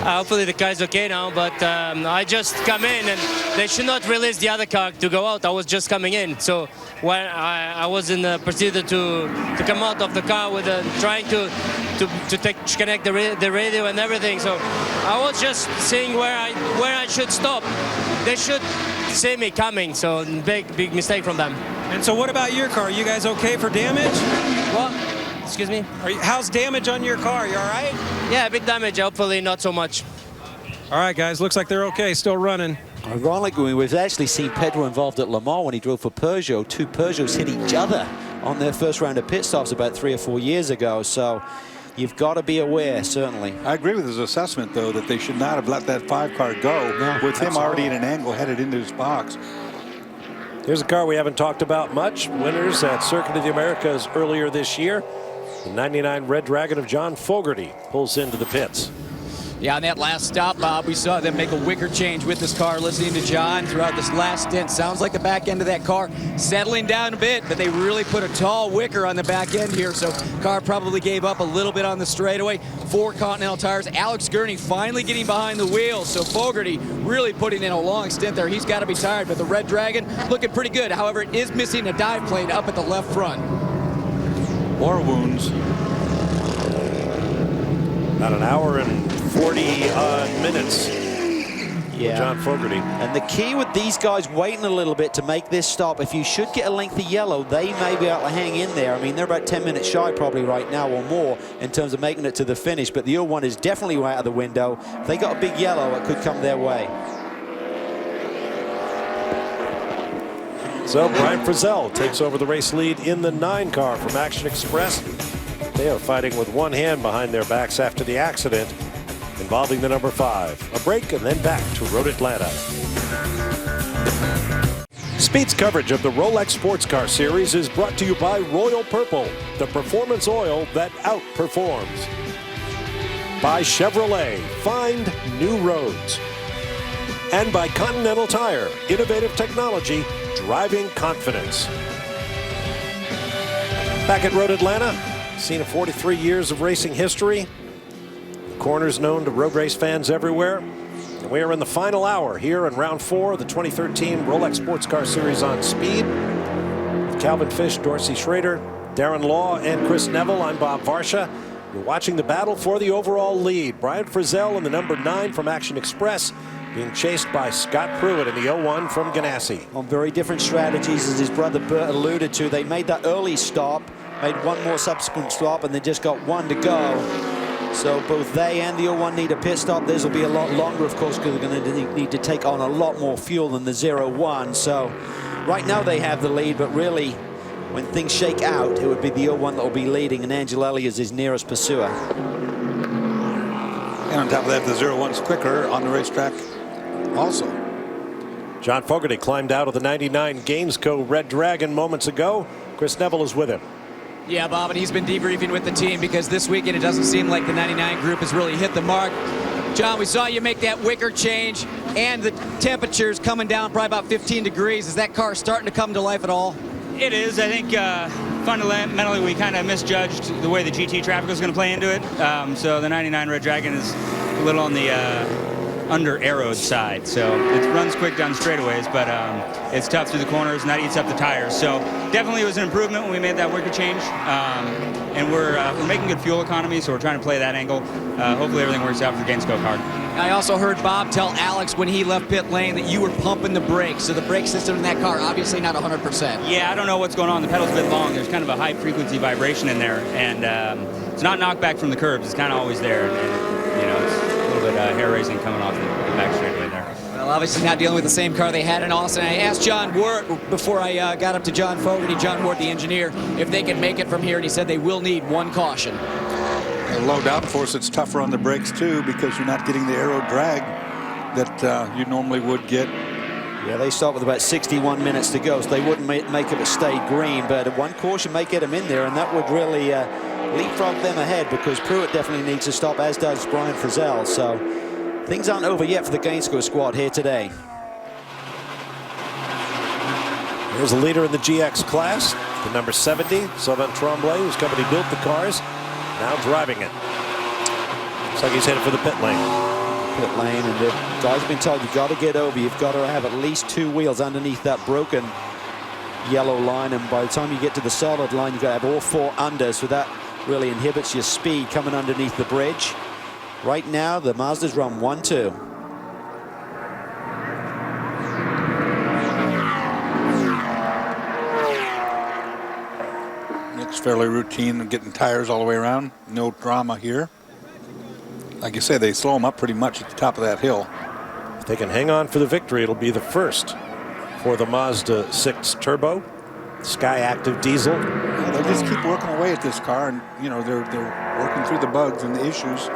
Hopefully the car's okay now, but I just come in and they should not release the other car to go out. I was just coming in, so when I was in the procedure to come out of the car with trying to connect the radio and everything. So I was just seeing where I should stop. They should see me coming, so big mistake from them. And so what about your car? Are you guys okay for damage? Well, excuse me? How's damage on your car? You all right? Yeah, a bit damage. Hopefully not so much. All right, guys. Looks like they're okay. Still running. Ironically, we've actually seen Pedro involved at Le Mans when he drove for Peugeot. 2 Peugeots hit each other on their first round of pit stops about 3 or 4 years ago. So you've got to be aware, certainly. I agree with his assessment, though, that they should not have let that 5 car go with him already in an angle headed into his box. Here's a car we haven't talked about much. Winners at Circuit of the Americas earlier this year. The 99 Red Dragon of John Fogerty pulls into the pits. Yeah, on that last stop, Bob, we saw them make a wicker change with this car. Listening to John throughout this last stint, sounds like the back end of that car settling down a bit, but they really put a tall wicker on the back end here, so car probably gave up a little bit on the straightaway. 4 Continental tires. Alex Gurney finally getting behind the wheel, so Fogarty really putting in a long stint there. He's got to be tired, but the Red Dragon looking pretty good. However, it is missing a dive plate up at the left front. More wounds. About an hour and 40 minutes. Yeah. John Fogarty. And the key with these guys waiting a little bit to make this stop, if you should get a length of yellow, they may be able to hang in there. I mean, they're about 10 minutes shy probably right now or more in terms of making it to the finish, but the 01 is definitely out of the window. If they got a big yellow, it could come their way. So Brian Frizzell takes over the race lead in the 9 car from Action Express. They are fighting with one hand behind their backs after the accident involving the number 5. A break and then back to Road Atlanta. Speed's coverage of the Rolex Sports Car Series is brought to you by Royal Purple, the performance oil that outperforms. By Chevrolet, find new roads. And by Continental Tire, innovative technology, driving confidence. Back at Road Atlanta, scene of 43 years of racing history. The corners known to road race fans everywhere. And we are in the final hour here in round 4 of the 2013 Rolex Sports Car Series on Speed. With Calvin Fish, Dorsey Schrader, Darren Law, and Chris Neville, I'm Bob Varsha. You're watching the battle for the overall lead. Brian Frizzell in the number 9 from Action Express, being chased by Scott Pruitt in the 01 from Ganassi. On very different strategies, as his brother Bert alluded to. They made that early stop, made one more subsequent stop, and they just got one to go. So both they and the 01 need a pit stop. This will be a lot longer, of course, because they're going to need to take on a lot more fuel than the 01. So right now they have the lead, but really, when things shake out, it would be the 01 that will be leading, and Angelelli is his nearest pursuer. And on top of that, the 01's quicker on the racetrack also. John Fogarty climbed out of the 99 Gainesco Red Dragon moments ago. Chris Neville is with him. Yeah, Bob, and he's been debriefing with the team because this weekend it doesn't seem like the 99 group has really hit the mark. John, we saw you make that wicker change, and the temperature's coming down probably about 15 degrees. Is that car starting to come to life at all? It is. I think fundamentally we kind of misjudged the way the GT traffic was going to play into it. So the 99 Red Dragon is a little on the under-arrowed side. So it runs quick down straightaways, but it's tough through the corners, and that eats up the tires. So definitely it was an improvement when we made that wicker change. And we're making good fuel economy, so we're trying to play that angle. Hopefully everything works out for Gainesco car. I also heard Bob tell Alex when he left pit lane that you were pumping the brakes. So the brake system in that car, obviously not 100%. Yeah, I don't know what's going on. The pedal's a bit long. There's kind of a high-frequency vibration in there, and it's not knockback from the curbs. It's kind of always there, and you know, it's a little bit hair racing coming off the back straightaway there. Well, obviously not dealing with the same car they had in Austin. I asked John Ward before I got up to John Fogarty, John Ward, the engineer, if they can make it from here, and he said they will need one caution. Low downforce, it's tougher on the brakes too because you're not getting the aero drag that you normally would get. Yeah, they start with about 61 minutes to go, so they wouldn't make it if it stayed green, but one caution may get them in there, and that would really leapfrog them ahead because Pruitt definitely needs to stop, as does Brian Frizzell. So things aren't over yet for the Gainesco squad here today. Here's the leader in the GX class, the number 70, Sylvain Tremblay, whose company built the cars, now driving it. Looks like he's headed for the pit lane. Pit lane, and the guys have been told you've got to get over. You've got to have at least 2 wheels underneath that broken yellow line, and by the time you get to the solid line, you've got to have all 4 under, so that really inhibits your speed coming underneath the bridge. Right now, the Mazdas run 1-2. It's fairly routine, getting tires all the way around. No drama here. Like you said, they slow them up pretty much at the top of that hill. If they can hang on for the victory, it'll be the first for the Mazda 6 Turbo, Sky Active Diesel. Yeah, they'll just keep working away at this car, and you know they're working through the bugs and the issues.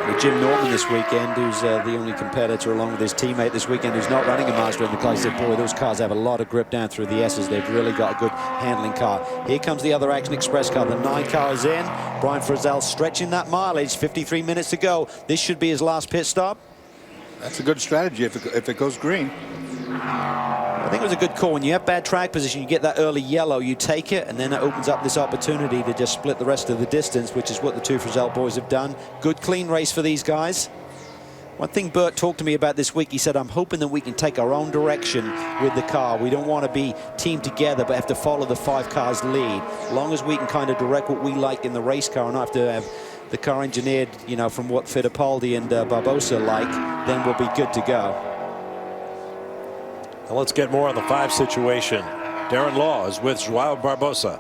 With Jim Norman this weekend, who's the only competitor along with his teammate this weekend who's not running a Mazda in the car, said, boy, those cars have a lot of grip down through the S's. They've really got a good handling car. Here comes the other Action Express car. The 9 car is in. Brian Frizzell stretching that mileage. 53 minutes to go. This should be his last pit stop. That's a good strategy if it goes green. I think it was a good call. When you have bad track position, you get that early yellow, you take it, and then it opens up this opportunity to just split the rest of the distance, which is what the two Frizzell boys have done. Good, clean race for these guys. One thing Bert talked to me about this week, he said, I'm hoping that we can take our own direction with the car. We don't want to be teamed together, but have to follow the 5 cars lead. As long as we can kind of direct what we like in the race car and not have to have the car engineered, you know, from what Fittipaldi and Barbosa like, then we'll be good to go. Now let's get more on the 5 situation. Darren Law is with Joao Barbosa.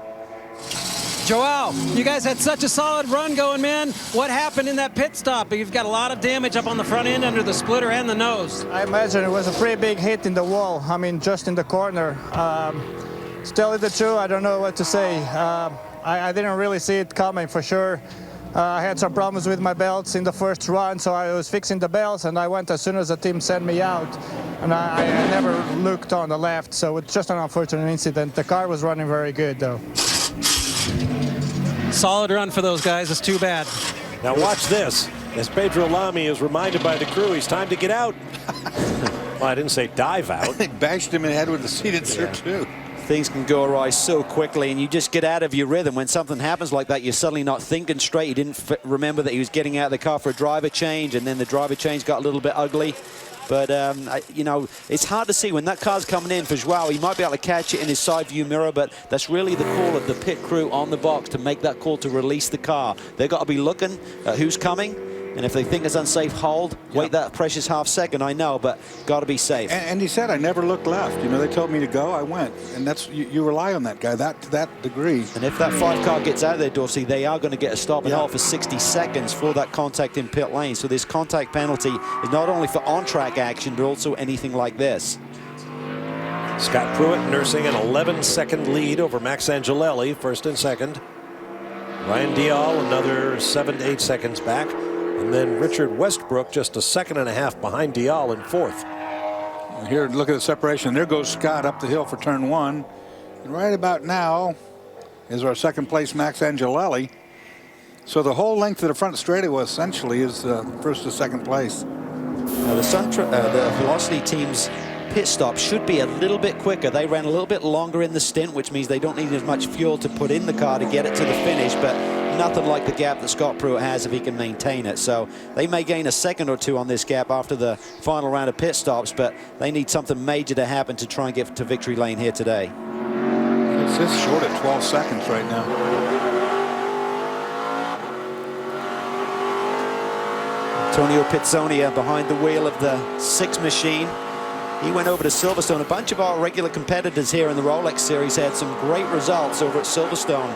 Joao, you guys had such a solid run going, man. What happened in that pit stop? You've got a lot of damage up on the front end under the splitter and the nose. I imagine it was a pretty big hit in the wall. I mean, just in the corner. To tell you the truth, I don't know what to say. I didn't really see it coming for sure. I had some problems with my belts in the first run, so I was fixing the belts, and I went as soon as the team sent me out. And I never looked on the left, so it's just an unfortunate incident. The car was running very good, though. Solid run for those guys. It's too bad. Now watch this. As Pedro Lamy is reminded by the crew, he's time to get out. Well, I didn't say dive out. They bashed him in the head with the seat insert, too. Things can go awry so quickly, and you just get out of your rhythm. When something happens like that, you're suddenly not thinking straight. You didn't remember that he was getting out of the car for a driver change, and then the driver change got a little bit ugly. But, you know, it's hard to see. When that car's coming in for Joao, he might be able to catch it in his side view mirror, but that's really the call of the pit crew on the box to make that call to release the car. They've got to be looking at who's coming. And if they think it's unsafe, hold. Wait that precious half second, I know, but got to be safe. And he said, I never looked left. You know, they told me to go, I went. And that's you rely on that guy to that degree. And if that 5 car gets out of there, Dorsey, they are going to get a stop and hold for 60 seconds for that contact in pit lane. So this contact penalty is not only for on-track action, but also anything like this. Scott Pruitt nursing an 11-second lead over Max Angelelli, first and second. Ryan Dial another 7 to 8 seconds back. And then Richard Westbrook just a 1.5 seconds behind Dial in 4th. Here, look at the separation. There goes Scott up the hill for turn 1. And right about now is our 2nd place Max Angelelli. So the whole length of the front straightaway essentially is 1st to 2nd place. Now the Velocity team's pit stop should be a little bit quicker. They ran a little bit longer in the stint, which means they don't need as much fuel to put in the car to get it to the finish, but nothing like the gap that Scott Pruitt has if he can maintain it. So they may gain a second or two on this gap after the final round of pit stops, but they need something major to happen to try and get to victory lane here today. It's just short at 12 seconds right now. Antonio Pizzonia behind the wheel of the 6 machine. He went over to Silverstone. A bunch of our regular competitors here in the Rolex Series had some great results over at Silverstone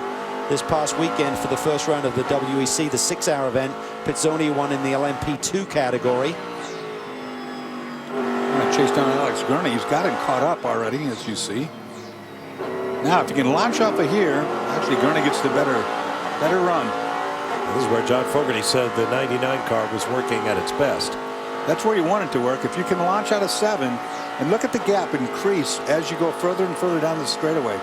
this past weekend for the first round of the WEC, the 6-hour event. Pizzonia won in the LMP2 category. I'm going to chase down Alex Gurney. He's got him caught up already, as you see. Now, if you can launch off of here, actually Gurney gets the better run. This is where John Fogerty said the 99 car was working at its best. That's where you want it to work. If you can launch out of 7 and look at the gap increase as you go further and further down the straightaway.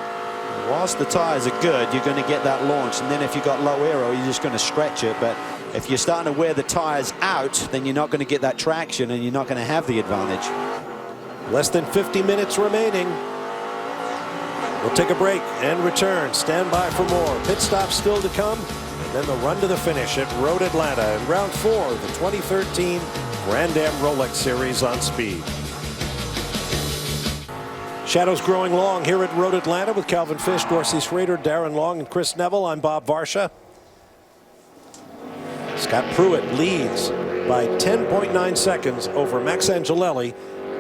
Whilst the tires are good, you're going to get that launch, and then if you've got low aero, you're just going to stretch it. But if you're starting to wear the tires out, then you're not going to get that traction and you're not going to have the advantage. Less than 50 minutes remaining. We'll take a break and return. Stand by for more. Pit stops still to come. And then the run to the finish at Road Atlanta in round 4 of the 2013 Grand-Am Rolex Series on speed. Shadows growing long here at Road Atlanta with Calvin Fish, Dorsey Schrader, Darren Long, and Chris Neville. I'm Bob Varsha. Scott Pruitt leads by 10.9 seconds over Max Angelelli,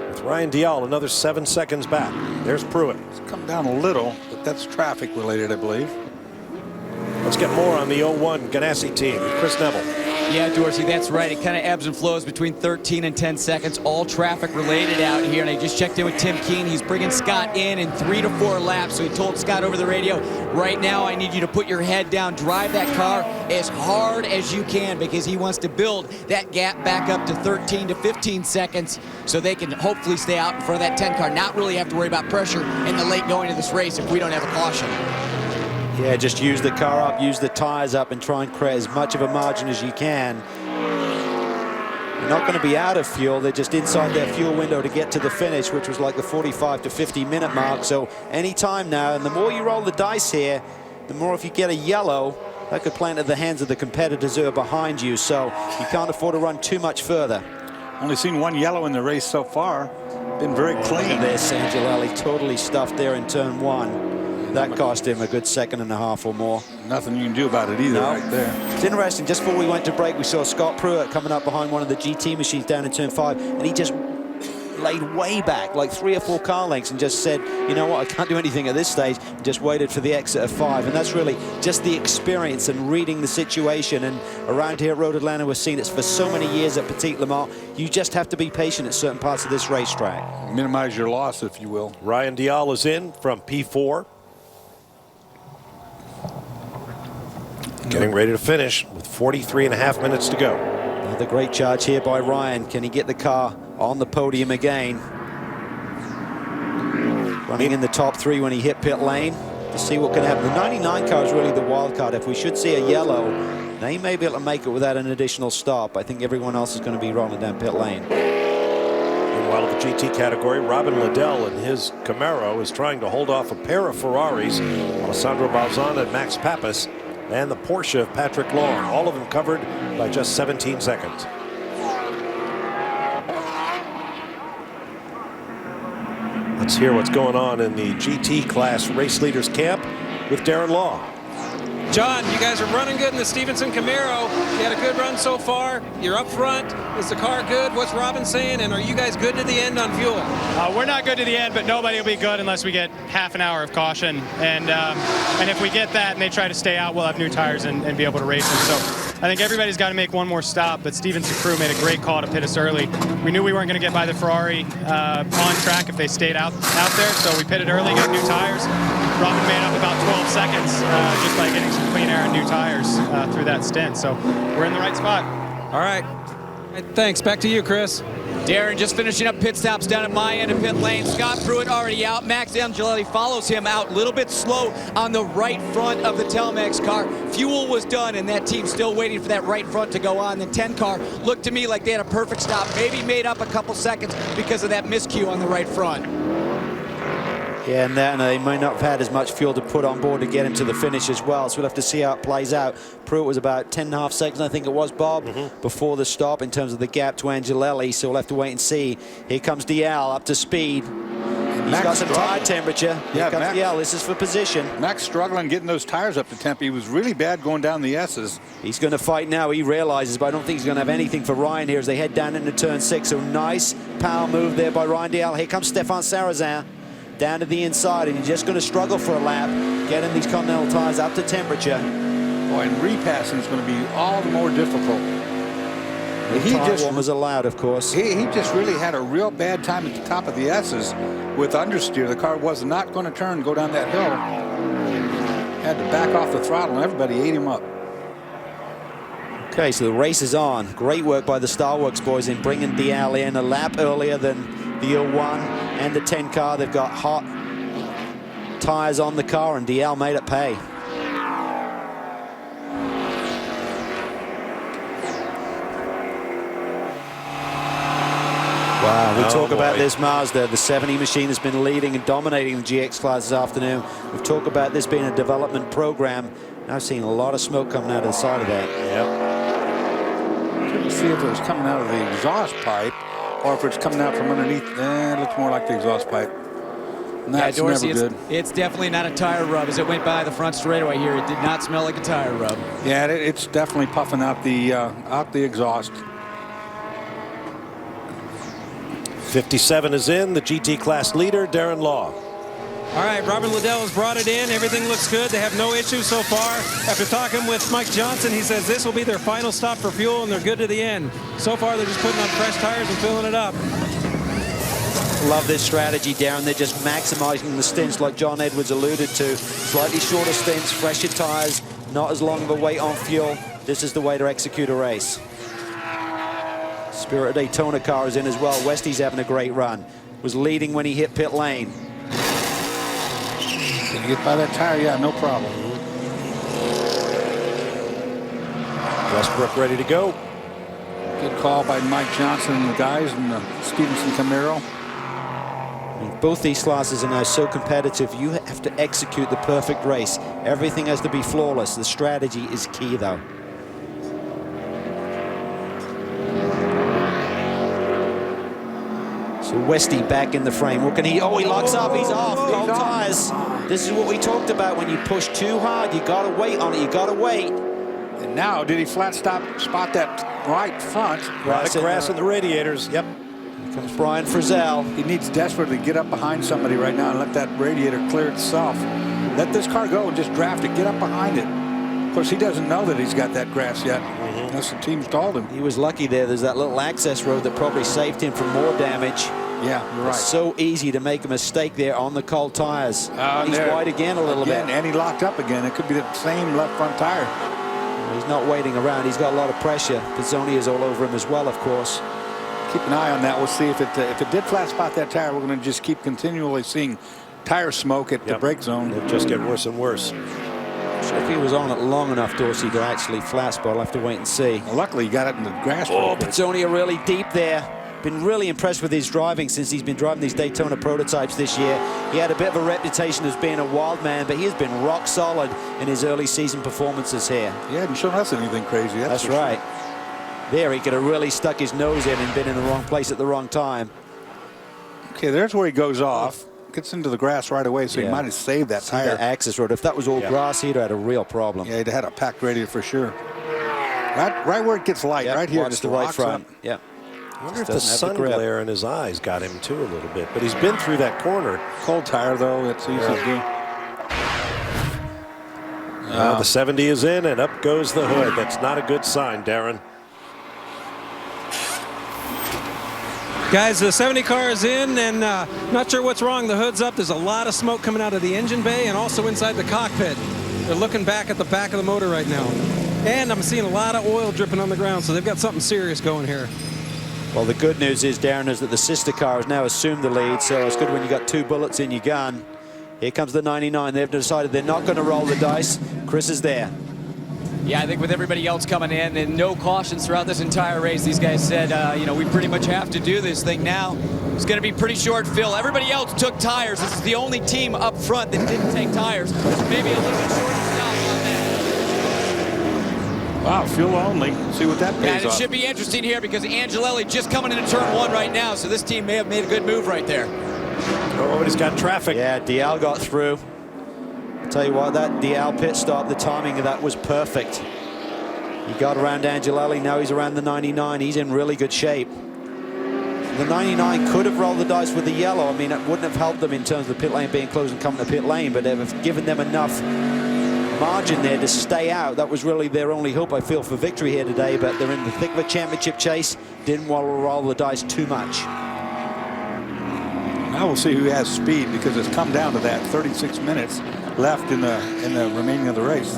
with Ryan Dial another 7 seconds back. There's Pruitt. It's come down a little, but that's traffic related, I believe. Let's get more on the 01 Ganassi team with Chris Neville. Yeah, Dorsey, that's right. It kind of ebbs and flows between 13 and 10 seconds, all traffic related out here. And I just checked in with Tim Keene. He's bringing Scott in 3 to 4 laps. So he told Scott over the radio, right now I need you to put your head down, drive that car as hard as you can, because he wants to build that gap back up to 13 to 15 seconds so they can hopefully stay out in front of that 10 car, not really have to worry about pressure in the late going to this race if we don't have a caution. Yeah, just use the car up, use the tires up, and try and create as much of a margin as you can. They're not going to be out of fuel. They're just inside their fuel window to get to the finish, which was like the 45 to 50 minute mark. So any time now, and the more you roll the dice here, the more if you get a yellow, that could play into the hands of the competitors who are behind you. So you can't afford to run too much further. Only seen one yellow in the race so far. Been very clean. And there's Angelelli totally stuffed there in turn 1. That cost him a good second and a half or more. Nothing you can do about it either, right there. It's interesting, just before we went to break, we saw Scott Pruitt coming up behind one of the GT machines down in turn 5, and he just laid way back, like 3 or 4 car lengths, and just said, you know what, I can't do anything at this stage, and just waited for the exit of 5. And that's really just the experience and reading the situation. And around here at Road Atlanta, we've seen it for so many years at Petit Le Mans. You just have to be patient at certain parts of this racetrack. Minimize your loss, if you will. Ryan Dial is in from P4. Getting ready to finish with 43.5 minutes to go. Another great charge here by Ryan. Can he get the car on the podium again? Running in the top 3 when he hit pit lane to see what can happen. The 99 car is really the wild card. If we should see a yellow, they may be able to make it without an additional stop. I think everyone else is going to be rolling down pit lane. Meanwhile, in the GT category, Robin Liddell in his Camaro is trying to hold off a pair of Ferraris, Alessandro Balzan and Max Pappas, and the Porsche of Patrick Long, all of them covered by just 17 seconds. Let's hear what's going on in the GT class race leaders camp with Darren Law. John, you guys are running good in the Stevenson Camaro. You had a good run so far. You're up front. Is the car good? What's Robin saying? And are you guys good to the end on fuel? We're not good to the end, but nobody will be good unless we get half an hour of caution. And if we get that and they try to stay out, we'll have new tires and be able to race them. So I think everybody's got to make one more stop, but Stevenson crew made a great call to pit us early. We knew we weren't going to get by the Ferrari on track if they stayed out there, so we pitted early, got new tires. Robin made up about 12 seconds just by getting some clean air and new tires through that stint. So we're in the right spot. All right. Thanks. Back to you, Chris. Darren just finishing up pit stops down at my end of pit lane. Scott Pruitt already out. Max Angelelli follows him out, a little bit slow on the right front of the Telmex car. Fuel was done, and that team still waiting for that right front to go on. The 10 car looked to me like they had a perfect stop, maybe made up a couple seconds because of that miscue on the right front. Yeah, and they may not have had as much fuel to put on board to get him to the finish as well. So we'll have to see how it plays out. Pruitt was about 10.5 seconds, I think it was, Bob, before the stop in terms of the gap to Angelelli. So we'll have to wait and see. Here comes DL up to speed. He's got some tire temperature. Here comes DL. This is for position. Max struggling getting those tires up to temp. He was really bad going down the S's. He's going to fight now. He realizes, but I don't think he's going to have anything for Ryan here as they head down into turn 6. So nice power move there by Ryan DL. Here comes Stefan Sarrazin. Down to the inside, and you're just going to struggle for a lap, getting these Continental tires up to temperature. Boy, and repassing is going to be all the more difficult. One was allowed, of course. He just really had a real bad time at the top of the S's with understeer. The car was not going to turn, go down that hill. Had to back off the throttle, and everybody ate him up. Okay, so the race is on. Great work by the Starworks boys in bringing DL in a lap earlier than the 01 and the 10 car. They've got hot tires on the car, and DL made it pay. Wow, we talk about this Mazda. The 70 machine has been leading and dominating the GX class this afternoon. We've talked about this being a development program. Now seeing a lot of smoke coming out of the side of that. Yep. Couldn't see if it was coming out of the exhaust pipe or if it's coming out from underneath. It looks more like the exhaust pipe. That's Dorsey, never good. It's definitely not a tire rub. As it went by the front straightaway here, it did not smell like a tire rub. Yeah, it's definitely puffing out the exhaust. 57 is in, the GT class leader, Darren Law. All right, Robin Liddell has brought it in. Everything looks good. They have no issues so far. After talking with Mike Johnson, he says this will be their final stop for fuel, and they're good to the end. So far, they're just putting on fresh tires and filling it up. Love this strategy, Darren. They're just maximizing the stints like John Edwards alluded to. Slightly shorter stints, fresher tires, not as long of a wait on fuel. This is the way to execute a race. Spirit of Daytona car is in as well. Westy's having a great run. Was leading when he hit pit lane. Can you get by that tire? Yeah, no problem. Westbrook ready to go. Good call by Mike Johnson and the guys in the Stevenson Camaro. Both these classes are now so competitive. You have to execute the perfect race. Everything has to be flawless. The strategy is key, though. So Westy back in the frame. What can he? Oh, he locks up. He's off. Cold tires. This is what we talked about. When you push too hard, you got to wait on it. You got to wait. And now, did he flat spot that right front? Grass in the radiators. Yep. Here comes Brian Frizzell. He needs desperately to get up behind somebody right now and let that radiator clear itself. Let this car go and just draft it. Get up behind it. Of course, he doesn't know that he's got that grass yet. Unless the team's told him. He was lucky there. There's that little access road that probably saved him from more damage. Yeah, you're right. It's so easy to make a mistake there on the cold tires. He's there. wide again a little bit. And he locked up again. It could be the same left front tire. He's not waiting around. He's got a lot of pressure. Pizzoni is all over him as well, of course. Keep an eye on that. We'll see if it did flat spot that tire. We're going to just keep continually seeing tire smoke at the brake zone. It'll just get worse and worse. So if he was on it long enough, Dorsey, to actually flat spot, I'll have to wait and see. Well, luckily, he got it in the grass. Oh, Pizzoni are really deep there. Been really impressed with his driving since he's been driving these Daytona prototypes this year. He had a bit of a reputation as being a wild man, but he has been rock solid in his early season performances here. He hadn't shown us anything crazy. That's right. There, he could have really stuck his nose in and been in the wrong place at the wrong time. Okay, there's where he goes off. Gets into the grass right away, so he might have saved that tire. That access road. If that was all grass, he'd have had a real problem. Yeah, he'd have had a packed radiator for sure. Right where it gets light, right here. Watch the right front. Yeah. I wonder if the sun glare in his eyes got him too a little bit, but he's been through that corner. Cold tire though, it's easy to do. The 70 is in and up goes the hood. That's not a good sign, Darren. Guys, the 70 car is in, and not sure what's wrong. The hood's up. There's a lot of smoke coming out of the engine bay and also inside the cockpit. They're looking back at the back of the motor right now. And I'm seeing a lot of oil dripping on the ground, so they've got something serious going here. Well, the good news is, Darren, is that the sister car has now assumed the lead, so it's good when you got 2 bullets in your gun. Here comes the 99. They've decided they're not going to roll the dice. Chris is there. Yeah, I think with everybody else coming in and no cautions throughout this entire race, these guys said, you know, we pretty much have to do this thing now. It's going to be pretty short fill. Everybody else took tires. This is the only team up front that didn't take tires. Maybe a little bit short stop on that. Wow, fuel only. See what that pays Yeah, and it off. should be interesting here because Angelelli just coming into turn 1 right now, so this team may have made a good move right there. Oh, but he's got traffic. Yeah, Dial got through. I'll tell you what, that Dial pit stop, the timing of that was perfect. He got around Angelelli, now he's around the 99. He's in really good shape. The 99 could have rolled the dice with the yellow. I mean, it wouldn't have helped them in terms of the pit lane being closed and coming to pit lane, but they've given them enough margin there to stay out. That was really their only hope, I feel, for victory here today, but they're in the thick of a championship chase. Didn't want to roll the dice too much. Now we'll see who has speed because it's come down to that 36 minutes left in the remaining of the race.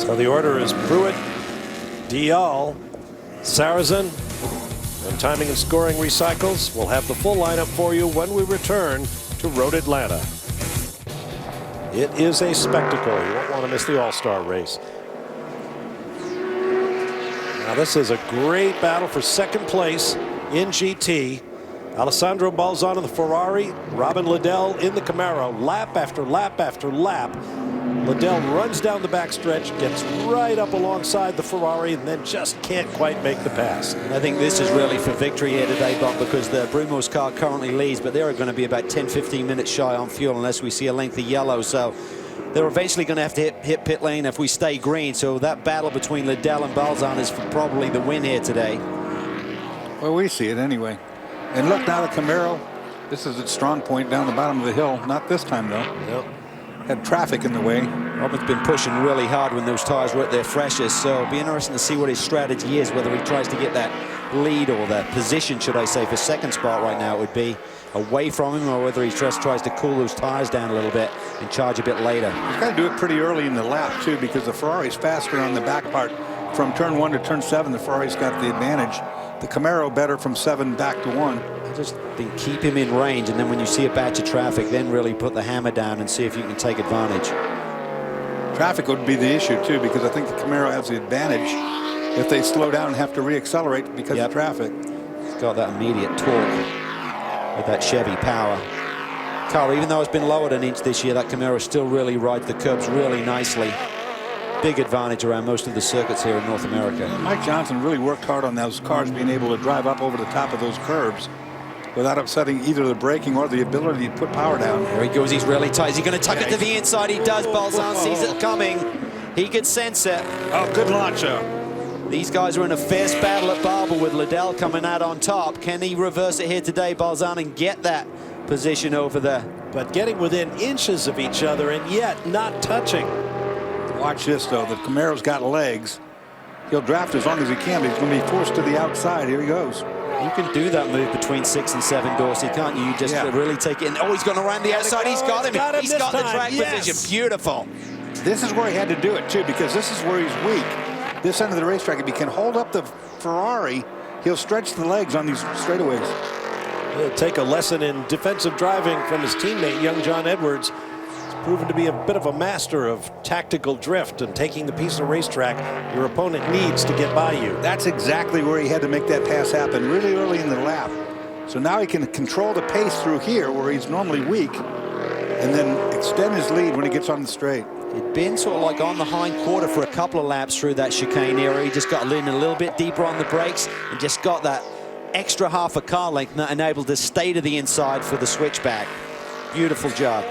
So the order is Pruitt, Dial, Sarrazin, and Timing and Scoring Recycles. We'll have the full lineup for you when we return to Road Atlanta. It is a spectacle. You won't want to miss the All-Star race. Now this is a great battle for second place in GT. Alessandro Balzan in the Ferrari, Robin Liddell in the Camaro, lap after lap after lap. Liddell runs down the backstretch, gets right up alongside the Ferrari, and then just can't quite make the pass. I think this is really for victory here today, Bob, because the Brumos car currently leads, but they're going to be about 10-15 minutes shy on fuel unless we see a lengthy yellow. So they're eventually going to have to hit pit lane if we stay green. So that battle between Liddell and Balzan is for probably the win here today. Well, we see it anyway. And look now, the Camaro. This is its strong point down the bottom of the hill. Not this time, though. Yep. Had traffic in the way. Robin's been pushing really hard when those tires were at their freshest, so it'll be interesting to see what his strategy is, whether he tries to get that lead or that position, should I say, for second spot right now it would be away from him, or whether he just tries to cool those tires down a little bit and charge a bit later. He's got to do it pretty early in the lap, too, because the Ferrari's faster on the back part. From turn 1 to turn 7, the Ferrari's got the advantage. The Camaro better from 7 back to 1. I just think keep him in range, and then when you see a batch of traffic, then really put the hammer down and see if you can take advantage. Traffic would be the issue, too, because I think the Camaro has the advantage if they slow down and have to reaccelerate because of traffic. It's got that immediate torque with that Chevy power. Carl, even though it's been lowered an inch this year, that Camaro still really rides the curbs really nicely. Big advantage around most of the circuits here in North America. Mike Johnson really worked hard on those cars being able to drive up over the top of those curbs without upsetting either the braking or the ability to put power down. There he goes, he's really tight. Is he going to tuck it to the inside? He does. Balzan sees it coming. He could sense it. Oh, good launcher. These guys are in a fierce battle at Barber with Liddell coming out on top. Can he reverse it here today, Balzan, and get that position over there? But getting within inches of each other and yet not touching. Watch this, though. The Camaro's got legs. He'll draft as long as he can, but he's going to be forced to the outside. Here he goes. You can do that move between 6 and 7, Dorsey, can't you? You just really take it in. Oh, he's gone around the outside. He's got him. He's got the track position. Beautiful. This is where he had to do it, too, because this is where he's weak. This end of the racetrack, if he can hold up the Ferrari, he'll stretch the legs on these straightaways. He'll take a lesson in defensive driving from his teammate, young John Edwards. Proven to be a bit of a master of tactical drift and taking the piece of racetrack your opponent needs to get by you. That's exactly where he had to make that pass happen really early in the lap. So now he can control the pace through here where he's normally weak and then extend his lead when he gets on the straight. He'd been sort of like on the hind quarter for a couple of laps through that chicane area. He just got in a little bit deeper on the brakes and just got that extra half a car length and able to stay to the inside for the switchback. Beautiful job.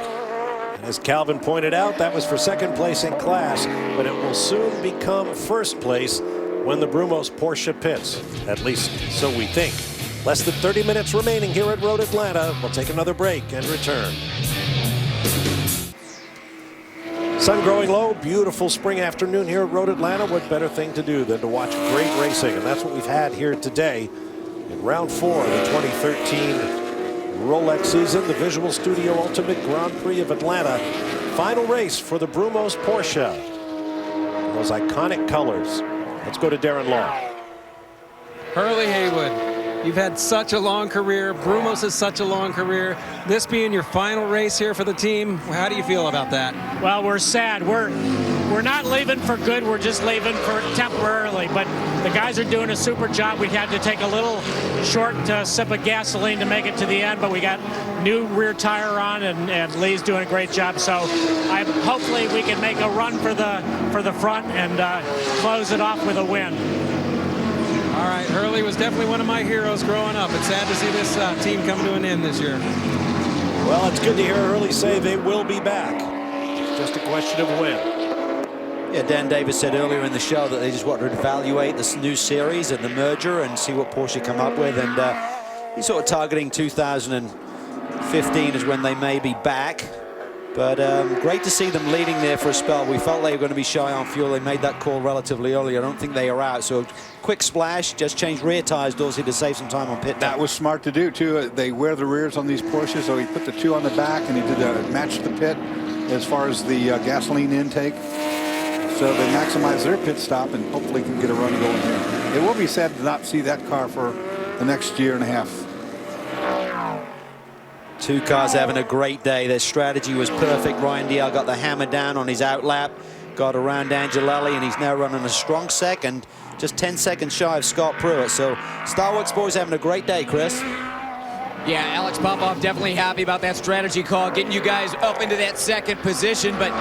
As Calvin pointed out, that was for second place in class, but it will soon become first place when the Brumos Porsche pits. At least so we think. Less than 30 minutes remaining here at Road Atlanta. We'll take another break and return. Sun growing low, beautiful spring afternoon here at Road Atlanta. What better thing to do than to watch great racing? And that's what we've had here today in round 4 of the 2013 Rolex season, the Visual Studio Ultimate Grand Prix of Atlanta. Final race for the Brumos Porsche. Those iconic colors. Let's go to Darren Law. Hurley Haywood, you've had such a long career. Brumos has such a long career. This being your final race here for the team, how do you feel about that? Well, we're sad. We're not leaving for good. We're just leaving for temporarily. But the guys are doing a super job. We had to take a little short sip of gasoline to make it to the end, but we got new rear tire on, and Lee's doing a great job. So hopefully we can make a run for the front and close it off with a win. All right, Hurley was definitely one of my heroes growing up. It's sad to see this team come to an end this year. Well, it's good to hear Hurley say they will be back. It's just a question of when. Yeah, Dan Davis said earlier in the show that they just wanted to evaluate this new series and the merger and see what Porsche come up with. And he's sort of targeting 2015 is when they may be back. But great to see them leading there for a spell. We felt they were going to be shy on fuel. They made that call relatively early. I don't think they are out. So quick splash, just change rear tires, Dorsey, to save some time on pit. That was smart to do, too. They wear the rears on these Porsches, so he put the 2 on the back, and he did match the pit as far as the gasoline intake. So they maximize their pit stop and hopefully can get a run going here. It will be sad to not see that car for the next year and a half. Two cars having a great day. Their strategy was perfect. Ryan Dial got the hammer down on his outlap, got around Angelelli, and he's now running a strong second, just 10 seconds shy of Scott Pruitt. So Starworks boys having a great day, Chris. Yeah, Alex Popoff definitely happy about that strategy call, getting you guys up into that second position. But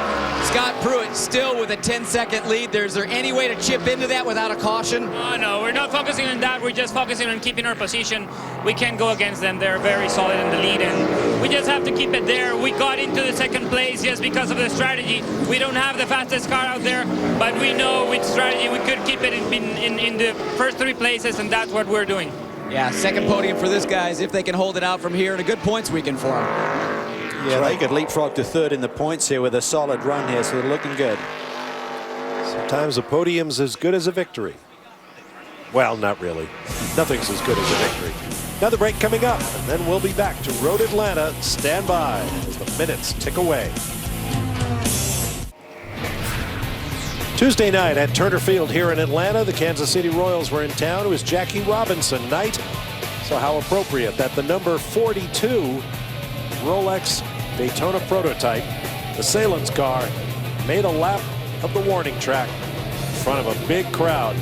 Scott Pruitt still with a 10-second lead. Is there any way to chip into that without a caution? No, we're not focusing on that. We're just focusing on keeping our position. We can't go against them. They're very solid in the lead, and we just have to keep it there. We got into the second place just because of the strategy. We don't have the fastest car out there, but we know with strategy we could keep it in the first 3 places, and that's what we're doing. Yeah, second podium for this guys if they can hold it out from here, and a good points weekend for them. Yeah, they could leapfrog to third in the points here with a solid run here, so they're looking good. Sometimes a podium's as good as a victory. Well, not really. Nothing's as good as a victory. Another break coming up, and then we'll be back to Road Atlanta. Stand by as the minutes tick away. Tuesday night at Turner Field here in Atlanta, the Kansas City Royals were in town. It was Jackie Robinson night. So how appropriate that the number 42 Rolex Daytona prototype, the Salins car, made a lap of the warning track in front of a big crowd.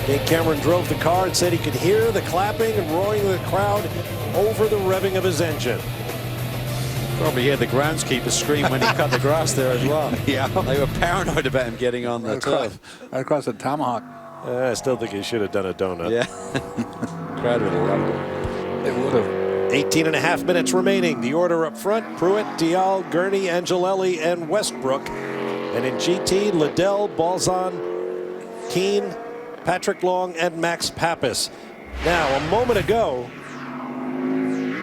Dave Cameron drove the car and said he could hear the clapping and roaring of the crowd over the revving of his engine. Probably heard the groundskeeper scream when he cut the grass there as well. Yeah. They were paranoid about him getting on the turf. Right across the tomahawk. I still think he should have done a donut. Yeah. Crowd would have loved it. It would have. 18.5 minutes remaining. The order up front: Pruitt, Dial, Gurney, Angelelli, and Westbrook. And in GT, Liddell, Balzan, Keane, Patrick Long, and Max Pappas. Now, a moment ago,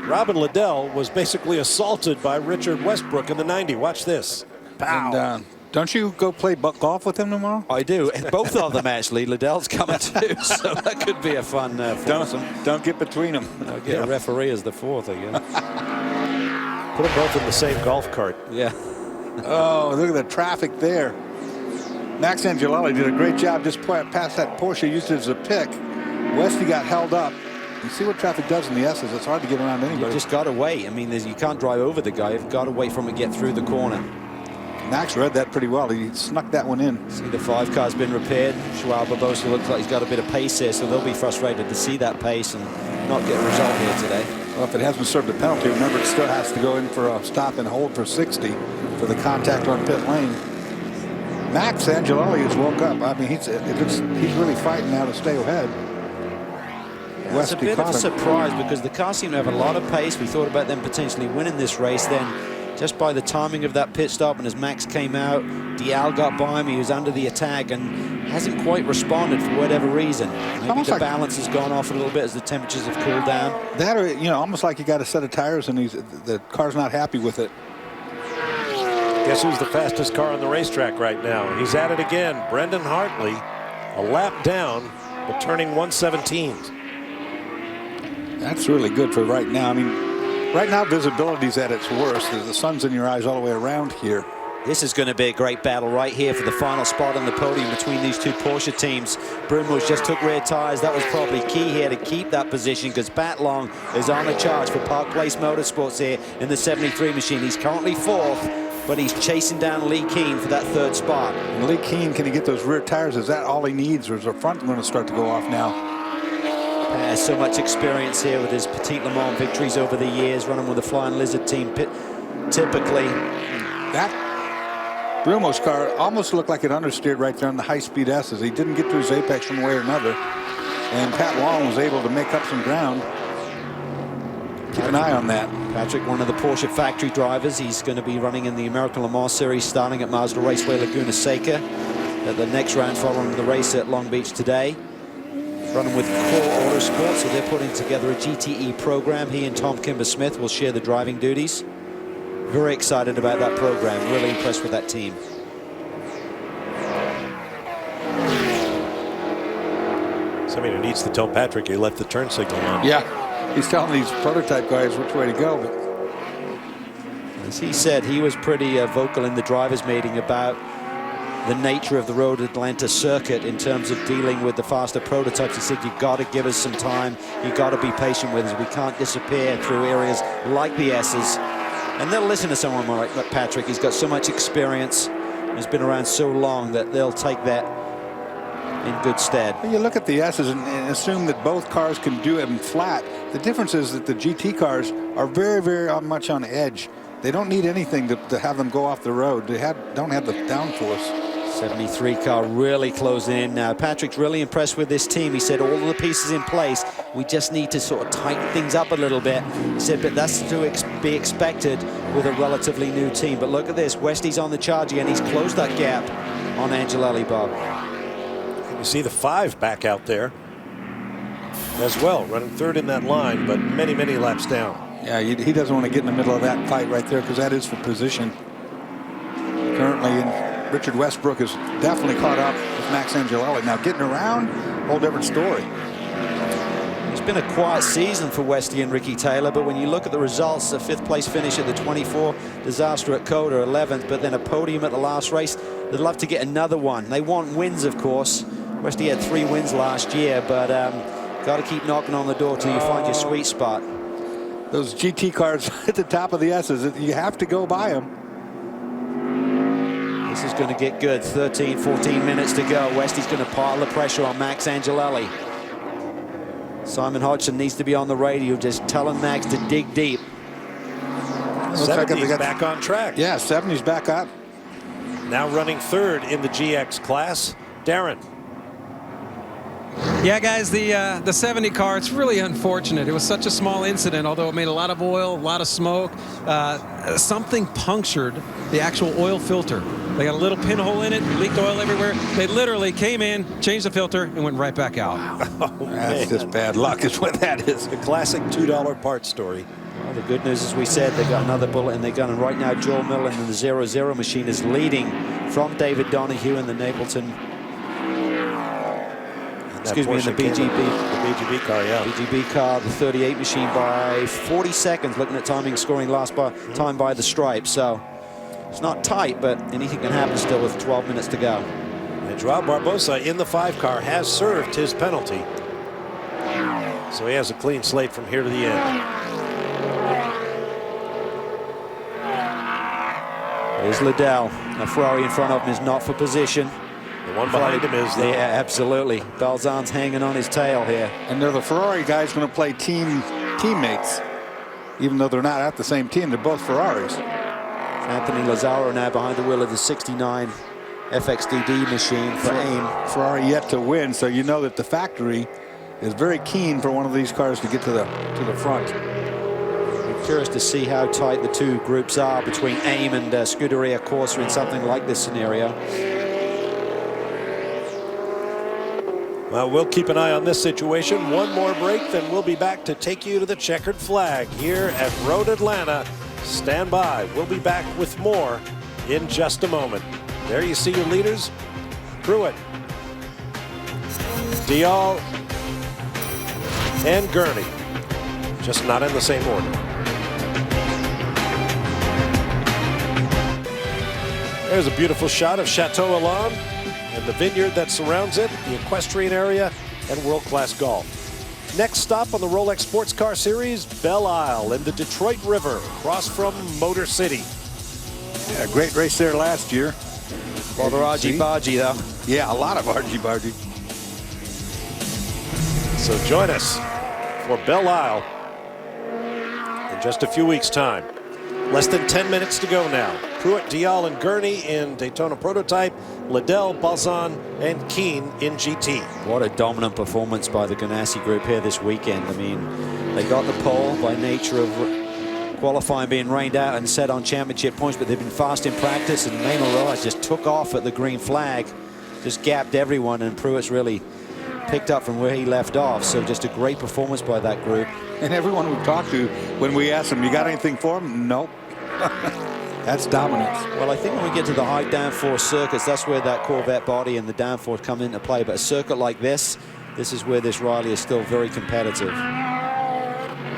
Robin Liddell was basically assaulted by Richard Westbrook in the 90. Watch this. Pow. And, don't you go play golf with him tomorrow? I do. Both of them, actually. Liddell's coming too, so that could be a fun foursome. Don't get between them. I'll get a referee as the fourth, I guess. Put them both in the same golf cart. Yeah. Oh, look at the traffic there. Max Angelelli did a great job just past that Porsche, used it as a pick. Westy got held up. You see what traffic does in the S's. It's hard to get around anybody. You just got to wait. I mean, you can't drive over the guy. You've got to wait for him to get through the corner. Max read that pretty well. He snuck that one in. See, the 5 car's been repaired. Joao Barbosa looks like he's got a bit of pace here, so they'll be frustrated to see that pace and not get a result here today. Well, if it hasn't served a penalty, remember it still has to go in for a stop and hold for 60 for the contact on pit lane. Max Angelelli has woke up. I mean, he's really fighting now to stay ahead. It's a bit of a surprise because the car seemed to have a lot of pace. We thought about them potentially winning this race. Then just by the timing of that pit stop and as Max came out, Dial got by him. He was under the attack and hasn't quite responded for whatever reason. Maybe the balance has gone off a little bit as the temperatures have cooled down. That, or, you know, almost like you got a set of tires and the car's not happy with it. Guess who's the fastest car on the racetrack right now? He's at it again. Brendan Hartley, a lap down, but turning 117. That's really good for right now. I mean, right now visibility's at its worst. The sun's in your eyes all the way around here. This is going to be a great battle right here for the final spot on the podium between these two Porsche teams. Brumos just took rear tires. That was probably key here to keep that position because Pat Long is on the charge for Park Place Motorsports here in the 73 machine. He's currently 4th, but he's chasing down Lee Keane for that 3rd spot. And Lee Keane, can he get those rear tires? Is that all he needs, or is the front going to start to go off now? Has so much experience here with his Petit Le Mans victories over the years, running with the Flying Lizard team. Typically, that Brumos car almost looked like it understeered right there on the high-speed S's. He didn't get to his apex one way or another, and Pat Long was able to make up some ground. Keep an eye on that. Patrick, one of the Porsche factory drivers. He's going to be running in the American Le Mans Series starting at Mazda Raceway Laguna Seca at the next round following the race at Long Beach today. Running with Core Autosport, so they're putting together a GTE program. He and Tom Kimber-Smith will share the driving duties. Very excited about that program. Really impressed with that team. Somebody who needs to tell Patrick he left the turn signal on. Yeah, he's telling these prototype guys which way to go. But as he said, he was pretty vocal in the drivers' meeting about the nature of the Road Atlanta circuit in terms of dealing with the faster prototypes. He said, you've got to give us some time. You've got to be patient with us. We can't disappear through areas like the S's. And they'll listen to someone like Patrick. He's got so much experience. He's been around so long that they'll take that in good stead. You look at the S's and assume that both cars can do them flat. The difference is that the GT cars are very, very much on edge. They don't need anything to have them go off the road. They don't have the downforce. 73 car really closing in now. Patrick's really impressed with this team. He said all of the pieces in place. We just need to sort of tighten things up a little bit. He said, but that's to be expected with a relatively new team. But look at this. Westy's on the charge again. He's closed that gap on Angelelli, Bob. You see the 5 back out there. as well, running third in that line, but many, many laps down. Yeah, he doesn't want to get in the middle of that fight right there because that is for position. Currently, Richard Westbrook is definitely caught up with Max Angelelli. Now getting around, whole different story. It's been a quiet season for Westy and Ricky Taylor, but when you look at the results, a 5th place finish at the 24, disaster at Coda, 11th, but then a podium at the last race. They'd love to get another one. They want wins, of course. Westy had 3 wins last year, but got to keep knocking on the door till you find your sweet spot. Those GT cars at the top of the S's, you have to go by them. This is going to get good. 13, 14 minutes to go. Westy's going to pile the pressure on Max Angelelli. Simon Hodgson needs to be on the radio just telling Max to dig deep. 70's back on track. Yeah, 70's back up. Now running third in the GX class, Darren. Yeah, guys, the 70 car, it's really unfortunate. It was such a small incident, although it made a lot of oil, a lot of smoke. Something punctured the actual oil filter. They got a little pinhole in it, leaked oil everywhere. They literally came in, changed the filter, and went right back out. That's just bad luck is what that is. A classic $2 part story. Well, the good news, as we said, they got another bullet in their gun, and right now Joel Millen in the 0-0 machine is leading from David Donahue in the Napleton. Excuse me, in the BGB. The BGB car, yeah. BGB car, the 38 machine by 40 seconds, looking at timing, scoring last time by the stripe. So it's not tight, but anything can happen still with 12 minutes to go. And Joao Barbosa in the 5 car has served his penalty. So he has a clean slate from here to the end. There's Liddell. A Ferrari in front of him is not for position. The one behind him is, though. Yeah, absolutely. Balzan's hanging on his tail here. And they're the Ferrari guys going to play teammates, even though they're not at the same team. They're both Ferraris. Anthony Lazzaro now behind the wheel of the 69 FXDD machine for AIM. Ferrari yet to win, so you know that the factory is very keen for one of these cars to get to the front. I'm curious to see how tight the two groups are between AIM and Scuderia Corsa in something like this scenario. Well, we'll keep an eye on this situation. One more break, then we'll be back to take you to the checkered flag here at Road Atlanta. Stand by. We'll be back with more in just a moment. There you see your leaders. Pruitt, Dial, and Gurney. Just not in the same order. There's a beautiful shot of Chateau Elan and the vineyard that surrounds it, the equestrian area, and world-class golf. Next stop on the Rolex Sports Car Series, Belle Isle and the Detroit River, across from Motor City. Yeah, great race there last year. Well, they're argy-bargy, though. Yeah, a lot of argy-bargy. So join us for Belle Isle in just a few weeks' time. Less than 10 minutes to go now. Pruitt, Dial, and Gurney in Daytona Prototype. Liddell, Balzan, and Keane in GT. What a dominant performance by the Ganassi group here this weekend. I mean, they got the pole by nature of qualifying being rained out and set on championship points, but they've been fast in practice, and Maynard Rojas just took off at the green flag, just gapped everyone, and Pruitt's really picked up from where he left off. So just a great performance by that group. And everyone we talked to, when we asked them, you got anything for them? Nope. That's dominance. Well, I think when we get to the high downforce circuits, that's where that Corvette body and the downforce come into play. But a circuit like this is where this Riley is still very competitive.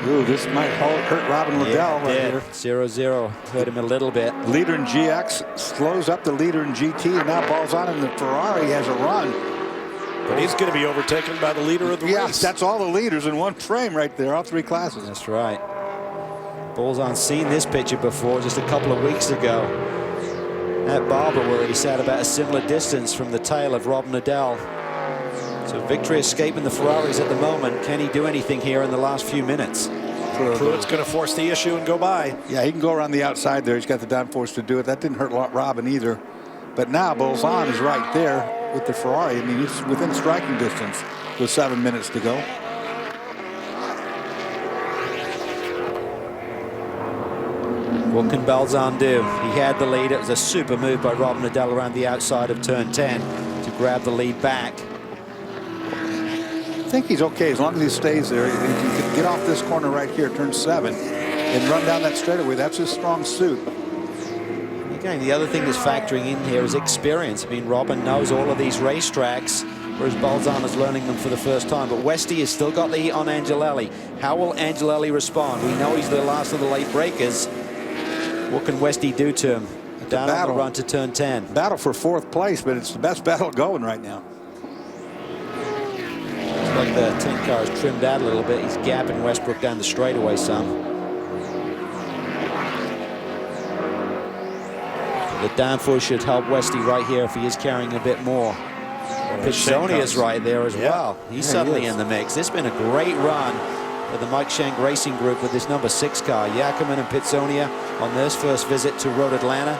Ooh, this might hurt Robin Liddell right here. 0-0, hurt him a little bit. Leader in GX slows up the leader in GT, and now Balzan in the Ferrari has a run. But he's going to be overtaken by the leader of the race. Yes, that's all the leaders in one frame right there, all 3 classes. That's right. Balzan's seen this picture before just a couple of weeks ago at Barber, where he sat about a similar distance from the tail of Rob Nadal. So victory escaping the Ferraris at the moment. Can he do anything here in the last few minutes? Pruitt's going to force the issue and go by. Yeah, he can go around the outside there. He's got the downforce to do it. That didn't hurt Robin either. But now Balzan is right there with the Ferrari. I mean, he's within striking distance with 7 minutes to go. What can Balzan do? He had the lead. It was a super move by Rob Nadal around the outside of turn 10 to grab the lead back. think he's okay as long as he stays there. If he can get off this corner right here, turn 7, and run down that straightaway, that's his strong suit. Again, the other thing that's factoring in here is experience. I mean, Robin knows all of these racetracks, whereas Balzan is learning them for the first time. But Westy has still got the heat on Angelelli. How will Angelelli respond? We know he's the last of the late breakers. What can Westy do to him? Down on the run to turn 10. Battle for 4th place, but it's the best battle going right now. Looks like the 10 car is trimmed out a little bit. He's gapping Westbrook down the straightaway some. The downforce should help Westy right here if he is carrying a bit more. Pizzonia's right there as well. He's suddenly in the mix. This has been a great run for the Mike Shank Racing Group with this number 6 car. Yakiman and Pizzonia on their first visit to Road Atlanta.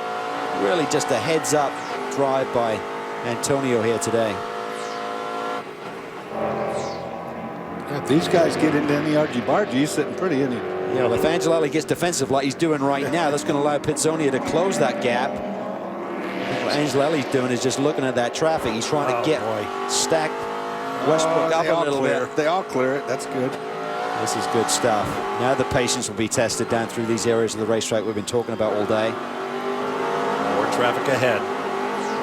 Really just a heads-up drive by Antonio here today. If these guys get into any argy-bargy, he's sitting pretty, isn't he? Yeah, well, if Angelelli gets defensive like he's doing right now, that's going to allow Pizzonia to close that gap. What Angelelli's doing is just looking at that traffic. He's trying to get stack Westbrook up a little bit. They all clear it. That's good. This is good stuff. Now the patience will be tested down through these areas of the racetrack we've been talking about all day. More traffic ahead.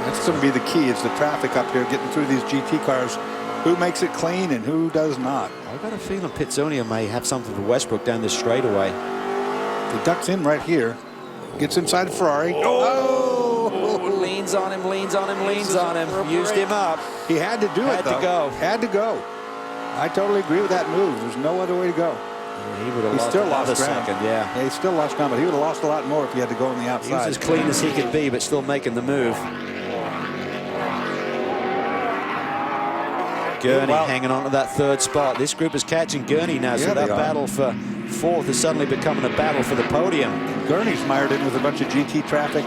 That's going to be the key, is the traffic up here, getting through these GT cars. Who makes it clean and who does not? I've got a feeling Pizzonia may have something for Westbrook down this straightaway. He ducks in right here. Gets inside the Ferrari. Oh! Leans on him, leans on him, leans on him. Used him up. He had to do it, though. Had to go. Had to go. I totally agree with that move. There's no other way to go. Yeah, he would have lost still another lost ground. second, yeah. He still lost ground, but he would have lost a lot more if he had to go on the outside. He was as clean as he could be, but still making the move. Gurney hanging on to that 3rd spot. This group is catching Gurney now, so that battle for 4th is suddenly becoming a battle for the podium. Gurney's mired in with a bunch of GT traffic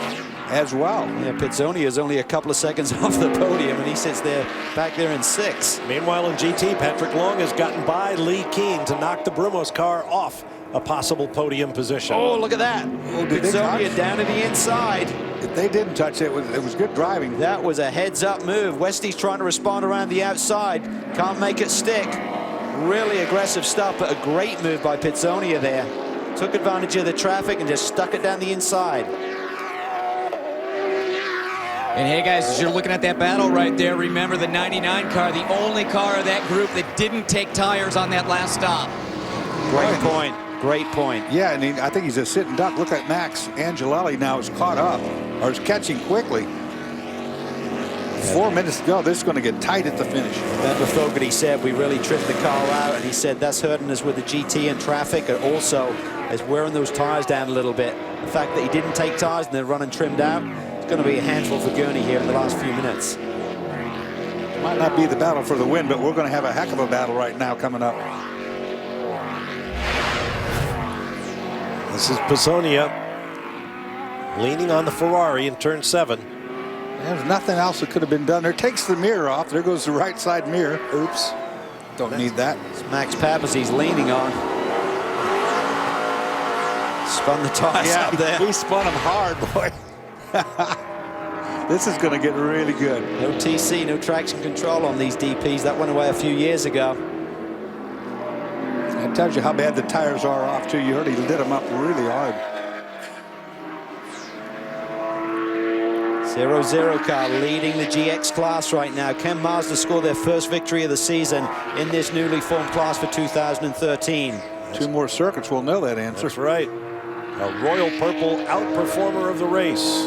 as well. Yeah, Pizzonia is only a couple of seconds off the podium, and he sits there back there in 6th. Meanwhile, in GT, Patrick Long has gotten by Lee Keen to knock the Brumos car off a possible podium position. Oh, look at that. Pizzonia down to the inside. If they didn't touch it, it was good driving. That was a heads-up move. Westy's trying to respond around the outside. Can't make it stick. Really aggressive stuff, but a great move by Pizzonia there. Took advantage of the traffic and just stuck it down the inside. And hey guys, as you're looking at that battle right there, remember the 99 car, the only car of that group that didn't take tires on that last stop. Great point. Great point. Yeah, and I think he's a sitting duck. Look at Max Angelelli now is caught up, or is catching quickly. 4 minutes to go. This is going to get tight at the finish. Remember Fogarty said we really tripped the car out, and he said that's hurting us with the GT and traffic, and also is wearing those tires down a little bit. The fact that he didn't take tires and they're running trimmed out, it's going to be a handful for Gurney here in the last few minutes. Might not be the battle for the win, but we're going to have a heck of a battle right now coming up. This is Pizzonia leaning on the Ferrari in turn 7. There's nothing else that could have been done there. Takes the mirror off. There goes the right side mirror. Oops. Don't need that. It's Max Pappas he's leaning on. Spun the tires out there. He spun them hard, boy. This is going to get really good. No TC, no traction control on these DPs. That went away a few years ago. That tells you how bad the tires are off, too. You heard he lit them up really hard. 0-0 car leading the GX class right now. Can Mazda score their first victory of the season in this newly formed class for 2013? 2 more circuits will know that answer. That's right. A Royal Purple outperformer of the race.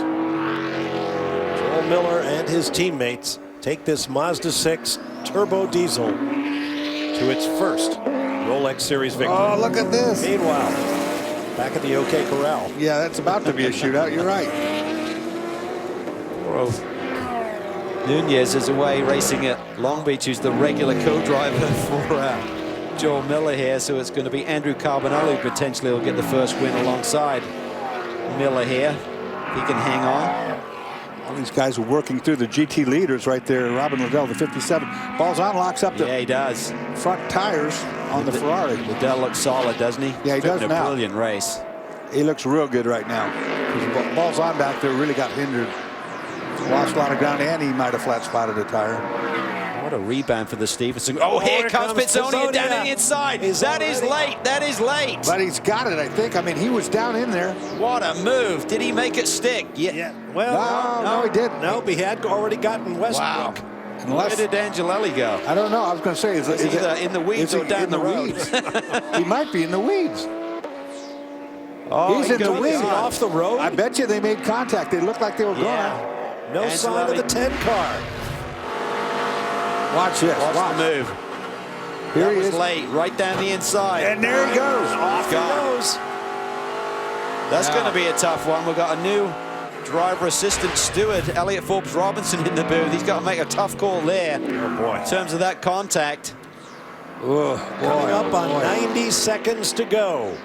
Joel Miller and his teammates take this Mazda 6 turbo diesel to its first Rolex Series victory. Oh, look at this. Meanwhile, back at the OK Corral. Yeah, that's about to be a shootout. You're right. Nunez is away racing at Long Beach, who's the regular co-driver for Joel Miller here. So it's going to be Andrew Carbonelli who potentially will get the first win alongside Miller here. He can hang on. All these guys are working through the GT leaders right there. Robin Liddell, the 57. Balzan locks up the he does. Front tires on the Ferrari. Liddell looks solid, doesn't he? Yeah, he does now. A brilliant race. He looks real good right now. Balzan back there really got hindered. Lost a lot of ground, and he might have flat spotted a tire. What a rebound for the Stevenson. Oh, here comes Pitsonia down the inside. That is late. That is late. But he's got it, I think. I mean, he was down in there. What a move. Did he make it stick? Yeah. Well, no, he didn't. No, he had already gotten Westbrook. Wow. Where did Angelelli go? I don't know. I was going to say, is he either in the weeds or down the road? He might be in the weeds. Oh, he's in the weeds. Off the road? I bet you they made contact. They looked like they were going. No sign of the 10 car. Watch this. Watch the move. Here he is. Was late, right down the inside. And there he goes. Off he goes. That's going to be a tough one. We've got a new driver assistant steward, Elliot Forbes Robinson, in the booth. He's got to make a tough call there. Oh, boy. In terms of that contact. Oh, coming up on 90 seconds to go.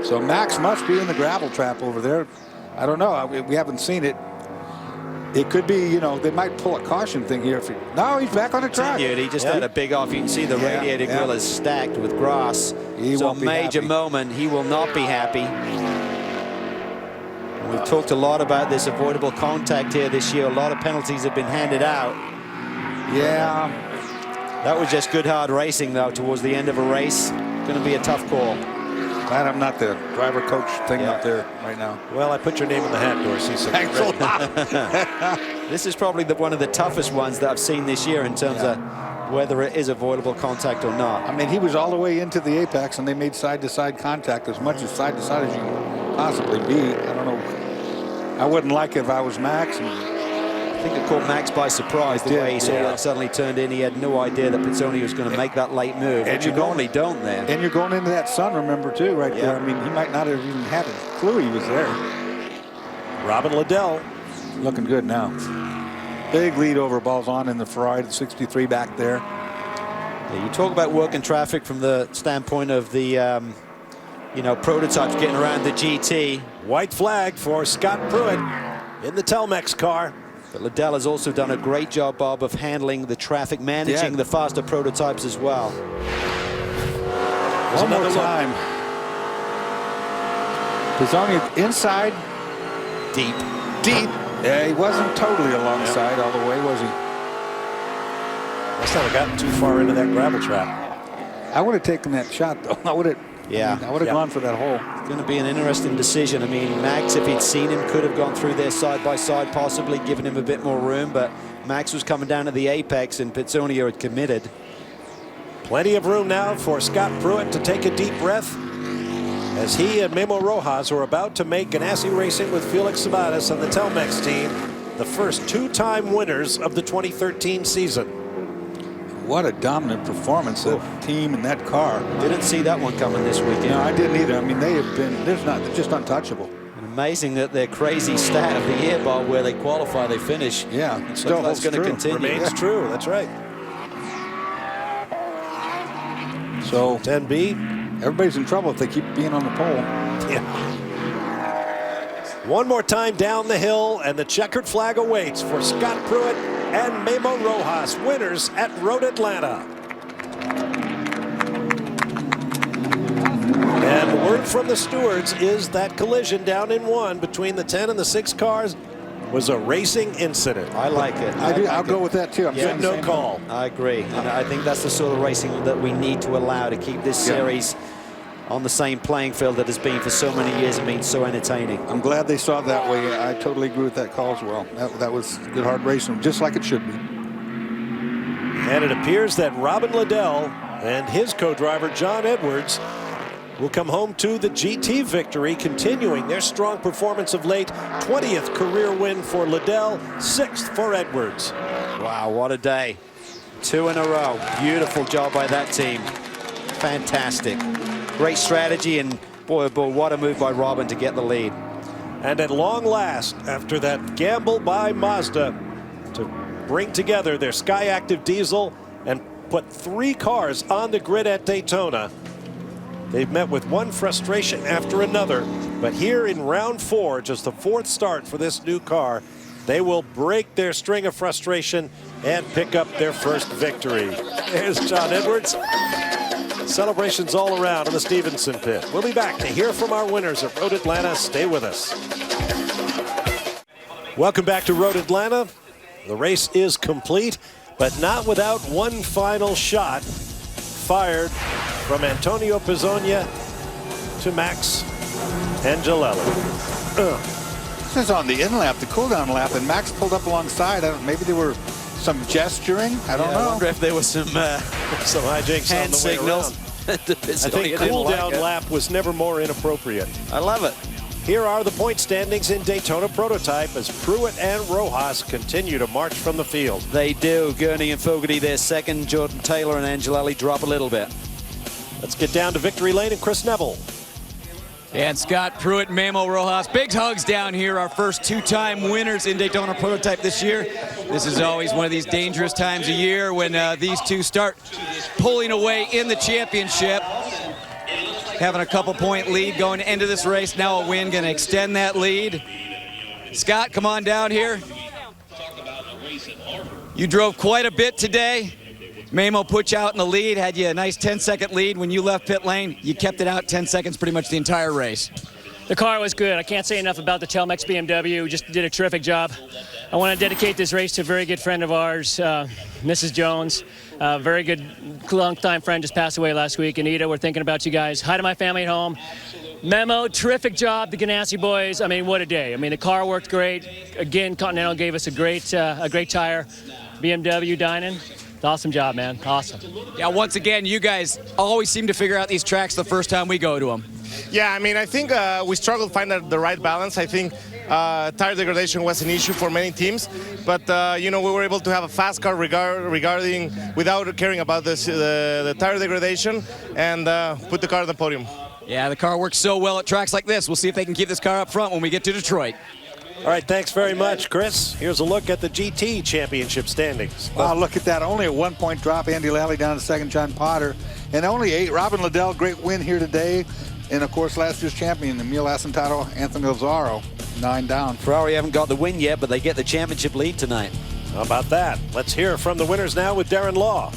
So Max must be in the gravel trap over there. I don't know. We haven't seen it. It could be, you know, they might pull a caution thing here. No, he's back on the track. He just had a big off. You can see the radiator grill is stacked with grass. So major moment. He will not be happy. And we've talked a lot about this avoidable contact here this year. A lot of penalties have been handed out. Yeah. That was just good hard racing, though, towards the end of a race. Going to be a tough call. Glad I'm not the driver coach thing up there right now. Well, I put your name in the hat, Dorsey. So thanks a lot. This is probably one of the toughest ones that I've seen this year in terms of whether it is avoidable contact or not. I mean, he was all the way into the apex, and they made side-to-side contact, as much as side-to-side as you can possibly be. I don't know. I wouldn't like it if I was Max. I think it caught Max by surprise the way he saw that suddenly turned in. He had no idea that Pitsonia was going to make that late move, which you normally don't there. And you're going into that sun, remember, too, right there. I mean, he might not have even had a clue he was there. Robin Liddell looking good now. Big lead over balls on in the Ferrari, the 63 back there. Yeah, you talk about working traffic from the standpoint of the, you know, prototypes getting around the GT. White flag for Scott Pruitt in the Telmex car. But Liddell has also done a great job, Bob, of handling the traffic, managing the faster prototypes as well. One more time. Pitsonia inside. Deep. Yeah, he wasn't totally alongside all the way, was he? Must not have gotten too far into that gravel trap. I would have taken that shot, though. I would have gone for that hole. It's going to be an interesting decision. I mean, Max, if he'd seen him, could have gone through there side by side, possibly given him a bit more room. But Max was coming down to the apex, and Pitsonia had committed. Plenty of room now for Scott Pruitt to take a deep breath as he and Memo Rojas are about to make Ganassi Racing with Felix Sabates on the Telmex team the first two-time winners of the 2013 season. What a dominant performance, that team and that car. Didn't see that one coming this weekend. No, I didn't either. I mean, they have been, they're just untouchable. And amazing that their crazy stat of the year, Bob, where they qualify, they finish. Yeah, it still that's going to continue. Remains true, that's right. So 10B. Everybody's in trouble if they keep being on the pole. Yeah. One more time down the hill, and the checkered flag awaits for Scott Pruitt and Memo Rojas, winners at Road Atlanta. And the word from the stewards is that collision down in one between the 10 and the 6 cars was a racing incident. I like it. I'll go with that too. I'm no call. I agree. And I think that's the sort of racing that we need to allow to keep this series on the same playing field that has been for so many years and been so entertaining. I'm glad they saw it that way. I totally agree with that call as well. That was good hard racing, just like it should be. And it appears that Robin Liddell and his co-driver John Edwards will come home to the GT victory, continuing their strong performance of late. 20th career win for Liddell, 6th for Edwards. Wow, what a day. 2 in a row. Beautiful job by that team. Fantastic. Great strategy, and boy, oh boy, what a move by Robin to get the lead. And at long last, after that gamble by Mazda to bring together their Skyactiv diesel and put 3 cars on the grid at Daytona, they've met with one frustration after another. But here in round 4, just the 4th start for this new car, they will break their string of frustration and pick up their first victory. There's John Edwards. Celebrations all around in the Stevenson pit. We'll be back to hear from our winners at Road Atlanta. Stay with us. Welcome back to Road Atlanta. The race is complete, but not without one final shot fired from Antonio Pizzonia to Max Angelelli. This is on the in lap, the cool down lap, and Max pulled up alongside. Maybe there were some gesturing. I don't know. I wonder if there was some hijinks hand on the signals. way around. I think cool down lap was never more inappropriate. I love it. Here are the point standings in Daytona Prototype as Pruitt and Rojas continue to march from the field. They do. Gurney and Fogarty, their second. Jordan Taylor and Angelelli drop a little bit. Let's get down to victory lane and Chris Neville. And Scott Pruitt, Memo Rojas, big hugs down here. Our first two-time winners in Daytona Prototype this year. This is always one of these dangerous times of year when these two start pulling away in the championship. Having a couple-point lead going into this race. Now a win going to extend that lead. Scott, come on down here. You drove quite a bit today. Memo put you out in the lead, had you a nice 10-second lead. When you left pit lane, you kept it out 10 seconds pretty much the entire race. The car was good. I can't say enough about the Telmex BMW. Just did a terrific job. I want to dedicate this race to a very good friend of ours, Mrs. Jones. Very good, long-time friend, just passed away last week. Anita, we're thinking about you guys. Hi to my family at home. Memo, terrific job. The Ganassi boys, I mean, what a day. I mean, the car worked great. Again, Continental gave us a great tire. BMW dining. Awesome job, man. Awesome. Yeah, once again, you guys always seem to figure out these tracks the first time we go to them. Yeah, I mean, I think we struggled to find the right balance. I think tire degradation was an issue for many teams, but you know, we were able to have a fast car regarding without caring about the tire degradation and put the car on the podium. Yeah, the car works so well at tracks like this. We'll see if they can keep this car up front when we get to Detroit. All right, thanks very much, Chris. Here's a look at the GT Championship standings. Wow, look at that. Only a 1-point drop. Andy Lally down to second, John Potter. And only 8. Robin Liddell, great win here today. And, of course, last year's champion, Emil Asentado, Anthony Lazzaro, 9 down. Ferrari haven't got the win yet, but they get the championship lead tonight. How about that? Let's hear from the winners now with Darren Law.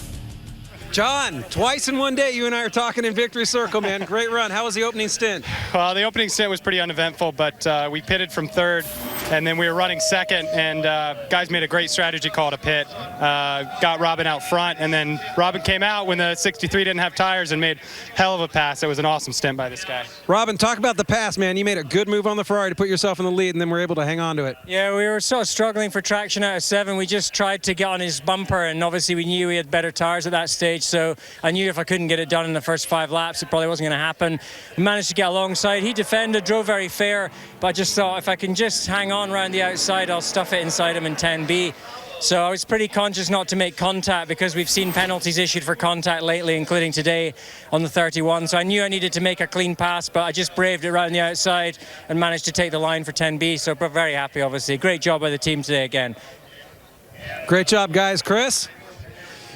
John, twice in one day you and I are talking in Victory Circle, man. Great run. How was the opening stint? Well, the opening stint was pretty uneventful, but we pitted from third, and then we were running second, and guys made a great strategy call to pit. Got Robin out front, and then Robin came out when the 63 didn't have tires and made hell of a pass. It was an awesome stint by this guy. Robin, talk about the pass, man. You made a good move on the Ferrari to put yourself in the lead, and then were able to hang on to it. Yeah, we were sort of struggling for traction out of 7. We just tried to get on his bumper, and obviously we knew we had better tires at that stage, so I knew if I couldn't get it done in the first 5 laps, it probably wasn't going to happen. We managed to get alongside. He defended, drove very fair, but I just thought if I can just hang on around the outside, I'll stuff it inside him in 10B. So I was pretty conscious not to make contact because we've seen penalties issued for contact lately, including today on the 31. So I knew I needed to make a clean pass, but I just braved it around the outside and managed to take the line for 10B. So we're very happy, obviously. Great job by the team today again. Great job, guys. Chris?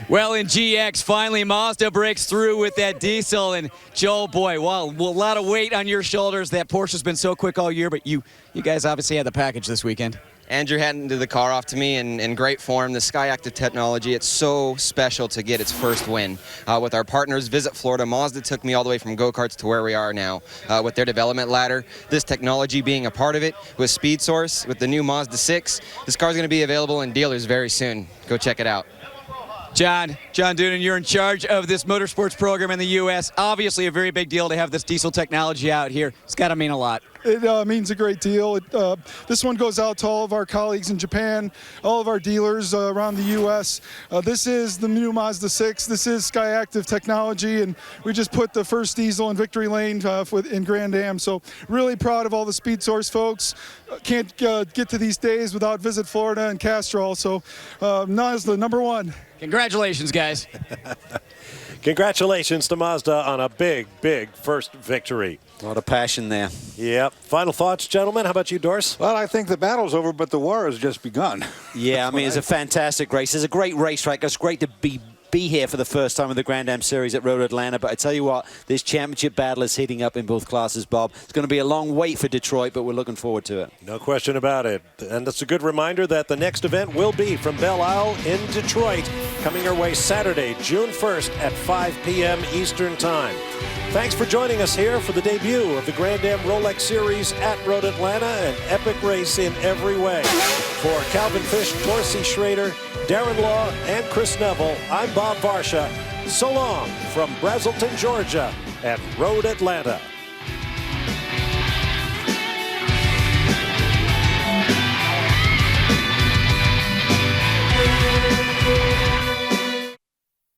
Well, in GX, finally Mazda breaks through with that diesel. And Joe, boy, wow, a lot of weight on your shoulders. That Porsche's been so quick all year, but you guys obviously had the package this weekend. Andrew handed the car off to me in great form. The Sky Active technology, it's so special to get its first win. With our partners, Visit Florida, Mazda took me all the way from go-karts to where we are now with their development ladder. This technology being a part of it with Speed Source, with the new Mazda 6. This car's going to be available in dealers very soon. Go check it out. John Doonan, you're in charge of this motorsports program in the U.S. Obviously a very big deal to have this diesel technology out here. It's got to mean a lot. It means a great deal. This one goes out to all of our colleagues in Japan, all of our dealers around the U.S. This is the new Mazda 6. This is Sky Active technology, and we just put the first diesel in victory lane in Grand-Am. So really proud of all the Speed Source folks. Can't get to these days without Visit Florida and Castrol. So Mazda, #1. Congratulations, guys. Congratulations to Mazda on a big, big first victory. A lot of passion there. Yep. Final thoughts, gentlemen? How about you, Doris? Well, I think the battle's over, but the war has just begun. Yeah, I mean, it's a fantastic race. It's a great racetrack. It's great to be here for the first time in the Grand-Am Series at Road Atlanta. But I tell you what, this championship battle is heating up in both classes, Bob. It's going to be a long wait for Detroit, but we're looking forward to it. No question about it. And it's a good reminder that the next event will be from Belle Isle in Detroit, coming our way Saturday, June 1st at 5 p.m. Eastern Time. Thanks for joining us here for the debut of the Grand-Am Rolex Series at Road Atlanta, an epic race in every way. For Calvin Fish, Dorsey Schrader, Darren Law, and Chris Neville, I'm Bob Varsha. So long from Brazelton, Georgia at Road Atlanta.